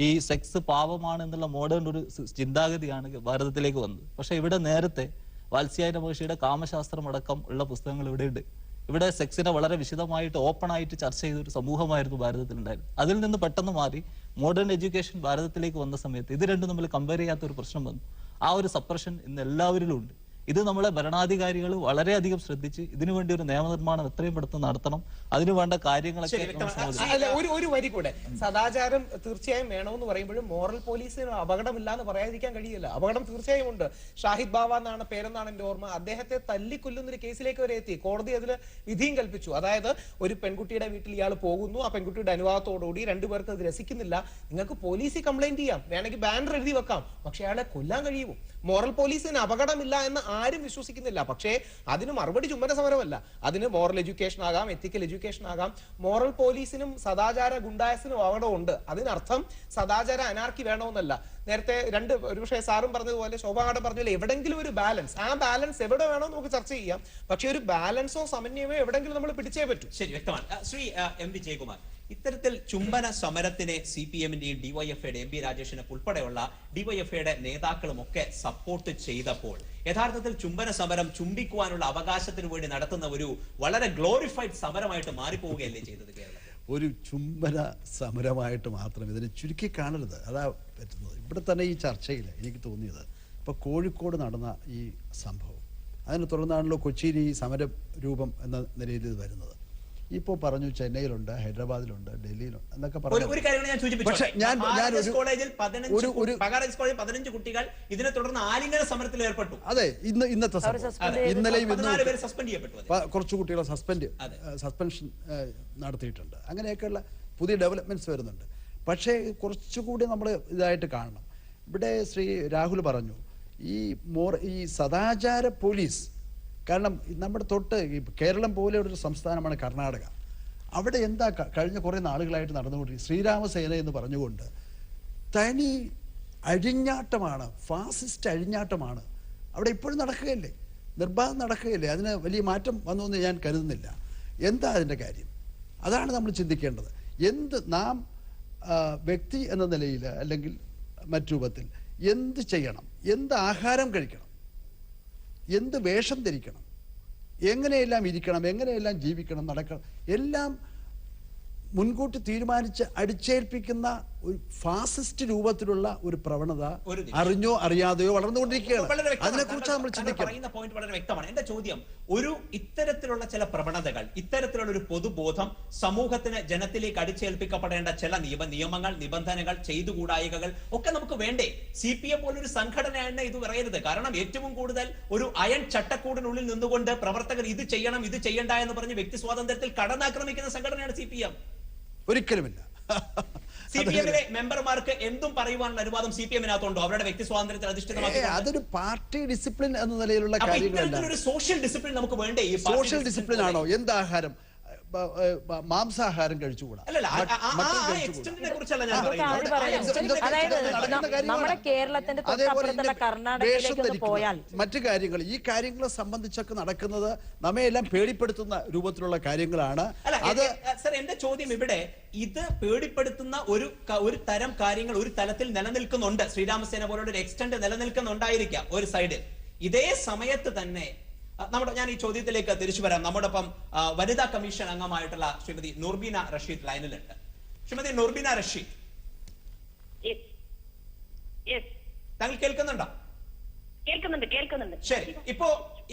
Speaker 7: ഈ സെക്സ് പാപമാണ് എന്നുള്ള മോഡേൺ ഒരു ചിന്താഗതിയാണ് ഭാരതത്തിലേക്ക് വന്നത്. പക്ഷെ ഇവിടെ നേരത്തെ വാത്സ്യായന മഹർഷിയുടെ കാമശാസ്ത്രം അടക്കം ഉള്ള പുസ്തകങ്ങൾ ഇവിടെയുണ്ട്. ഇവിടെ സെക്സിനെ വളരെ വിശദമായിട്ട് ഓപ്പൺ ആയിട്ട് ചർച്ച ചെയ്ത ഒരു സമൂഹമായിരുന്നു ഭാരതത്തിലുണ്ടായിരുന്നത്. അതിൽ നിന്ന് പെട്ടെന്ന് മാറി മോഡേൺ എഡ്യൂക്കേഷൻ ഭാരതത്തിലേക്ക് വന്ന സമയത്ത് ഇത് രണ്ടും തമ്മിൽ കമ്പയർ ചെയ്യാത്ത ഒരു പ്രശ്നം വന്നു. ആ ഒരു സപ്രഷൻ ഇന്ന് എല്ലാവരിലും ഉണ്ട്. ഇത് നമ്മളെ ഭരണാധികാരികൾ വളരെയധികം ശ്രദ്ധിച്ച് ഇതിനുവേണ്ടി ഒരു നിയമനിർമ്മാണം എത്രയും പെട്ടെന്ന് നടത്തണം. അതിനു വേണ്ട കാര്യങ്ങളൊക്കെ
Speaker 5: ഒരു വരി കൂടെ, സദാചാരം തീർച്ചയായും വേണമെന്ന് പറയുമ്പോഴും മോറൽ പോലീസിന് അപകടമില്ല എന്ന് പറയാതിരിക്കാൻ കഴിയില്ല. അപകടം തീർച്ചയായും ഉണ്ട്. ഷാഹിദ് ബാവ എന്നാണ് പേരെന്നാണ് എന്റെ ഓർമ്മ. അദ്ദേഹത്തെ തല്ലിക്കൊല്ലുന്നൊരു കേസിലേക്ക് വരെ എത്തി. കോടതി അതിൽ വിധിയും കൽപ്പിച്ചു. അതായത് ഒരു പെൺകുട്ടിയുടെ വീട്ടിൽ ഇയാൾ പോകുന്നു, ആ പെൺകുട്ടിയുടെ അനുവാദത്തോടുകൂടി രണ്ടുപേർക്ക് അത് രസിക്കുന്നില്ല, നിങ്ങൾക്ക് പോലീസിൽ കംപ്ലൈന്റ് ചെയ്യാം, വേണമെങ്കിൽ ബാനർ എഴുതി വെക്കാം, പക്ഷെ അയാളെ കൊല്ലാൻ കഴിയുമോ? മോറൽ പോലീസിന് അപകടമില്ല എന്ന് ആരും വിശ്വസിക്കുന്നില്ല. പക്ഷേ അതിന് മറുപടി ചുംബന സമരമല്ല, അതിന് മോറൽ എഡ്യൂക്കേഷൻ ആകാം, എത്തിക്കൽ എഡ്യൂക്കേഷൻ ആകാം. മോറൽ പോലീസിനും സദാചാര ഗുണ്ടായസിനും അപകടമുണ്ട്. അതിനർത്ഥം സദാചാര അനാർക്കി വേണമെന്നല്ല. നേരത്തെ ഒരുപക്ഷെ സാറും പറഞ്ഞതുപോലെ, ശോഭാഗാഠം പറഞ്ഞതുപോലെ, എവിടെങ്കിലും ഒരു ബാലൻസ്, ആ ബാലൻസ് എവിടെ വേണോ നമുക്ക് ചർച്ച ചെയ്യാം. പക്ഷെ ഒരു ബാലൻസോ സമന്വയമോ എവിടെങ്കിലും നമ്മൾ പിടിച്ചേ പറ്റൂ.
Speaker 1: ശരി, വ്യക്തമാണ്. ശ്രീ എം വി ജയകുമാർ, ഇത്തരത്തിൽ ചുംബന സമരത്തിനെ CPM-ന്റെയും DYFI-യുടെ MP രാജേഷിനെ ഉൾപ്പെടെയുള്ള DYFI-യുടെ നേതാക്കളും ഒക്കെ സപ്പോർട്ട് ചെയ്തപ്പോൾ യഥാർത്ഥത്തിൽ ചുംബന സമരം ചുംബിക്കുവാനുള്ള അവകാശത്തിന് വേണ്ടി നടത്തുന്ന ഒരു വളരെ ഗ്ലോറിഫൈഡ് സമരമായിട്ട് മാറിപ്പോവുകയല്ലേ ചെയ്തത് കേരളത്തിൽ?
Speaker 3: ഒരു ചുംബന സമരമായിട്ട് മാത്രം ഇതിനെ ചുരുക്കി കാണരുത്, അതാ പറ്റുന്നത്. ഇവിടെ തന്നെ ഈ ചർച്ചയിൽ എനിക്ക് തോന്നിയത്, ഇപ്പോൾ കോഴിക്കോട് നടന്ന ഈ സംഭവം, അതിനെ തുടർന്നാണല്ലോ കൊച്ചിയിൽ ഈ സമര രൂപം എന്ന നിലയിൽ ഇത് വരുന്നത്. ഇപ്പോൾ പറഞ്ഞു ചെന്നൈയിലുണ്ട്, ഹൈദരാബാദിലുണ്ട്, ഡൽഹിയിലുണ്ട് എന്നൊക്കെ പറഞ്ഞു.
Speaker 1: ഒരു കാര്യം ഞാൻ സൂചിപ്പിച്ചു, കോളേജിൽ 15 കുട്ടികൾ ഇതിനെ തുടർന്ന് ആലിംഗന സമരത്തിൽ ഏർപ്പെട്ടു.
Speaker 3: അതെ, ഇന്നത്തെ ഇന്നലെയും
Speaker 1: സസ്പെൻഡ് ചെയ്യപ്പെട്ടു.
Speaker 3: കുറച്ച് കുട്ടികളെ സസ്പെൻഷൻ നടത്തിയിട്ടുണ്ട്. അങ്ങനെയൊക്കെയുള്ള പുതിയ ഡെവലപ്മെന്റ്സ് വരുന്നുണ്ട്. പക്ഷേ കുറച്ചുകൂടി നമ്മൾ ഇതായിട്ട് കാണണം. ഇവിടെ ശ്രീ രാഹുൽ പറഞ്ഞു ഈ സദാചാര പോലീസ്, കാരണം നമ്മുടെ തൊട്ട് കേരളം പോലെ ഒരു സംസ്ഥാനമാണ് കർണാടക. അവിടെ എന്താ കഴിഞ്ഞ കുറേ നാളുകളായിട്ട് നടന്നുകൊണ്ടിരിക്കുന്നത്? ശ്രീരാമസേന എന്ന് പറഞ്ഞുകൊണ്ട് തനി അഴിഞ്ഞാട്ടമാണ്, ഫാസിസ്റ്റ് അഴിഞ്ഞാട്ടമാണ് അവിടെ ഇപ്പോഴും നടക്കുകയല്ലേ, നിർബാധം നടക്കുകയല്ലേ. അതിന് വലിയ മാറ്റം വന്നു എന്ന് ഞാൻ കരുതുന്നില്ല. എന്താ അതിൻ്റെ കാര്യം? അതാണ് നമ്മൾ ചിന്തിക്കേണ്ടത്. നാം വ്യക്തി എന്ന നിലയിൽ അല്ലെങ്കിൽ മറ്റു രൂപത്തിൽ എന്ത് ചെയ്യണം, എന്ത് ആഹാരം കഴിക്കണം, എന്ത് വേഷം ധരിക്കണം, എങ്ങനെയെല്ലാം ഇരിക്കണം, എങ്ങനെയെല്ലാം ജീവിക്കണം, നടക്കണം, എല്ലാം മുൻകൂട്ടി തീരുമാനിച്ച് അടിച്ചേൽപ്പിക്കുന്ന ഒരു ഫാസിസ്റ്റ് രൂപത്തിലുള്ള ഒരു പ്രവണത അറിഞ്ഞോ അറിയാതെയോ വളർന്നുകൊണ്ടിരിക്കുകയാണ്. അതിനെക്കുറിച്ച് നമ്മൾ ചിന്തിക്കണം.
Speaker 1: പറയുന്ന പോയിന്റ് വളരെ വ്യക്തമാണ്. എന്റെ ചോദ്യം, ഇത്തരത്തിലുള്ള ചില പ്രവണതകൾ, ഇത്തരത്തിലുള്ള ഒരു പൊതുബോധം സമൂഹത്തിന്, ജനത്തിലേക്ക് അടിച്ചേൽപ്പിക്കപ്പെടേണ്ട ചില നിയമങ്ങൾ, നിബന്ധനകൾ, ചെയ്തുകൂടായികകൾ ഒക്കെ നമുക്ക് വേണ്ടേ? CPM പോലൊരു സംഘടനയാണ് ഇത് പറയരുത്. കാരണം ഏറ്റവും കൂടുതൽ ഒരു അയൺ ചട്ടക്കൂടിനുള്ളിൽ നിന്നുകൊണ്ട് പ്രവർത്തകർ ഇത് ചെയ്യണം, ഇത് ചെയ്യണ്ട എന്ന് പറഞ്ഞ് വ്യക്തി സ്വാതന്ത്ര്യത്തിൽ കടന്നാക്രമിക്കുന്ന സംഘടനയാണ് CPM.
Speaker 3: ഒരിക്കലുമില്ല.
Speaker 1: CPM-ലെ മെമ്പർമാർക്ക് എന്തും പറയുവാനുള്ള അനുവാദം CPM-നകത്തുണ്ടോ? അവരുടെ വ്യക്തി സ്വാതന്ത്ര്യത്തിൽ അധിഷ്ഠിതമാക്കി
Speaker 3: അതൊരു പാർട്ടി ഡിസിപ്ലിൻ എന്ന നിലയിലുള്ള കാര്യങ്ങളല്ല.
Speaker 1: സോഷ്യൽ ഡിസിപ്ലിൻ നമുക്ക് വേണ്ടേ?
Speaker 3: സോഷ്യൽ ഡിസിപ്ലിൻ ആണോ? എന്താഹാരം, മാംസാഹാരം കഴിച്ചുകൂടാ. മറ്റു കാര്യങ്ങൾ, ഈ കാര്യങ്ങളെ സംബന്ധിച്ചൊക്കെ നടക്കുന്നത് നമ്മയെല്ലാം പേടിപ്പെടുത്തുന്ന രൂപത്തിലുള്ള കാര്യങ്ങളാണ്.
Speaker 1: അത് എന്റെ ചോദ്യം ഇവിടെ, ഇത് പേടിപ്പെടുത്തുന്ന ഒരു തരം കാര്യങ്ങൾ ഒരു തലത്തിൽ നിലനിൽക്കുന്നുണ്ട്. ശ്രീരാമസേന പോലുള്ള ഒരു എക്സ്റ്റന്റ് നിലനിൽക്കുന്നുണ്ടായിരിക്കാം ഒരു സൈഡിൽ. ഇതേ സമയത്ത് തന്നെ ഞാൻ ഈ ചോദ്യത്തിലേക്ക് തിരിച്ചു വരാം. നമ്മോടൊപ്പം വനിതാ കമ്മീഷൻ അംഗമായിട്ടുള്ള ശ്രീമതി നൂർബീന റഷീദ് ലൈനിലുണ്ട്. ശ്രീമതി നൂർബീന റഷീദ്, താങ്കൾ കേൾക്കുന്നുണ്ടോ?
Speaker 8: കേൾക്കുന്നുണ്ട്.
Speaker 1: ശരി.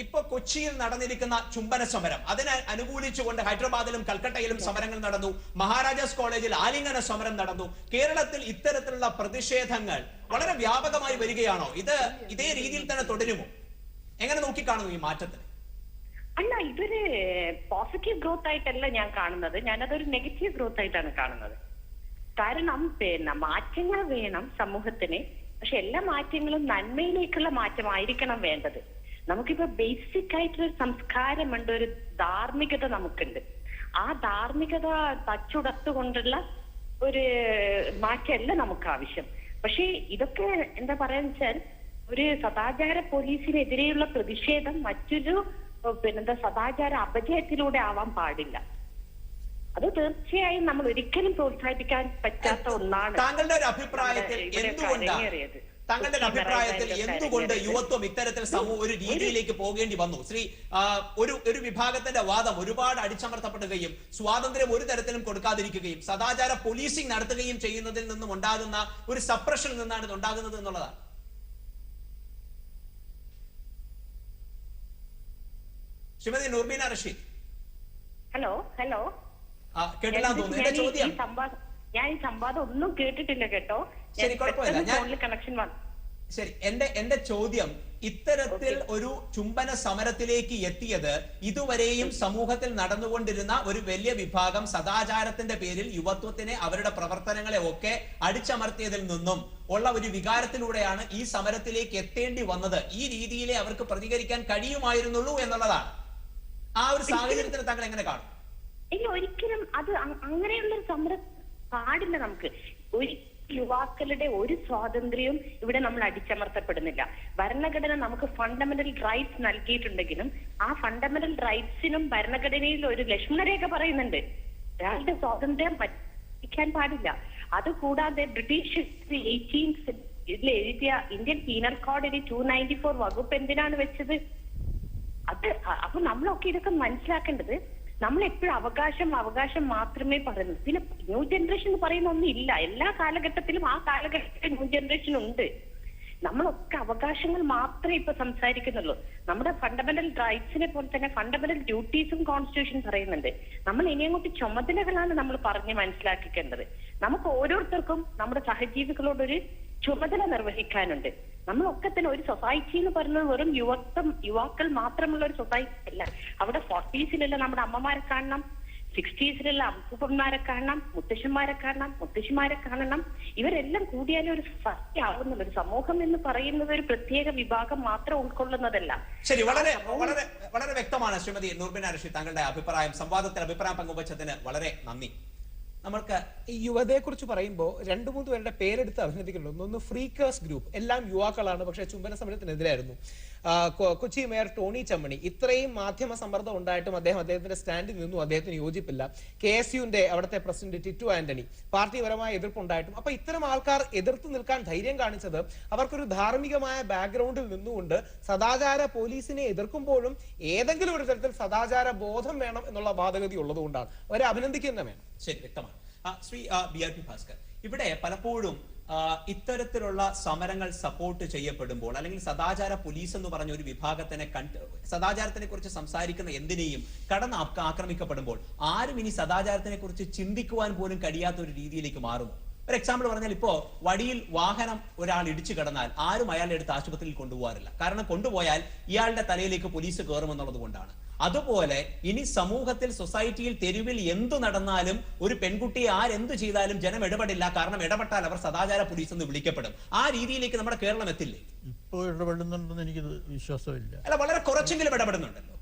Speaker 1: ഇപ്പോ കൊച്ചിയിൽ നടന്നിരിക്കുന്ന ചുംബന സമരം, അതിനെ അനുകൂലിച്ചുകൊണ്ട് ഹൈദരാബാദിലും കൽക്കട്ടയിലും സമരങ്ങൾ നടന്നു. മഹാരാജാസ് കോളേജിൽ ആലിംഗന സമരം നടന്നു. കേരളത്തിൽ ഇത്തരത്തിലുള്ള പ്രതിഷേധങ്ങൾ വളരെ വ്യാപകമായി വരികയാണോ? ഇതേ രീതിയിൽ തന്നെ തുടരുമോ? എങ്ങനെ നോക്കിക്കാണുന്നു ഈ മാറ്റത്തിന്?
Speaker 8: അല്ല, ഇതൊരു പോസിറ്റീവ് ഗ്രോത്ത് ആയിട്ടല്ല ഞാൻ കാണുന്നത്. ഞാനതൊരു നെഗറ്റീവ് ഗ്രോത്ത് ആയിട്ടാണ് കാണുന്നത്. കാരണം മാറ്റങ്ങൾ വേണം സമൂഹത്തിന്. പക്ഷെ എല്ലാ മാറ്റങ്ങളും നന്മയിലേക്കുള്ള മാറ്റമായിരിക്കണം വേണ്ടത്. നമുക്കിപ്പോ ബേസിക് ആയിട്ടൊരു സംസ്കാരമുണ്ട്, ഒരു ധാർമ്മികത നമുക്കുണ്ട്. ആ ധാർമ്മികത തച്ചുടത്തുകൊണ്ടുള്ള ഒരു മാറ്റമല്ല നമുക്ക് ആവശ്യം. പക്ഷേ ഇതൊക്കെ എന്താ പറയാന്ന് വെച്ചാൽ ഒരു സദാചാര പോലീസിനെതിരെയുള്ള പ്രതിഷേധം മറ്റൊരു സദാചാര അപജയത്തിലൂടെ ആവാൻ പാടില്ല. അത് തീർച്ചയായും നമ്മൾ ഒരിക്കലും പ്രോത്സാഹിപ്പിക്കാൻ പറ്റാത്ത ഒന്നാണ്.
Speaker 1: താങ്കളുടെ ഒരു അഭിപ്രായത്തിൽ എന്തുകൊണ്ട് യുവത്വം ഇത്തരത്തിൽ ഒരു രീതിയിലേക്ക് പോകേണ്ടി വന്നു? ശ്രീ, ഒരു വിഭാഗത്തിന്റെ വാദം ഒരുപാട് അടിച്ചമർത്തപ്പെടുകയും സ്വാതന്ത്ര്യം ഒരു തരത്തിലും കൊടുക്കാതിരിക്കുകയും സദാചാര പോലീസിംഗ് നടത്തുകയും ചെയ്യുന്നതിൽ നിന്നും ഉണ്ടാകുന്ന ഒരു സപ്രഷനിൽ നിന്നാണ് ഇത് ഉണ്ടാകുന്നത് എന്നുള്ളതാണ്. ശ്രീമതി നൂർബീന റഷീദ്,
Speaker 8: ഹലോ
Speaker 1: കേട്ടില്ലാന്ന് തോന്നുന്നു എന്റെ ചോദ്യം.
Speaker 8: ഞാൻ ഈ സംവാദം ഒന്നും കേട്ടിട്ടില്ല കേട്ടോ.
Speaker 1: ശരി, കുഴപ്പമില്ല.
Speaker 8: കണക്ഷൻ വന്നു.
Speaker 1: ശരി, എന്റെ ചോദ്യം, ഇത്തരത്തിൽ ഒരു ചുംബന സമരത്തിലേക്ക് എത്തിയത് ഇതുവരെയും സമൂഹത്തിൽ നടന്നുകൊണ്ടിരുന്ന ഒരു വലിയ വിഭാഗം സദാചാരത്തിന്റെ പേരിൽ യുവത്വത്തിനെ, അവരുടെ പ്രവർത്തനങ്ങളെ ഒക്കെ അടിച്ചമർത്തിയതിൽ നിന്നും ഉള്ള ഒരു വികാരത്തിലൂടെയാണ് ഈ സമരത്തിലേക്ക് എത്തേണ്ടി വന്നത്. ഈ രീതിയിലെ അവർക്ക് പ്രതികരിക്കാൻ കഴിയുമായിരുന്നുള്ളൂ എന്നുള്ളതാണ്. ആ ഒരു സാഹചര്യത്തിൽ താങ്കൾ എങ്ങനെ കാണും?
Speaker 8: ഇല്ല, ഒരിക്കലും അത് അങ്ങനെയുള്ളൊരു സമരം പാടില്ല. നമുക്ക് ഒരു യുവാക്കളുടെ ഒരു സ്വാതന്ത്ര്യവും ഇവിടെ നമ്മൾ അടിച്ചമർത്തപ്പെടുന്നില്ല. ഭരണഘടന നമുക്ക് ഫണ്ടമെന്റൽ റൈറ്റ്സ് നൽകിയിട്ടുണ്ടെങ്കിലും ആ ഫണ്ടമെന്റൽ റൈറ്റ്സിനും ഭരണഘടനയിൽ ഒരു ലക്ഷ്മണരേഖ പറയുന്നുണ്ട്. ഒരാളുടെ സ്വാതന്ത്ര്യം പറ്റിക്കാൻ പാടില്ല. അതുകൂടാതെ ബ്രിട്ടീഷ് 18th എഴുതിയ ഇന്ത്യൻ പീനൽ കോഡിൽ 294 വകുപ്പ് എന്തിനാണ് വെച്ചത്? അപ്പൊ നമ്മളൊക്കെ ഇതൊക്കെ മനസ്സിലാക്കേണ്ടത്, നമ്മൾ എപ്പോഴും അവകാശം മാത്രമേ പറയുന്നു. പിന്നെ ന്യൂ ജനറേഷൻ എന്ന് പറയുന്ന ഒന്നും ഇല്ല. എല്ലാ കാലഘട്ടത്തിലും ആ കാലഘട്ടത്തിൽ ന്യൂ ജനറേഷൻ ഉണ്ട്. നമ്മളൊക്കെ അവകാശങ്ങൾ മാത്രമേ ഇപ്പൊ സംസാരിക്കുന്നുള്ളൂ. നമ്മുടെ ഫണ്ടമെന്റൽ റൈറ്റ്സിനെ പോലെ തന്നെ ഫണ്ടമെന്റൽ ഡ്യൂട്ടീസും കോൺസ്റ്റിറ്റ്യൂഷൻ പറയുന്നുണ്ട്. നമ്മൾ ഇനി അങ്ങോട്ട് ചുമതലകളാണ് നമ്മൾ പറഞ്ഞ് മനസ്സിലാക്കിക്കേണ്ടത്. നമുക്ക് ഓരോരുത്തർക്കും നമ്മുടെ സഹജീവികളോടൊരു ചുമതല നിർവഹിക്കാനുണ്ട്. നമ്മളൊക്കെ തന്നെ ഒരു സൊസൈറ്റി എന്ന് പറയുന്നത് വെറും യുവാക്കൾ മാത്രമുള്ള ഒരു സൊസൈറ്റി അല്ല. അവിടെ 40s നമ്മുടെ അമ്മമാരെ കാണണം, 60s അപ്പൂപ്പന്മാരെ കാണണം, മുത്തശ്ശന്മാരെ കാണണം. ഇവരെല്ലാം കൂടിയാലും ഒരു സൊസൈറ്റി ആവുന്നുള്ളൂ. ഒരു സമൂഹം എന്ന് പറയുന്നത് ഒരു പ്രത്യേക വിഭാഗം മാത്രം ഉൾക്കൊള്ളുന്നതല്ല.
Speaker 1: ശരി, വളരെ വളരെ വളരെ വ്യക്തമാണ് ശ്രീമതി നൂർബീന റഷീദ്. താങ്കളുടെ അഭിപ്രായം, സംവാദത്തിൽ അഭിപ്രായം പങ്കുവച്ചതിന് വളരെ നന്ദി. നമ്മൾക്ക്
Speaker 5: ഈ യുവതയെ കുറിച്ച് പറയുമ്പോൾ 2-3 പേരുടെ പേരെടുത്ത് അഭിനന്ദിക്കുന്നുണ്ട്. ഒന്ന് ഫ്രീക്കേഴ്സ് ഗ്രൂപ്പ്, എല്ലാം യുവാക്കളാണ്, പക്ഷെ ചുംബന സമരത്തിനെതിരായിരുന്നു. കൊച്ചി മേയർ ടോണി ചമ്മണി, ഇത്രയും മാധ്യമ സമ്മർദ്ദം ഉണ്ടായിട്ടും അദ്ദേഹത്തിന്റെ സ്റ്റാൻഡിൽ നിന്നും അദ്ദേഹത്തിന് യോജിപ്പില്ല. KSUവിന്റെ അവിടുത്തെ പ്രസിഡന്റ് ടിറ്റു ആന്റണി, പാർട്ടിപരമായ എതിർപ്പുണ്ടായിട്ടും. അപ്പൊ ഇത്തരം ആൾക്കാർ എതിർത്ത് നിൽക്കാൻ ധൈര്യം കാണിച്ചത് അവർക്കൊരു ധാർമ്മികമായ ബാക്ക്ഗ്രൗണ്ടിൽ നിന്നുകൊണ്ട് സദാചാര പോലീസിനെ എതിർക്കുമ്പോഴും ഏതെങ്കിലും ഒരു തരത്തിൽ സദാചാര ബോധം വേണം എന്നുള്ള ബാധഗതി ഉള്ളതുകൊണ്ടാണ്. അവരെ അഭിനന്ദിക്കുന്ന വേണം.
Speaker 1: ശരി, വ്യക്തമാണ്. ശ്രീ BRP ഭാസ്കർ, ഇവിടെ പലപ്പോഴും ഇത്തരത്തിലുള്ള സമരങ്ങൾ സപ്പോർട്ട് ചെയ്യപ്പെടുമ്പോൾ, അല്ലെങ്കിൽ സദാചാര പോലീസ് എന്ന് പറഞ്ഞ ഒരു വിഭാഗത്തിനെ സദാചാരത്തിനെ കുറിച്ച് സംസാരിക്കുന്ന എന്തിനേയും ആക്രമിക്കപ്പെടുമ്പോൾ ആരും ഇനി സദാചാരത്തിനെ കുറിച്ച് ചിന്തിക്കുവാൻ പോലും കഴിയാത്ത ഒരു രീതിയിലേക്ക് മാറുന്നു. ഒരു എക്സാമ്പിൾ പറഞ്ഞാൽ, ഇപ്പോ വടിയിൽ വാഹനം ഒരാൾ ഇടിച്ചു കിടന്നാൽ ആരും അയാളെ എടുത്ത് ആശുപത്രിയിൽ കൊണ്ടുപോകാറില്ല. കാരണം കൊണ്ടുപോയാൽ ഇയാളുടെ തലയിലേക്ക് പോലീസ് കയറുമെന്നുള്ളത് കൊണ്ടാണ്. അതുപോലെ ഇനി സമൂഹത്തിൽ, സൊസൈറ്റിയിൽ, തെരുവിൽ എന്തു നടന്നാലും ഒരു പെൺകുട്ടിയെ ആരെന്തു ചെയ്താലും ജനം ഇടപെടില്ല. കാരണം ഇടപെട്ടാൽ അവർ സദാചാര പോലീസ് എന്ന് വിളിക്കപ്പെടും. ആ രീതിയിലേക്ക് നമ്മുടെ കേരളം എത്തില്ലേ?
Speaker 4: ഇപ്പോൾ ഇടപെടുന്നുണ്ടെന്ന് എനിക്ക് വിശ്വാസമില്ല.
Speaker 1: അല്ല, വളരെ കുറച്ചെങ്കിലും ഇടപെടുന്നുണ്ടല്ലോ.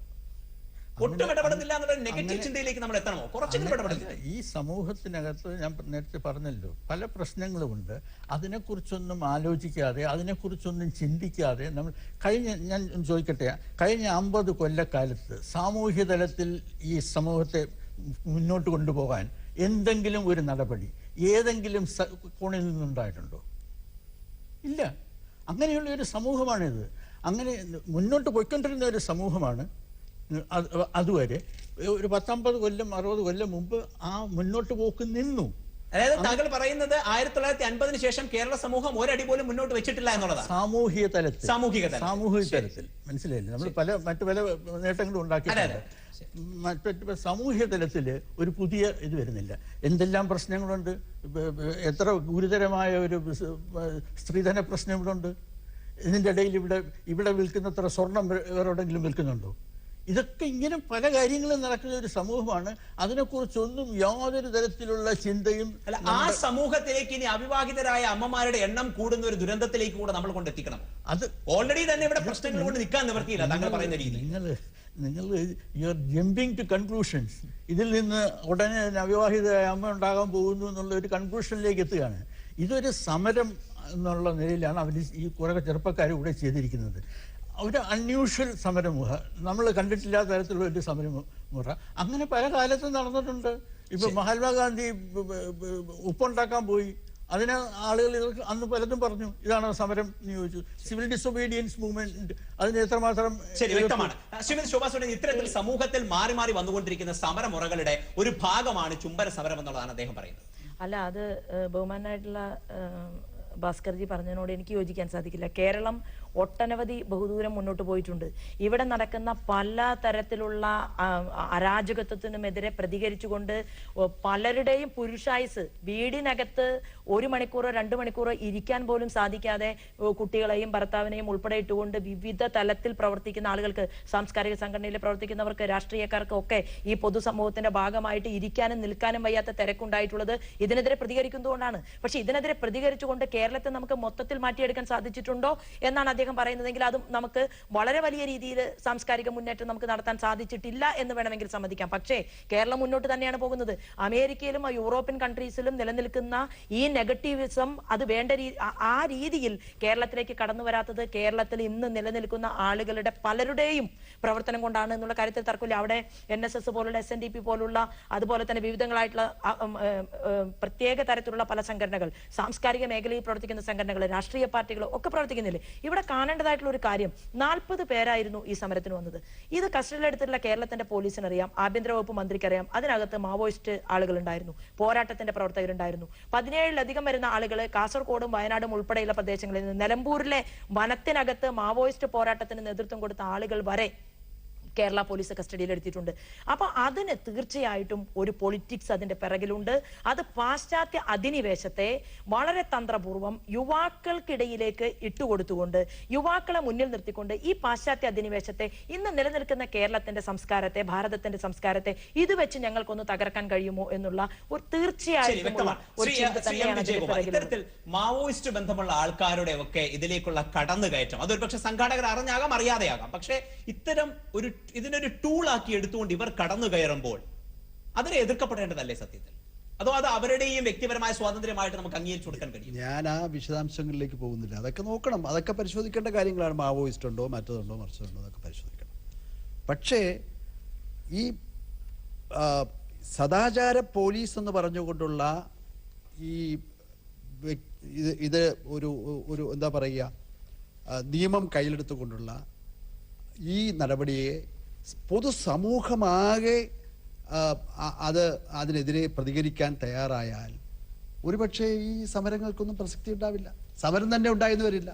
Speaker 1: ഒട്ടും ഇടപെടുന്നില്ല എന്നുള്ള നെഗറ്റീവ് ചിന്തയിലേക്ക് നമ്മൾ എത്തണമോ? കുറച്ചെങ്കിലും ഇടപെടുന്നില്ല.
Speaker 4: ഈ സമൂഹത്തിനകത്ത് ഞാൻ നേരത്തെ പറഞ്ഞല്ലോ, പല പ്രശ്നങ്ങളുമുണ്ട്. അതിനെക്കുറിച്ചൊന്നും ആലോചിക്കാതെ, അതിനെക്കുറിച്ചൊന്നും ചിന്തിക്കാതെ നമ്മൾ ഞാൻ ചോദിക്കട്ടെ, കഴിഞ്ഞ 50 കൊല്ലക്കാലത്ത് സാമൂഹ്യ തലത്തിൽ ഈ സമൂഹത്തെ മുന്നോട്ട് കൊണ്ടുപോകാൻ എന്തെങ്കിലും ഒരു നടപടി ഏതെങ്കിലും കോണിൽ നിന്നുണ്ടായിട്ടുണ്ടോ? ഇല്ല. അങ്ങനെയുള്ള ഒരു സമൂഹമാണിത്. അങ്ങനെ മുന്നോട്ട് പോയിക്കൊണ്ടിരുന്ന ഒരു സമൂഹമാണ്. അതുവരെ ഒരു 50 കൊല്ലം 60 കൊല്ലം മുമ്പ് ആ മുന്നോട്ട് പോക്ക് നിന്നു.
Speaker 1: അതായത് താങ്കൾ പറയുന്നത് 1950 ശേഷം കേരള സമൂഹം ഒരടി പോലും മുന്നോട്ട് വെച്ചിട്ടില്ല എന്നുള്ളതാണ്.
Speaker 4: സാമൂഹിക തലത്തിൽ മനസ്സിലായില്ലേ? നമ്മൾ മറ്റു പല നേട്ടങ്ങളും ഉണ്ടാക്കിയിട്ടുണ്ട്. മറ്റു സാമൂഹ്യ തലത്തിൽ ഒരു പുതിയ ഇത് വരുന്നില്ല. എന്തെല്ലാം പ്രശ്നങ്ങളുണ്ട്. എത്ര ഗുരുതരമായ ഒരു സ്ത്രീധന പ്രശ്നം ഇവിടെ ഉണ്ട്. ഇതിൻ്റെ ഇടയിൽ ഇവിടെ വിൽക്കുന്നത്ര സ്വർണം വേറെവിടെങ്കിലും വിൽക്കുന്നുണ്ടോ? ഇതൊക്കെ ഇങ്ങനെ പല കാര്യങ്ങളും നടക്കുന്ന ഒരു സമൂഹമാണ്. അതിനെക്കുറിച്ചൊന്നും യാതൊരു തരത്തിലുള്ള ചിന്തയും
Speaker 1: അല്ല. ആ സമൂഹത്തിലേക്ക് ഇനി അവിവാഹിതരായ അമ്മമാരുടെ എണ്ണം കൂടുന്ന ഒരു ദുരന്തത്തിലേക്ക് കൂടെ നമ്മൾ കൊണ്ടെത്തിക്കണം. അത് ഓൾറെഡി തന്നെ ഇവിടെ പ്രശ്നങ്ങൾ കൊണ്ട് നിൽക്കാൻ നിവർത്തിയില്ല താങ്കൾ പറയുന്ന രീതി.
Speaker 4: നിങ്ങൾ you are jumping to conclusions. ഇതിൽ നിന്ന് ഉടനെ അവിവാഹിതരായ അമ്മ ഉണ്ടാകാൻ പോകുന്നു എന്നുള്ള ഒരു കൺക്ലൂഷനിലേക്ക് എത്തുകയാണ്. ഇതൊരു സമരം എന്നുള്ള നിലയിലാണ് അവർ ഈ കുറേ ചെറുപ്പക്കാർ ഇവിടെ ചെയ്തിരിക്കുന്നത്. ഒരു അൺയൂഷ്വൽ സമരമുറ, നമ്മൾ കണ്ടിട്ടില്ലാത്ത തരത്തിലുള്ള ഒരു സമരമുറ അങ്ങനെ പല കാലത്തും നടന്നിട്ടുണ്ട്. ഇപ്പൊ മഹാത്മാഗാന്ധി ഉപ്പുണ്ടാക്കാൻ പോയി, അതിന് ആളുകൾ അന്ന് പലതും പറഞ്ഞു ഇതാണ് സമരം എന്ന് ചോദിച്ചു. സിവിൽ ഡിസൊബീഡിയൻസ് മൂവ്മെന്റ് അതിന് എത്രമാത്രം
Speaker 1: വ്യക്തമാണ്. ശ്രീമതി ശോഭാ സുരേന്ദ്രൻ, ഇത്തരത്തിൽ സമൂഹത്തിൽ മാറി മാറി വന്നുകൊണ്ടിരിക്കുന്ന സമരമുറകളുടെ ഒരു ഭാഗമാണ് ചുംബന സമരം എന്നുള്ളതാണ് അദ്ദേഹം പറയുന്നത്.
Speaker 2: അല്ല, അത് ബഹുമാനായിട്ടുള്ള ഭാസ്കർജി പറഞ്ഞതിനോട് എനിക്ക് യോജിക്കാൻ സാധിക്കില്ല. കേരളം ഒട്ടനവധി ബഹുദൂരം മുന്നോട്ട് പോയിട്ടുണ്ട്. ഇവിടെ നടക്കുന്ന പല തരത്തിലുള്ള അരാജകത്വത്തിനുമെതിരെ പ്രതികരിച്ചുകൊണ്ട് പലരുടെയും പുരുഷായുസ് വീടിനകത്ത് 1 മണിക്കൂറോ 2 മണിക്കൂറോ ഇരിക്കാൻ പോലും സാധിക്കാതെ കുട്ടികളെയും ഭർത്താവിനെയും ഉൾപ്പെടെ ഇട്ടുകൊണ്ട് വിവിധ തലത്തിൽ പ്രവർത്തിക്കുന്ന ആളുകൾക്ക്, സാംസ്കാരിക സംഘടനയിൽ പ്രവർത്തിക്കുന്നവർക്ക്, രാഷ്ട്രീയക്കാർക്ക് ഒക്കെ ഈ പൊതുസമൂഹത്തിന്റെ ഭാഗമായിട്ട് ഇരിക്കാനും നിൽക്കാനും വയ്യാത്ത തിരക്കുണ്ടായിട്ടുള്ളത് ഇതിനെതിരെ പ്രതികരിക്കുന്നതുകൊണ്ടാണ്. പക്ഷെ ഇതിനെതിരെ പ്രതികരിച്ചുകൊണ്ട് കേരളത്തെ നമുക്ക് മൊത്തത്തിൽ മാറ്റിയെടുക്കാൻ സാധിച്ചിട്ടുണ്ടോ എന്നാണ് അദ്ദേഹം പറയുന്നതെങ്കിൽ അതും നമുക്ക് വളരെ വലിയ രീതിയിൽ സാംസ്കാരിക മുന്നേറ്റം നമുക്ക് നടത്താൻ സാധിച്ചിട്ടില്ല എന്ന് വേണമെങ്കിൽ സമ്മതിക്കാം. പക്ഷേ കേരളം മുന്നോട്ട് തന്നെയാണ് പോകുന്നത്. അമേരിക്കയിലും യൂറോപ്യൻ കൺട്രീസിലും നിലനിൽക്കുന്ന ഈ നെഗറ്റീവിസം അത് വേണ്ട ആ രീതിയിൽ കേരളത്തിലേക്ക് കടന്നു വരാത്തത് കേരളത്തിൽ ഇന്ന് നിലനിൽക്കുന്ന ആളുകളുടെ പലരുടെയും പ്രവർത്തനം കൊണ്ടാണ് എന്നുള്ള കാര്യത്തിൽ തർക്കമില്ല. അവിടെ NSS പോലുള്ള SNDP പോലുള്ള അതുപോലെ തന്നെ വിവിധങ്ങളായിട്ടുള്ള പ്രത്യേക തരത്തിലുള്ള പല സംഘടനകൾ, സാംസ്കാരിക മേഖലയിൽ പ്രവർത്തിക്കുന്ന സംഘടനകൾ, രാഷ്ട്രീയ പാർട്ടികൾ ഒക്കെ പ്രവർത്തിക്കുന്നില്ലേ. ഇവിടെ കാണേണ്ടതായിട്ടുള്ള ഒരു കാര്യം, 40 പേരായിരുന്നു ഈ സമരത്തിന് വന്നത്. ഇത് കസ്റ്റഡിയിലെടുത്തിട്ടുള്ള കേരളത്തിന്റെ പോലീസിനറിയാം, ആഭ്യന്തര വകുപ്പ് മന്ത്രിക്കറിയാം. അതിനകത്ത് മാവോയിസ്റ്റ് ആളുകൾ ഉണ്ടായിരുന്നു, പോരാട്ടത്തിന്റെ പ്രവർത്തകരുണ്ടായിരുന്നു. 17-ലധികം വരുന്ന ആളുകൾ കാസർഗോഡും വയനാടും ഉൾപ്പെടെയുള്ള പ്രദേശങ്ങളിൽ നിന്ന്, നിലമ്പൂരിലെ വനത്തിനകത്ത് മാവോയിസ്റ്റ് പോരാട്ടത്തിന് നേതൃത്വം കൊടുത്ത ആളുകൾ വരെ കേരള പോലീസ് കസ്റ്റഡിയിൽ എടുത്തിട്ടുണ്ട്. അപ്പൊ അതിന് തീർച്ചയായിട്ടും ഒരു പൊളിറ്റിക്സ് അതിന്റെ പിറകിലുണ്ട്. അത് പാശ്ചാത്യ അധിനിവേശത്തെ വളരെ തന്ത്രപൂർവ്വം യുവാക്കൾക്കിടയിലേക്ക് ഇട്ടുകൊടുത്തുകൊണ്ട്, യുവാക്കളെ മുന്നിൽ നിർത്തിക്കൊണ്ട് ഈ പാശ്ചാത്യ അധിനിവേശത്തെ, ഇന്ന് നിലനിൽക്കുന്ന കേരളത്തിന്റെ സംസ്കാരത്തെ, ഭാരതത്തിന്റെ സംസ്കാരത്തെ ഇത് വെച്ച് ഞങ്ങൾക്കൊന്ന് തകർക്കാൻ കഴിയുമോ എന്നുള്ള ഒരു തീർച്ചയായിട്ടും ഒരു ചിന്ത തന്നെയാണ്
Speaker 1: ഇത്തരത്തിൽ മാവോയിസ്റ്റ് ബന്ധമുള്ള ആൾക്കാരുടെ ഒക്കെ ഇതിലേക്കുള്ള കടന്നുകയറ്റം അതൊരു പക്ഷെ സംഘാടകർ അറിഞ്ഞാകാം, അറിയാതെയാകാം. പക്ഷെ ഇത്തരം ഇതിനൊരു ടൂളാക്കി എടുത്തുകൊണ്ട് ഇവർ കടന്നു കയറുമ്പോൾ അതിനെ എതിർക്കപ്പെടേണ്ടതല്ലേ സത്യത്തിൽ? അതോ അത് അവരുടെയും വ്യക്തിപരമായ സ്വാതന്ത്ര്യമായിട്ട് നമുക്ക് അംഗീകരിച്ചു കൊടുക്കാൻ കഴിയും?
Speaker 3: ഞാൻ ആ വിശദാംശങ്ങളിലേക്ക് പോകുന്നില്ല. അതൊക്കെ നോക്കണം, അതൊക്കെ പരിശോധിക്കേണ്ട കാര്യങ്ങളാണ്. മാവോയിസ്റ്റ് ഉണ്ടോ, മറ്റതുണ്ടോ, മറിച്ചതുണ്ടോ, അതൊക്കെ പരിശോധിക്കണം. പക്ഷേ ഈ സദാചാര പോലീസ് എന്ന് പറഞ്ഞുകൊണ്ടുള്ള ഈ ഇത് ഒരു എന്താ പറയുക, നിയമം കയ്യിലെടുത്തുകൊണ്ടുള്ള ഈ നടപടിയെ പൊതുസമൂഹമാകെ അതിനെതിരെ പ്രതികരിക്കാൻ തയ്യാറായാൽ ഒരുപക്ഷെ ഈ സമരങ്ങൾക്കൊന്നും പ്രസക്തി ഉണ്ടാവില്ല. സമരം തന്നെ ഉണ്ടായെന്ന് വരില്ല.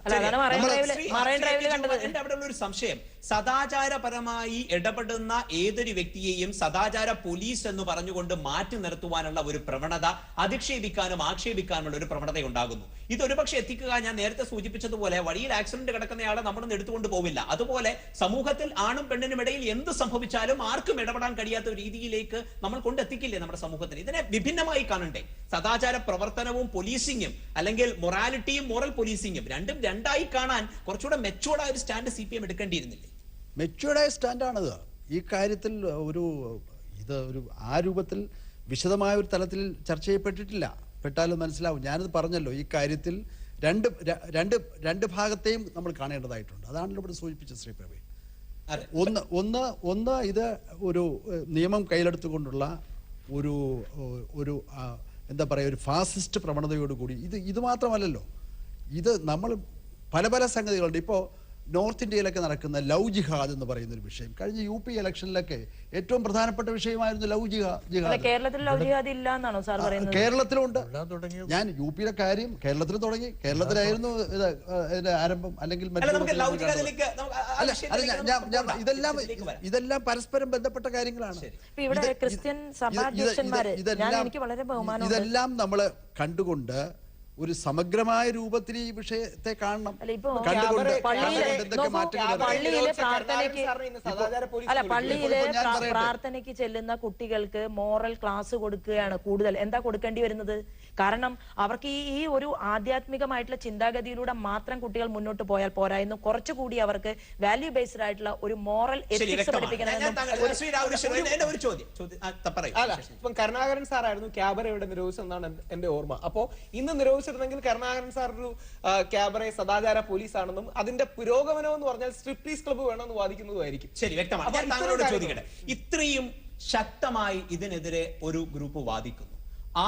Speaker 1: എന്റെ അവിടെ ഒരു സംശയം, സദാചാരപരമായി ഇടപെടുന്ന ഏതൊരു വ്യക്തിയെയും സദാചാര പോലീസ് എന്ന് പറഞ്ഞുകൊണ്ട് മാറ്റി നിർത്തുവാനുള്ള ഒരു പ്രവണത, അധിക്ഷേപിക്കാനും ആക്ഷേപിക്കാനുള്ള ഒരു പ്രവണത ഉണ്ടാകുന്നു. ഇതൊരു പക്ഷെ എത്തിക്കുക, ഞാൻ നേരത്തെ സൂചിപ്പിച്ചതുപോലെ വഴിയിൽ ആക്സിഡന്റ് കിടക്കുന്നയാളെ നമ്മളൊന്നും എടുത്തുകൊണ്ട് പോവില്ല. അതുപോലെ സമൂഹത്തിൽ ആണും പെണ്ണിനും ഇടയിൽ എന്ത് സംഭവിച്ചാലും ആർക്കും ഇടപെടാൻ കഴിയാത്ത ഒരു രീതിയിലേക്ക് നമ്മൾ കൊണ്ടെത്തിക്കില്ലേ നമ്മുടെ സമൂഹത്തിന്? ഇതിനെ വിഭിന്നമായി കാണണ്ടേ? സദാചാര പ്രവർത്തനവും പോലീസിങ്ങും അല്ലെങ്കിൽ മൊറാലിറ്റിയും മോറൽ പോലീസിങ്ങും രണ്ടും രണ്ടായി കാണാൻ കുറച്ചുകൂടെ മെച്ചൂർഡായ ഒരു സ്റ്റാൻഡ് CPM എടുക്കേണ്ടിയിരുന്നില്ലേ?
Speaker 3: മെച്ചൂർഡായ സ്റ്റാൻഡാണത് ഈ കാര്യത്തിൽ. ഇത് ആ രൂപത്തിൽ വിശദമായ ഒരു തലത്തിൽ ചർച്ച ചെയ്യപ്പെട്ടിട്ടില്ല. പെട്ടാലും മനസ്സിലാവും. ഞാനത് പറഞ്ഞല്ലോ, ഈ കാര്യത്തിൽ രണ്ട് ഭാഗത്തെയും നമ്മൾ കാണേണ്ടതായിട്ടുണ്ട്. അതാണല്ലോ ഇവിടെ സൂചിപ്പിച്ചത് ശ്രീ പ്രവീൺ. ഒന്ന് ഇത് ഒരു നിയമം കയ്യിലെടുത്തുകൊണ്ടുള്ള ഒരു എന്താ പറയുക, ഒരു ഫാസിസ്റ്റ് പ്രവണതയോടുകൂടി ഇത് മാത്രമല്ലല്ലോ, ഇത് നമ്മൾ പല സംഗതികളുണ്ട്. ഇപ്പോൾ നോർത്ത് ഇന്ത്യയിലൊക്കെ നടക്കുന്ന ലവ് ജിഹാദ് എന്ന് പറയുന്ന ഒരു വിഷയം കഴിഞ്ഞ UP ഇലക്ഷനിലൊക്കെ ഏറ്റവും പ്രധാനപ്പെട്ട വിഷയമായിരുന്നു ലവ് ജിഹാദ്. കേരളത്തിലുണ്ട്. ഞാൻ UPയിലെ കാര്യം കേരളത്തിൽ തുടങ്ങി, കേരളത്തിലായിരുന്നു ഇതിന്റെ ആരംഭം. അല്ലെങ്കിൽ ഇതെല്ലാം പരസ്പരം ബന്ധപ്പെട്ട കാര്യങ്ങളാണ്. ഇതെല്ലാം നമ്മൾ കണ്ടുകൊണ്ട് ഒരു സമഗ്രമായ രൂപത്തിൽ ഈ വിഷയത്തെ കാണണം.
Speaker 2: അല്ല, ഇപ്പോ
Speaker 3: കണ്ടുകൊണ്ട്
Speaker 2: പള്ളിയിലെ
Speaker 3: എന്തൊക്കെ മാറ്റങ്ങൾ
Speaker 2: പള്ളിയിലെ പ്രാർത്ഥനയ്ക്ക് അല്ല പള്ളിയിലെ
Speaker 3: ഞാൻ പറയട്ടെ.
Speaker 2: പ്രാർത്ഥനയ്ക്ക് ചെല്ലുന്ന കുട്ടികൾക്ക് മോറൽ ക്ലാസ് കൊടുക്കുകയാണ് കൂടുതൽ. എന്താ കൊടുക്കേണ്ടി വരുന്നത്? കാരണം അവർക്ക് ഈ ഒരു ആധ്യാത്മികമായിട്ടുള്ള ചിന്താഗതിയിലൂടെ മാത്രം കുട്ടികൾ മുന്നോട്ട് പോയാൽ പോരായിരുന്നു, കുറച്ചുകൂടി അവർക്ക് വാല്യൂ ബേസ്ഡ് ആയിട്ടുള്ള ഒരു മോറൽ എത്തിക്സ് പഠിപ്പിക്കണമെന്നും.
Speaker 5: ഇപ്പം കരുണാകരൻ സാറായിരുന്നു ക്യാബറയുടെ നിരോധിച്ചെന്നാണ് എന്റെ ഓർമ്മ. അപ്പോ ഇന്ന് നിരോധിച്ചിരുന്നെങ്കിൽ കരുണാകരൻ സാർ ഒരു ക്യാബറെ സദാചാര പോലീസാണെന്നും അതിന്റെ പുരോഗമനം എന്ന് പറഞ്ഞാൽ സ്ട്രിപ്റ്റീസ് ക്ലബ്ബ് വേണമെന്ന് വാദിക്കുന്നതുമായിരിക്കും.
Speaker 1: ശരി, വ്യക്തമാണ്. ഞാൻ താങ്കളോട് ചോദിക്കട്ടെ, ഇത്രയും ശക്തമായി ഇതിനെതിരെ ഒരു ഗ്രൂപ്പ് വാദിക്കുന്നു,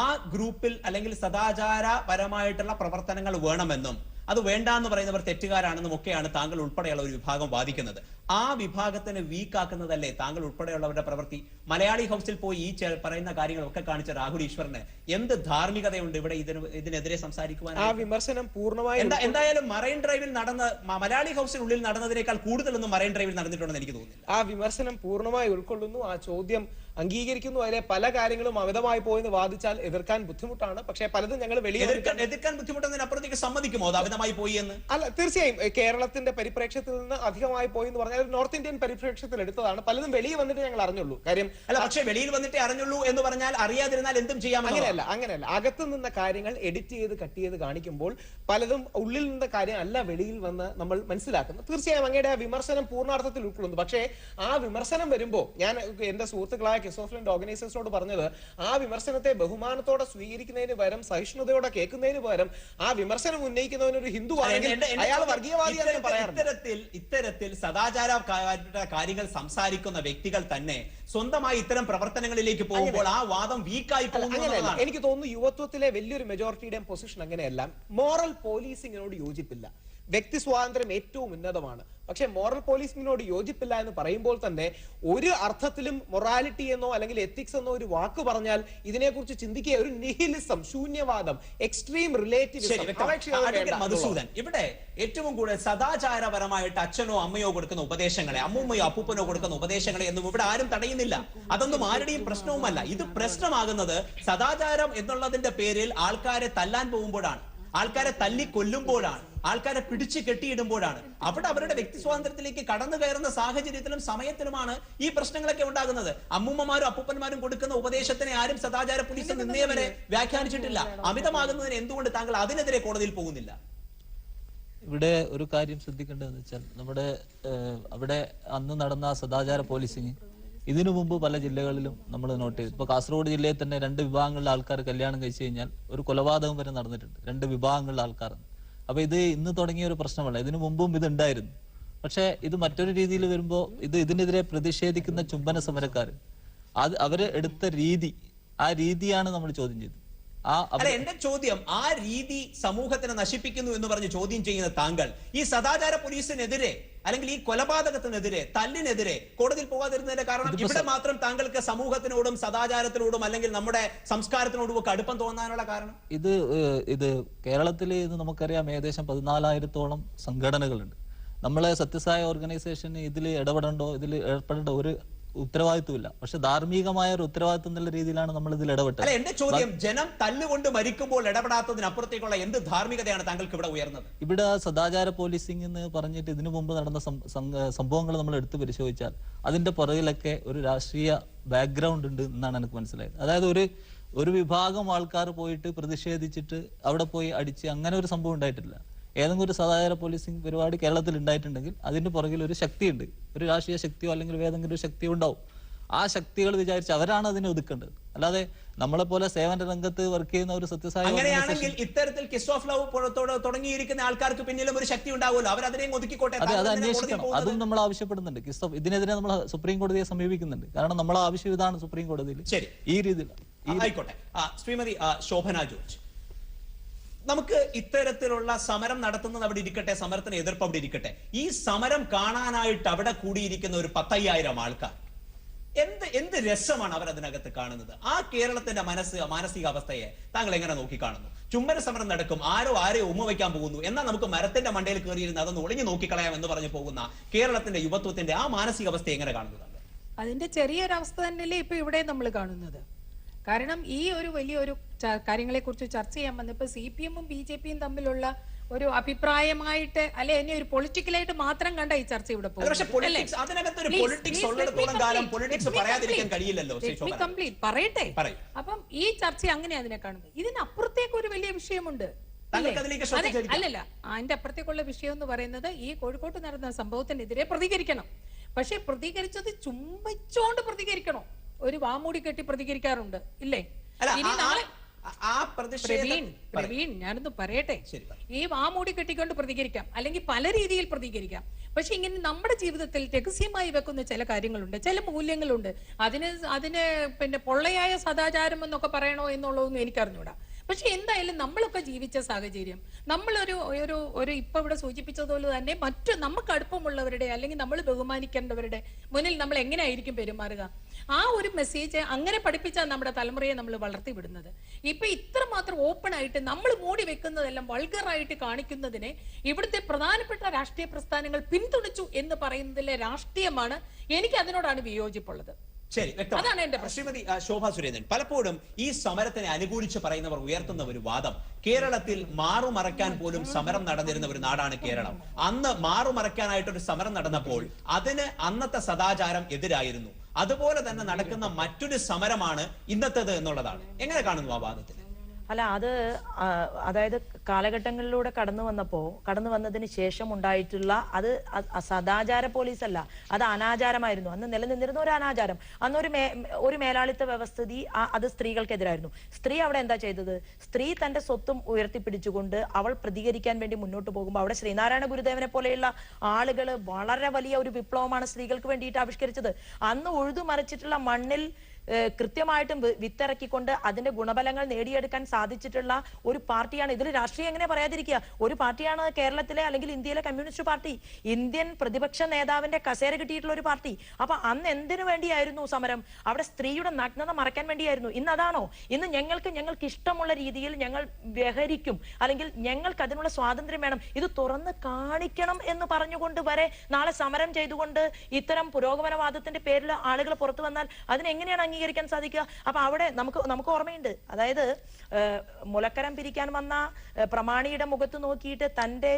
Speaker 1: ആ ഗ്രൂപ്പിൽ അല്ലെങ്കിൽ സദാചാരപരമായിട്ടുള്ള പ്രവർത്തനങ്ങൾ വേണമെന്നും അത് വേണ്ട എന്ന് പറയുന്നവർ തെറ്റുകാരാണെന്നും ഒക്കെയാണ് താങ്കൾ ഉൾപ്പെടെയുള്ള ഒരു വിഭാഗം വാദിക്കുന്നത്. ആ വിഭാഗത്തിന് വീക്കാക്കുന്നതല്ലേ താങ്കൾ ഉൾപ്പെടെയുള്ളവരുടെ പ്രവൃത്തി? മലയാളി ഹൗസിൽ പോയി ഈ പറയുന്ന കാര്യങ്ങളൊക്കെ കാണിച്ച രാഹുൽ ഈശ്വറിന് എന്ത് ധാർമ്മികതയുണ്ട് ഇവിടെ ഇതിനെതിരെ സംസാരിക്കുവാൻ?
Speaker 5: ആ വിമർശനം പൂർണ്ണമായി
Speaker 1: എന്തായാലും മറൈൻ ഡ്രൈവിൽ മലയാളി ഹൗസിനുള്ളിൽ നടന്നതിനേക്കാൾ കൂടുതലൊന്നും മറൈൻ ഡ്രൈവിൽ നടന്നിട്ടുണ്ടെന്ന് എനിക്ക് തോന്നുന്നില്ല.
Speaker 5: ആ വിമർശനം പൂർണ്ണമായി ഉൾക്കൊള്ളുന്നു, ആ ചോദ്യം അംഗീകരിക്കുന്നു. അതിലെ പല കാര്യങ്ങളും അമിതമായി പോയെന്ന് വാദിച്ചാൽ എതിർക്കാൻ ബുദ്ധിമുട്ടാണ്. പക്ഷേ പലതും ഞങ്ങൾ
Speaker 1: എതിർക്കാൻ ബുദ്ധിമുട്ടെന്നതിനപ്പുറത്തേക്ക് സമ്മതിക്കുമോ അത് അമിതമായി പോയി എന്ന്?
Speaker 5: അല്ല, തീർച്ചയായും കേരളത്തിന്റെ പരിപ്രേക്ഷ്യത്തിൽ നിന്ന് അധികമായി പോയി എന്ന് പറഞ്ഞാൽ നോർത്ത് ഇന്ത്യൻ പരിപ്രേക്ഷ്യത്തിൽ എടുത്തതാണ്. പലതും വെളിയിൽ വന്നിട്ട് ഞങ്ങൾ അറിഞ്ഞുള്ളൂ. കാര്യം
Speaker 1: അല്ല, പക്ഷേ വെളിയിൽ വന്നിട്ടേ അറിഞ്ഞുള്ളൂ എന്ന് പറഞ്ഞാൽ അറിയാതിരുന്നാൽ എന്തും ചെയ്യാം.
Speaker 5: അങ്ങനെയല്ല. അകത്ത് നിന്ന കാര്യങ്ങൾ എഡിറ്റ് ചെയ്ത് കട്ട് ചെയ്ത് കാണിക്കുമ്പോൾ പലതും ഉള്ളിൽ നിന്ന കാര്യം അല്ല വെളിയിൽ വന്ന് നമ്മൾ മനസ്സിലാക്കുന്നു. തീർച്ചയായും അങ്ങയുടെ വിമർശനം പൂർണ്ണാർത്ഥത്തിൽ ഉൾക്കൊള്ളുന്നു. പക്ഷേ ആ വിമർശനം വരുമ്പോൾ ഞാൻ എന്റെ സുഹൃത്തുക്കളായ കിസോഫ്രണ്ട് ഓർഗനൈസേഴ്സിനോട് പറഞ്ഞത്, ആ വിമർശനത്തെ ബഹുമാനത്തോടെ സ്വീകരിക്കുന്നതിന് പകരം സഹിഷ്ണുതയോടെ കേൾക്കുന്നതിന് പകരം ആ വിമർശനം ഉന്നയിക്കുന്നവനൊരു ഹിന്ദു ആണെങ്കിൽ അയാൾ വർഗീയവാദിയാണെന്ന് പറയാറുണ്ട്.
Speaker 1: ഇത്തരത്തിൽ സദാചാര കാര്യങ്ങൾ സംസാരിക്കുന്ന വ്യക്തികൾ തന്നെ സ്വന്തമായി ഇത്തരം പ്രവർത്തനങ്ങളിലേക്ക് പോകുമ്പോൾ ആ വാദം വീക്കായി പോകുന്നു.
Speaker 5: എനിക്ക് തോന്നുന്നു യുവത്വത്തിലെ വലിയൊരു മെജോറിറ്റിയുടെയും പൊസിഷൻ അങ്ങനെയല്ല. മോറൽ പോലീസിങ്ങിനോട് യോജിപ്പില്ല. വ്യക്തി സ്വാതന്ത്ര്യം ഏറ്റവും ഉന്നതമാണ്. പക്ഷെ മോറൽ പോലീസിങ്ങിനോട് യോജിപ്പില്ല എന്ന് പറയുമ്പോൾ തന്നെ ഒരു അർത്ഥത്തിലും മൊറാലിറ്റി എന്നോ അല്ലെങ്കിൽ എത്തിക്സ് എന്നോ ഒരു വാക്ക് പറഞ്ഞാൽ ഇതിനെക്കുറിച്ച് ചിന്തിക്കുക ഒരു നിഹിലിസം, ശൂന്യവാദം, എക്സ്ട്രീം റിലേറ്റിവിസം.
Speaker 1: മധുസൂദൻ, ഇവിടെ ഏറ്റവും കൂടുതൽ സദാചാരപരമായിട്ട് അച്ഛനോ അമ്മയോ കൊടുക്കുന്ന ഉപദേശങ്ങളെ, അമ്മൂമ്മയോ അപ്പൂപ്പനോ കൊടുക്കുന്ന ഉപദേശങ്ങളെ എന്നും ഇവിടെ ആരും തടയുന്നില്ല. അതൊന്നും ആരുടെയും പ്രശ്നവുമല്ല. ഇത് പ്രശ്നമാകുന്നത് സദാചാരം എന്നുള്ളതിന്റെ പേരിൽ ആൾക്കാരെ തല്ലാൻ പോകുമ്പോഴാണ്, ആൾക്കാരെ തല്ലി കൊല്ലുമ്പോഴാണ്, ആൾക്കാരെ പിടിച്ചു കെട്ടിയിടുമ്പോഴാണ്. അവിടെ അവരുടെ വ്യക്തി സ്വാതന്ത്ര്യത്തിലേക്ക് കടന്നു കയറുന്ന സാഹചര്യത്തിലും സമയത്തിലുമാണ് ഈ പ്രശ്നങ്ങളൊക്കെ ഉണ്ടാകുന്നത്. അമ്മൂമ്മമാരും അപ്പൂപ്പന്മാരും കൊടുക്കുന്ന ഉപദേശത്തിനെ ആരും സദാചാര പോലീസ് നിന്നേ വരെ വ്യാഖ്യാനിച്ചിട്ടില്ല. അമിതമാകുന്നതിന് എന്തുകൊണ്ട് താങ്കൾ അതിനെതിരെ കോടതിയിൽ പോകുന്നില്ല?
Speaker 7: ഇവിടെ ഒരു കാര്യം ശ്രദ്ധിക്കേണ്ടതെന്ന് വെച്ചാൽ അവിടെ അന്ന് നടന്ന സദാചാര പോലീസിങ് ഇതിനു മുമ്പ് പല ജില്ലകളിലും നമ്മൾ നോട്ട് ചെയ്തു. ഇപ്പൊ കാസർഗോഡ് ജില്ലയിൽ തന്നെ 2 വിഭാഗങ്ങളിലെ ആൾക്കാർ കല്യാണം കഴിച്ചു കഴിഞ്ഞാൽ ഒരു കൊലപാതകം വരെ നടന്നിട്ടുണ്ട്, 2 വിഭാഗങ്ങളിലെ ആൾക്കാർ. അപ്പൊ ഇത് ഇന്ന് തുടങ്ങിയ ഒരു പ്രശ്നമല്ല, ഇതിനു മുമ്പും ഇത് ഉണ്ടായിരുന്നു. പക്ഷെ ഇത് മറ്റൊരു രീതിയിൽ വരുമ്പോൾ ഇതിനെതിരെ പ്രതിഷേധിക്കുന്ന ചുംബന സമരക്കാർ അവര് എടുത്ത രീതി, ആ രീതിയാണ് നമ്മൾ ചോദ്യം ചെയ്തത്.
Speaker 1: അല്ല, എന്റെ ചോദ്യം, ആ രീതി സമൂഹത്തിനെ നശിപ്പിക്കുന്നു എന്ന് പറഞ്ഞ് ചോദ്യം ചെയ്യുന്ന താങ്കൾ ഈ സദാചാര പോലീസിനെതിരെ അല്ലെങ്കിൽ ഈ കൊലപാതകത്തിനെതിരെ, തല്ലിനെതിരെ കോടതിയിൽ പോകാതിരുന്നതിന്റെ കാരണം ഇവിടെ മാത്രം താങ്കൾക്ക് സമൂഹത്തിനോടും സദാചാരത്തിനോടും അല്ലെങ്കിൽ നമ്മുടെ സംസ്കാരത്തിനോടും ഒക്കെ അടുപ്പം തോന്നാനുള്ള കാരണം?
Speaker 7: ഇത് കേരളത്തിൽ ഇന്ന് നമുക്കറിയാം ഏകദേശം 14,000-ഓളം സംഘടനകളുണ്ട്. നമ്മളെ സത്യസായ ഓർഗനൈസേഷന് ഇതിൽ ഇടപെടേണ്ടോ, ഇതിൽ ഏർപ്പെടേണ്ട ഒരു ഉത്തരവാദിത്വമില്ല. പക്ഷെ ധാർമ്മികമായ ഒരു ഉത്തരവാദിത്വം എന്നുള്ള രീതിയിലാണ് നമ്മൾ ഇതിൽ ഇടപെട്ടത്.
Speaker 1: അല്ല, എന്റെ ചോദ്യം, ജനം തല്ലുകൊണ്ട് മരിക്കുമ്പോൾ ഇടപെടാത്തതിനപ്പുറത്തേക്കുള്ള എന്ത് ധാർമ്മികതയാണ് താങ്കൾക്ക് ഇവിടെ ഉയർന്നത്?
Speaker 7: ഇവിടെ സദാചാര പോലീസിംഗ് എന്ന് പറഞ്ഞിട്ട് ഇതിനു മുമ്പ് നടന്ന സംഭവങ്ങൾ നമ്മൾ എടുത്തു പരിശോധിച്ചാൽ അതിന്റെ പുറകിലൊക്കെ ഒരു രാഷ്ട്രീയ ബാക്ക്ഗ്രൗണ്ട് ഉണ്ട് എന്നാണ് എനിക്ക് മനസ്സിലായത്. അതായത് ഒരു വിഭാഗം ആൾക്കാർ പോയിട്ട് പ്രതിഷേധിച്ചിട്ട് അവിടെ പോയി അടിച്ച് അങ്ങനെ ഒരു സംഭവം ഉണ്ടായിട്ടില്ല. ഏതെങ്കിലും ഒരു സദാചാര പോലീസിംഗ് പരിപാടി കേരളത്തിൽ ഉണ്ടായിട്ടുണ്ടെങ്കിൽ അതിന്റെ പുറകിൽ ഒരു ശക്തിയുണ്ട്, ഒരു രാഷ്ട്രീയ ശക്തിയോ അല്ലെങ്കിൽ ഏതെങ്കിലും ഒരു ശക്തിയോ ഉണ്ടാവും. ആ ശക്തികൾ വിചാരിച്ച് അവരാണ് അതിനെ ഒതുക്കേണ്ടത്. അല്ലാതെ നമ്മളെ പോലെ സേവന രംഗത്ത് വർക്ക് ചെയ്യുന്ന ഒരു സത്യസായ,
Speaker 1: അങ്ങനെയാണെങ്കിൽ ഇത്തരത്തിൽ കിസ് ഓഫ് ലവ് തുടങ്ങിയിരിക്കുന്ന ആൾക്കാർക്ക് പിന്നിലും ഒരു ശക്തി ഉണ്ടാവുമല്ലോ, അവർ അതിനെ ഒതുക്കിക്കോട്ടെ.
Speaker 7: അത് അന്വേഷിക്കണം, അതും നമ്മൾ ആവശ്യപ്പെടുന്നുണ്ട്. കിസ് ഓഫ് ഇതിനെതിരെ നമ്മൾ സുപ്രീം കോടതിയെ സമീപിക്കുന്നുണ്ട്. കാരണം നമ്മളെ ആവശ്യം ഇതാണ് സുപ്രീം കോടതിയിൽ.
Speaker 1: ശരി,
Speaker 7: ഈ രീതിയിൽ
Speaker 1: ആയിക്കോട്ടെ. ശ്രീമതി ശോഭന ജോർജ്, നമുക്ക് ഇത്തരത്തിലുള്ള സമരം നടത്തുന്നത് അവിടെ ഇരിക്കട്ടെ, സമരത്തിന് എതിർപ്പ് അവിടെ ഇരിക്കട്ടെ, ഈ സമരം കാണാനായിട്ട് അവിടെ കൂടിയിരിക്കുന്ന ഒരു 10,000 ആൾക്കാർ, എന്ത് രസമാണ് അവർ അതിനകത്ത് കാണുന്നത്? ആ കേരളത്തിന്റെ മാനസികാവസ്ഥയെ താങ്കൾ എങ്ങനെ നോക്കി കാണുന്നു? ചുംബന സമരം നടക്കും, ആരെയോ ഉമ്മ വയ്ക്കാൻ പോകുന്നു, എന്നാൽ നമുക്ക് മരത്തിന്റെ മണ്ടയിൽ കയറിയിരുന്ന് അതൊന്ന് ഒളിഞ്ഞു നോക്കിക്കളയാം എന്ന് പറഞ്ഞു പോകുന്ന കേരളത്തിന്റെ യുവത്വത്തിന്റെ ആ മാനസികാവസ്ഥയെ എങ്ങനെ കാണുന്നത്?
Speaker 6: അതിന്റെ ചെറിയൊരവസ്ഥ തന്നെയല്ലേ ഇപ്പൊ ഇവിടെ നമ്മൾ കാണുന്നത്. കാരണം ഈ ഒരു വലിയൊരു കാര്യങ്ങളെ കുറിച്ച് ചർച്ച ചെയ്യാൻ വന്നപ്പോൾ CPM-ഉം BJP-യും തമ്മിലുള്ള ഒരു അഭിപ്രായമായിട്ട് അല്ലെ എന്നെ ഒരു പൊളിറ്റിക്കലായിട്ട് മാത്രം കണ്ട ഈ ചർച്ച ഇവിടെ പറയട്ടെ. അപ്പം ഈ ചർച്ച അങ്ങനെ അതിനെ കാണുന്നത്. ഇതിനപ്പുറത്തേക്ക് ഒരു വലിയ വിഷയമുണ്ട്. അല്ലല്ല, അതിന്റെ അപ്പുറത്തേക്കുള്ള വിഷയം എന്ന് പറയുന്നത് ഈ കോഴിക്കോട്ട് നടന്ന സംഭവത്തിനെതിരെ പ്രതികരിക്കണം. പക്ഷെ പ്രതികരിച്ചത് ചുംബിച്ചോണ്ട് പ്രതികരിക്കണോ? ഒരു വാമൂടി കെട്ടി പ്രതികരിക്കാറുണ്ട് ഇല്ലേ? ഇനി നാളെ പ്രവീൺ ഞാനൊന്ന് പറയട്ടെ, ഈ വാമൂടി കെട്ടിക്കൊണ്ട് പ്രതികരിക്കാം, അല്ലെങ്കിൽ പല രീതിയിൽ പ്രതികരിക്കാം. പക്ഷെ ഇങ്ങനെ നമ്മുടെ ജീവിതത്തിൽ രഹസ്യമായി വെക്കുന്ന ചില കാര്യങ്ങളുണ്ട്, ചില മൂല്യങ്ങളുണ്ട്. അതിന് പിന്നെ പൊള്ളയായ സദാചാരം എന്നൊക്കെ പറയണോ എന്നുള്ളതൊന്നും എനിക്കറിഞ്ഞൂടാ. പക്ഷെ എന്തായാലും നമ്മളൊക്കെ ജീവിച്ച സാഹചര്യം, നമ്മളൊരു ഇപ്പൊ ഇവിടെ സൂചിപ്പിച്ചതുപോലെ തന്നെ മറ്റു നമുക്ക് അടുപ്പമുള്ളവരുടെ അല്ലെങ്കിൽ നമ്മൾ ബഹുമാനിക്കേണ്ടവരുടെ മുന്നിൽ നമ്മൾ എങ്ങനെയായിരിക്കും പെരുമാറുക, ആ ഒരു മെസ്സേജ് അങ്ങനെ പഠിപ്പിച്ചാൽ നമ്മുടെ തലമുറയെ നമ്മൾ വളർത്തി വിടുന്നത്. ഇപ്പൊ ഇത്രമാത്രം ഓപ്പൺ ആയിട്ട് നമ്മൾ മൂടി വെക്കുന്നതെല്ലാം വൾഗറായിട്ട് കാണിക്കുന്നതിനെ ഇവിടുത്തെ പ്രധാനപ്പെട്ട രാഷ്ട്രീയ പ്രസ്ഥാനങ്ങൾ പിന്തുണച്ചു എന്ന് പറയുന്നതിലെ രാഷ്ട്രീയമാണ്. എനിക്ക് അതിനോടാണ് വിയോജിപ്പുള്ളത്.
Speaker 1: ശരി, വ്യക്തമാണ്. ശ്രീമതി ശോഭ സുരേന്ദ്രൻ, പലപ്പോഴും ഈ സമരത്തിനെ അനുകൂലിച്ച് പറയുന്നവർ ഉയർത്തുന്ന ഒരു വാദം, കേരളത്തിൽ മാറുമറയ്ക്കാൻ പോലും സമരം നടന്നിരുന്ന ഒരു നാടാണ് കേരളം. അന്ന് മാറുമറയ്ക്കാനായിട്ടൊരു സമരം നടന്നപ്പോൾ അതിന് അന്നത്തെ സദാചാരം എതിരായിരുന്നു. അതുപോലെ തന്നെ നടക്കുന്ന മറ്റൊരു സമരമാണ് ഇന്നത്തേത് എന്നുള്ളതാണ്. എങ്ങനെ കാണുന്നു ആ വാദത്തിന്?
Speaker 2: അല്ല, അതായത് കാലഘട്ടങ്ങളിലൂടെ കടന്നു വന്നതിന് ശേഷം ഉണ്ടായിട്ടുള്ള അത് സദാചാര പോലീസ് അല്ല, അത് അനാചാരമായിരുന്നു. അന്ന് നിലനിന്നിരുന്ന ഒരു അനാചാരം, അന്ന് ഒരു മേലാളിത്ത വ്യവസ്ഥിതി അത് സ്ത്രീകൾക്കെതിരായിരുന്നു. സ്ത്രീ അവിടെ എന്താ ചെയ്തത്? സ്ത്രീ തന്റെ സ്വത്തും ഉയർത്തിപ്പിടിച്ചുകൊണ്ട് അവൾ പ്രതികരിക്കാൻ വേണ്ടി മുന്നോട്ട് പോകുമ്പോൾ അവിടെ ശ്രീനാരായണ ഗുരുദേവനെ പോലെയുള്ള ആളുകൾ വളരെ വലിയ ഒരു വിപ്ലവമാണ് സ്ത്രീകൾക്ക് വേണ്ടിയിട്ട് ആവിഷ്കരിച്ചത്. അന്ന് ഉഴുതുമറിച്ചിട്ടുള്ള മണ്ണിൽ കൃത്യമായിട്ടും വിത്തിറക്കിക്കൊണ്ട് അതിന്റെ ഗുണഫലങ്ങൾ നേടിയെടുക്കാൻ സാധിച്ചിട്ടുള്ള ഒരു പാർട്ടിയാണ്. ഇതിൽ രാഷ്ട്രീയം എങ്ങനെ പറയാതിരിക്കുക? ഒരു പാർട്ടിയാണ് കേരളത്തിലെ അല്ലെങ്കിൽ ഇന്ത്യയിലെ കമ്മ്യൂണിസ്റ്റ് പാർട്ടി, ഇന്ത്യൻ പ്രതിപക്ഷ നേതാവിന്റെ കസേര കിട്ടിയിട്ടുള്ള ഒരു പാർട്ടി. അപ്പൊ അന്ന് എന്തിനു വേണ്ടിയായിരുന്നു സമരം? അവിടെ സ്ത്രീയുടെ നഗ്നത മറയ്ക്കാൻ വേണ്ടിയായിരുന്നു. ഇന്ന് അതാണോ? ഇന്ന് ഞങ്ങൾക്ക് ഇഷ്ടമുള്ള രീതിയിൽ ഞങ്ങൾ വ്യവഹരിക്കും, അല്ലെങ്കിൽ ഞങ്ങൾക്ക് അതിനുള്ള സ്വാതന്ത്ര്യം വേണം, ഇത് തുറന്ന് കാണിക്കണം എന്ന് പറഞ്ഞുകൊണ്ട് വരെ നാളെ സമരം ചെയ്തുകൊണ്ട് ഇത്തരം പുരോഗമനവാദത്തിന്റെ പേരിൽ ആളുകൾ പുറത്തു വന്നാൽ അതിനെങ്ങനെയാണ് അംഗീകരിക്കാൻ സാധിക്കുക? അപ്പൊ അവിടെ നമുക്ക് ഓർമ്മയുണ്ട്, അതായത് മുലക്കരം പിരിക്കാൻ വന്ന പ്രമാണിയുടെ മുഖത്ത് നോക്കിയിട്ട് തന്റെ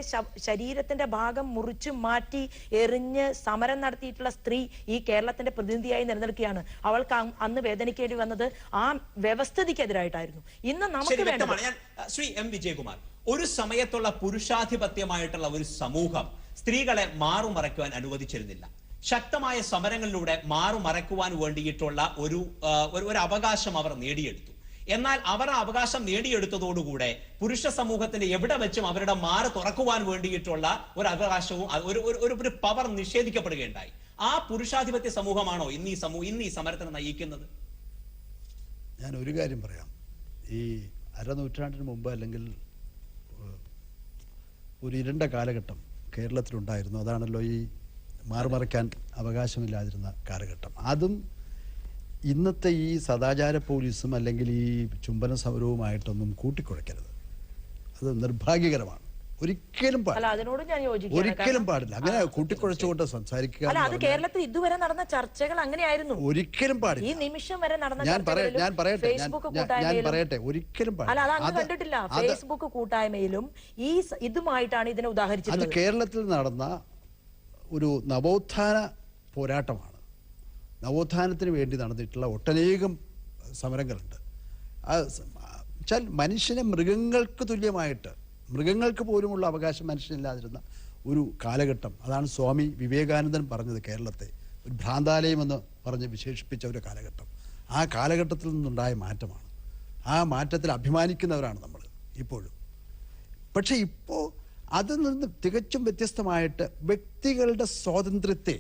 Speaker 2: ശരീരത്തിന്റെ ഭാഗം മുറിച്ചു മാറ്റി എറിഞ്ഞ് സമരം നടത്തിയിട്ടുള്ള സ്ത്രീ ഈ കേരളത്തിന്റെ പ്രതിനിധിയായി നിലനിൽക്കുകയാണ്. അവൾക്ക് അന്ന് വേദനിക്കേണ്ടി വന്നത് ആ വ്യവസ്ഥിതിക്കെതിരായിട്ടായിരുന്നു. ഇന്ന് നമുക്ക് വേണ്ടത്
Speaker 1: ശ്രീ എം വിജയകുമാർ, ഒരു സമയത്തുള്ള പുരുഷാധിപത്യമായിട്ടുള്ള ഒരു സമൂഹം സ്ത്രീകളെ മാറുമറയ്ക്കുവാൻ അനുവദിച്ചിരുന്നില്ല. ശക്തമായ സമരങ്ങളിലൂടെ മാറുമറയ്ക്കുവാൻ വേണ്ടിയിട്ടുള്ള ഒരു അവകാശം അവർ നേടിയെടുത്തു. എന്നാൽ അവർ ആ അവകാശം നേടിയെടുത്തതോടുകൂടെ പുരുഷ സമൂഹത്തിന്റെ എവിടെ വെച്ചും അവരുടെ മാറ് തുറക്കുവാൻ വേണ്ടിയിട്ടുള്ള ഒരു അവകാശവും ഒരു പവർ നിഷേധിക്കപ്പെടുകയുണ്ടായി. ആ പുരുഷാധിപത്യ സമൂഹമാണോ ഇന്ന് ഈ സമരത്തിന് നയിക്കുന്നത്?
Speaker 3: ഞാൻ ഒരു കാര്യം പറയാം. ഈ അരനൂറ്റാണ്ടിന് മുമ്പ് അല്ലെങ്കിൽ ഒരു ഇരുണ്ട കാലഘട്ടം കേരളത്തിലുണ്ടായിരുന്നു. അതാണല്ലോ ഈ മാറുമറയ്ക്കാൻ അവകാശമില്ലാതിരുന്ന കാലഘട്ടം. അതും ഇന്നത്തെ ഈ സദാചാര പോലീസും അല്ലെങ്കിൽ ഈ ചുംബന സമരവുമായിട്ടൊന്നും കൂട്ടിക്കുഴയ്ക്കരുത്. അത് നിർഭാഗ്യകരമാണ്. ഒരിക്കലും പാടില്ല. അങ്ങനെ കൂട്ടിക്കുഴച്ചുകൊണ്ട് സംസാരിക്കുക.
Speaker 2: അത് കേരളത്തിൽ ഇതുവരെ നടന്ന ചർച്ചകൾ അങ്ങനെയായിരുന്നു.
Speaker 3: ഒരിക്കലും പാടില്ല.
Speaker 2: ഈ നിമിഷം വരെ നടന്ന
Speaker 3: ഞാൻ പറയട്ടെ ഒരിക്കലും
Speaker 2: കണ്ടിട്ടില്ല. ഫേസ്ബുക്ക് കൂട്ടായ്മയിലും ഇതുമായിട്ടാണ് ഇതിനെ ഉദാഹരിച്ചത്.
Speaker 3: അത് കേരളത്തിൽ നടന്ന ഒരു നവോത്ഥാന പോരാട്ടമാണ്. നവോത്ഥാനത്തിന് വേണ്ടി നടന്നിട്ടുള്ള ഒട്ടനേകം സമരങ്ങളുണ്ട്. മനുഷ്യനെ മൃഗങ്ങൾക്ക് തുല്യമായിട്ട്, മൃഗങ്ങൾക്ക് പോലുമുള്ള അവകാശം മനുഷ്യനില്ലാതിരുന്ന ഒരു കാലഘട്ടം. അതാണ് സ്വാമി വിവേകാനന്ദൻ പറഞ്ഞത് കേരളത്തെ ഒരു ഭ്രാന്താലയം എന്ന് പറഞ്ഞ് വിശേഷിപ്പിച്ച ഒരു കാലഘട്ടം. ആ കാലഘട്ടത്തിൽ നിന്നുണ്ടായ മാറ്റമാണ്. ആ മാറ്റത്തിൽ അഭിമാനിക്കുന്നവരാണ് നമ്മൾ ഇപ്പോഴും. പക്ഷെ ഇപ്പോൾ അതിൽ നിന്ന് തികച്ചും വ്യത്യസ്തമായിട്ട് വ്യക്തികളുടെ സ്വാതന്ത്ര്യത്തെ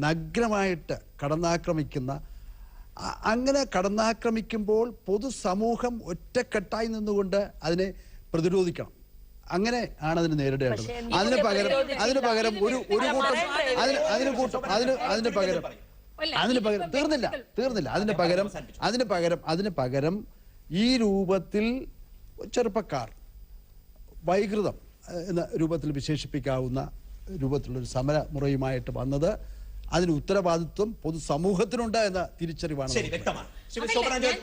Speaker 3: നഗ്നമായിട്ട് കടന്നാക്രമിക്കുന്ന, അങ്ങനെ കടന്നാക്രമിക്കുമ്പോൾ പൊതുസമൂഹം ഒറ്റക്കെട്ടായി നിന്നുകൊണ്ട് അതിനെ പ്രതിരോധിക്കണം. അങ്ങനെ ആണ് അതിനെ നേരിടേണ്ടത്. അതിന് പകരം തീർന്നില്ല. അതിന് പകരം ഈ രൂപത്തിൽ ചെറുപ്പക്കാർ വൈകൃതം എന്ന രൂപത്തിൽ വിശേഷിപ്പിക്കാവുന്ന രൂപത്തിലുള്ളൊരു സമരമുറയുമായിട്ട് വന്നത്, അതിന് ഉത്തരവാദിത്വം പൊതുസമൂഹത്തിനുണ്ട് എന്ന തിരിച്ചറിവാണ്.
Speaker 1: ശരി, വ്യക്തമാണ്.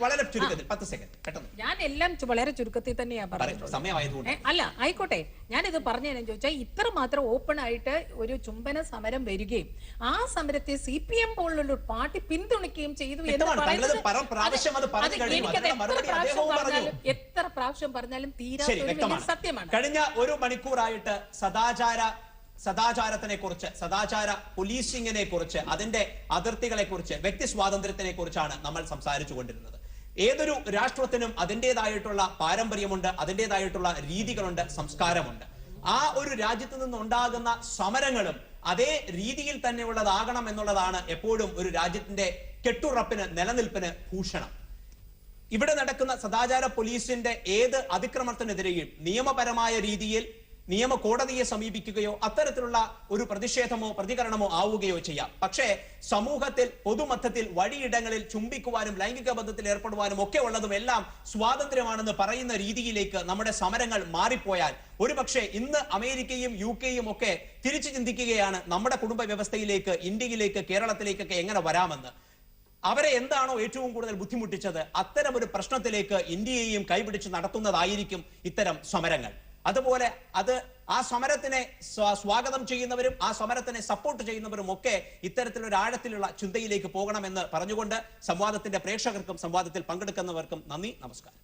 Speaker 1: വളരെ ചുരുക്കത്തിൽ 10 സെക്കൻഡ് പെട്ടെന്ന്.
Speaker 6: ഞാൻ എല്ലാം വളരെ ചുരുക്കത്തിൽ തന്നെയാണ് പറയുന്നത്.
Speaker 1: സമയമായതുകൊണ്ട്
Speaker 6: അല്ല ആയിക്കോട്ടെ, ഞാനിത് പറഞ്ഞതിനെ ചോദിച്ചാൽ ഇത്ര മാത്രം ഓപ്പൺ ആയിട്ട് ഒരു ചുംബന സമരം വരികയും ആ സമരത്തെ CPM പോലുള്ള പാർട്ടി പിന്തുണയ്ക്കുകയും ചെയ്തു എന്ന് പറയുന്നത് എത്ര പ്രാവശ്യം പറഞ്ഞാലും തീരാത്ത സത്യമാണ്.
Speaker 1: കഴിഞ്ഞ ഒരു മണിക്കൂറായിട്ട് സദാചാരത്തിനെ കുറിച്ച്, സദാചാര പോലീസിംഗിനെ കുറിച്ച്, അതിന്റെ അതിർത്തികളെ കുറിച്ച്, വ്യക്തി സ്വാതന്ത്ര്യത്തിനെ കുറിച്ചാണ് നമ്മൾ സംസാരിച്ചു കൊണ്ടിരുന്നത്. ഏതൊരു രാഷ്ട്രത്തിനും അതിൻ്റെതായിട്ടുള്ള പാരമ്പര്യമുണ്ട്, അതിൻ്റെതായിട്ടുള്ള രീതികളുണ്ട്, സംസ്കാരമുണ്ട്. ആ ഒരു രാജ്യത്ത് നിന്നുണ്ടാകുന്ന സമരങ്ങളും അതേ രീതിയിൽ തന്നെ ഉള്ളതാകണം എന്നുള്ളതാണ് എപ്പോഴും ഒരു രാജ്യത്തിന്റെ കെട്ടുറപ്പിന്, നിലനിൽപ്പിന് ഭൂഷണം. ഇവിടെ നടക്കുന്ന സദാചാര പോലീസിന്റെ ഏത് അതിക്രമത്തിനെതിരെയും നിയമപരമായ രീതിയിൽ നിയമ കോടതിയെ സമീപിക്കുകയോ അത്തരത്തിലുള്ള ഒരു പ്രതിഷേധമോ പ്രതികരണമോ ആവുകയോ ചെയ്യാം. പക്ഷേ സമൂഹത്തിൽ, പൊതുമധ്യത്തിൽ, വഴിയിടങ്ങളിൽ ചുംബിക്കുവാനും ലൈംഗിക ബന്ധത്തിൽ ഏർപ്പെടുവാനും ഒക്കെ ഉള്ളതും എല്ലാം സ്വാതന്ത്ര്യമാണെന്ന് പറയുന്ന രീതിയിലേക്ക് നമ്മുടെ സമരങ്ങൾ മാറിപ്പോയാൽ ഒരുപക്ഷെ ഇന്ന് അമേരിക്കയും UK ഒക്കെ തിരിച്ചു ചിന്തിക്കുകയാണ് നമ്മുടെ കുടുംബ വ്യവസ്ഥയിലേക്ക്, ഇന്ത്യയിലേക്ക്, കേരളത്തിലേക്കൊക്കെ എങ്ങനെ വരാമെന്ന്. അവരെ എന്താണോ ഏറ്റവും കൂടുതൽ ബുദ്ധിമുട്ടിച്ചത്, അത്തരം ഒരു പ്രശ്നത്തിലേക്ക് ഇന്ത്യയെയും കൈപിടിച്ച് നടത്തുന്നതായിരിക്കും ഇത്തരം സമരങ്ങൾ. അതുപോലെ ആ സമരത്തിനെ സ്വാഗതം ചെയ്യുന്നവരും ആ സമരത്തിനെ സപ്പോർട്ട് ചെയ്യുന്നവരും ഒക്കെ ഇത്തരത്തിലൊരു ആഴത്തിലുള്ള ചിന്തയിലേക്ക് പോകണമെന്ന് പറഞ്ഞുകൊണ്ട് സംവാദത്തിന്റെ പ്രേക്ഷകർക്കും സംവാദത്തിൽ പങ്കെടുക്കുന്നവർക്കും നന്ദി, നമസ്കാരം.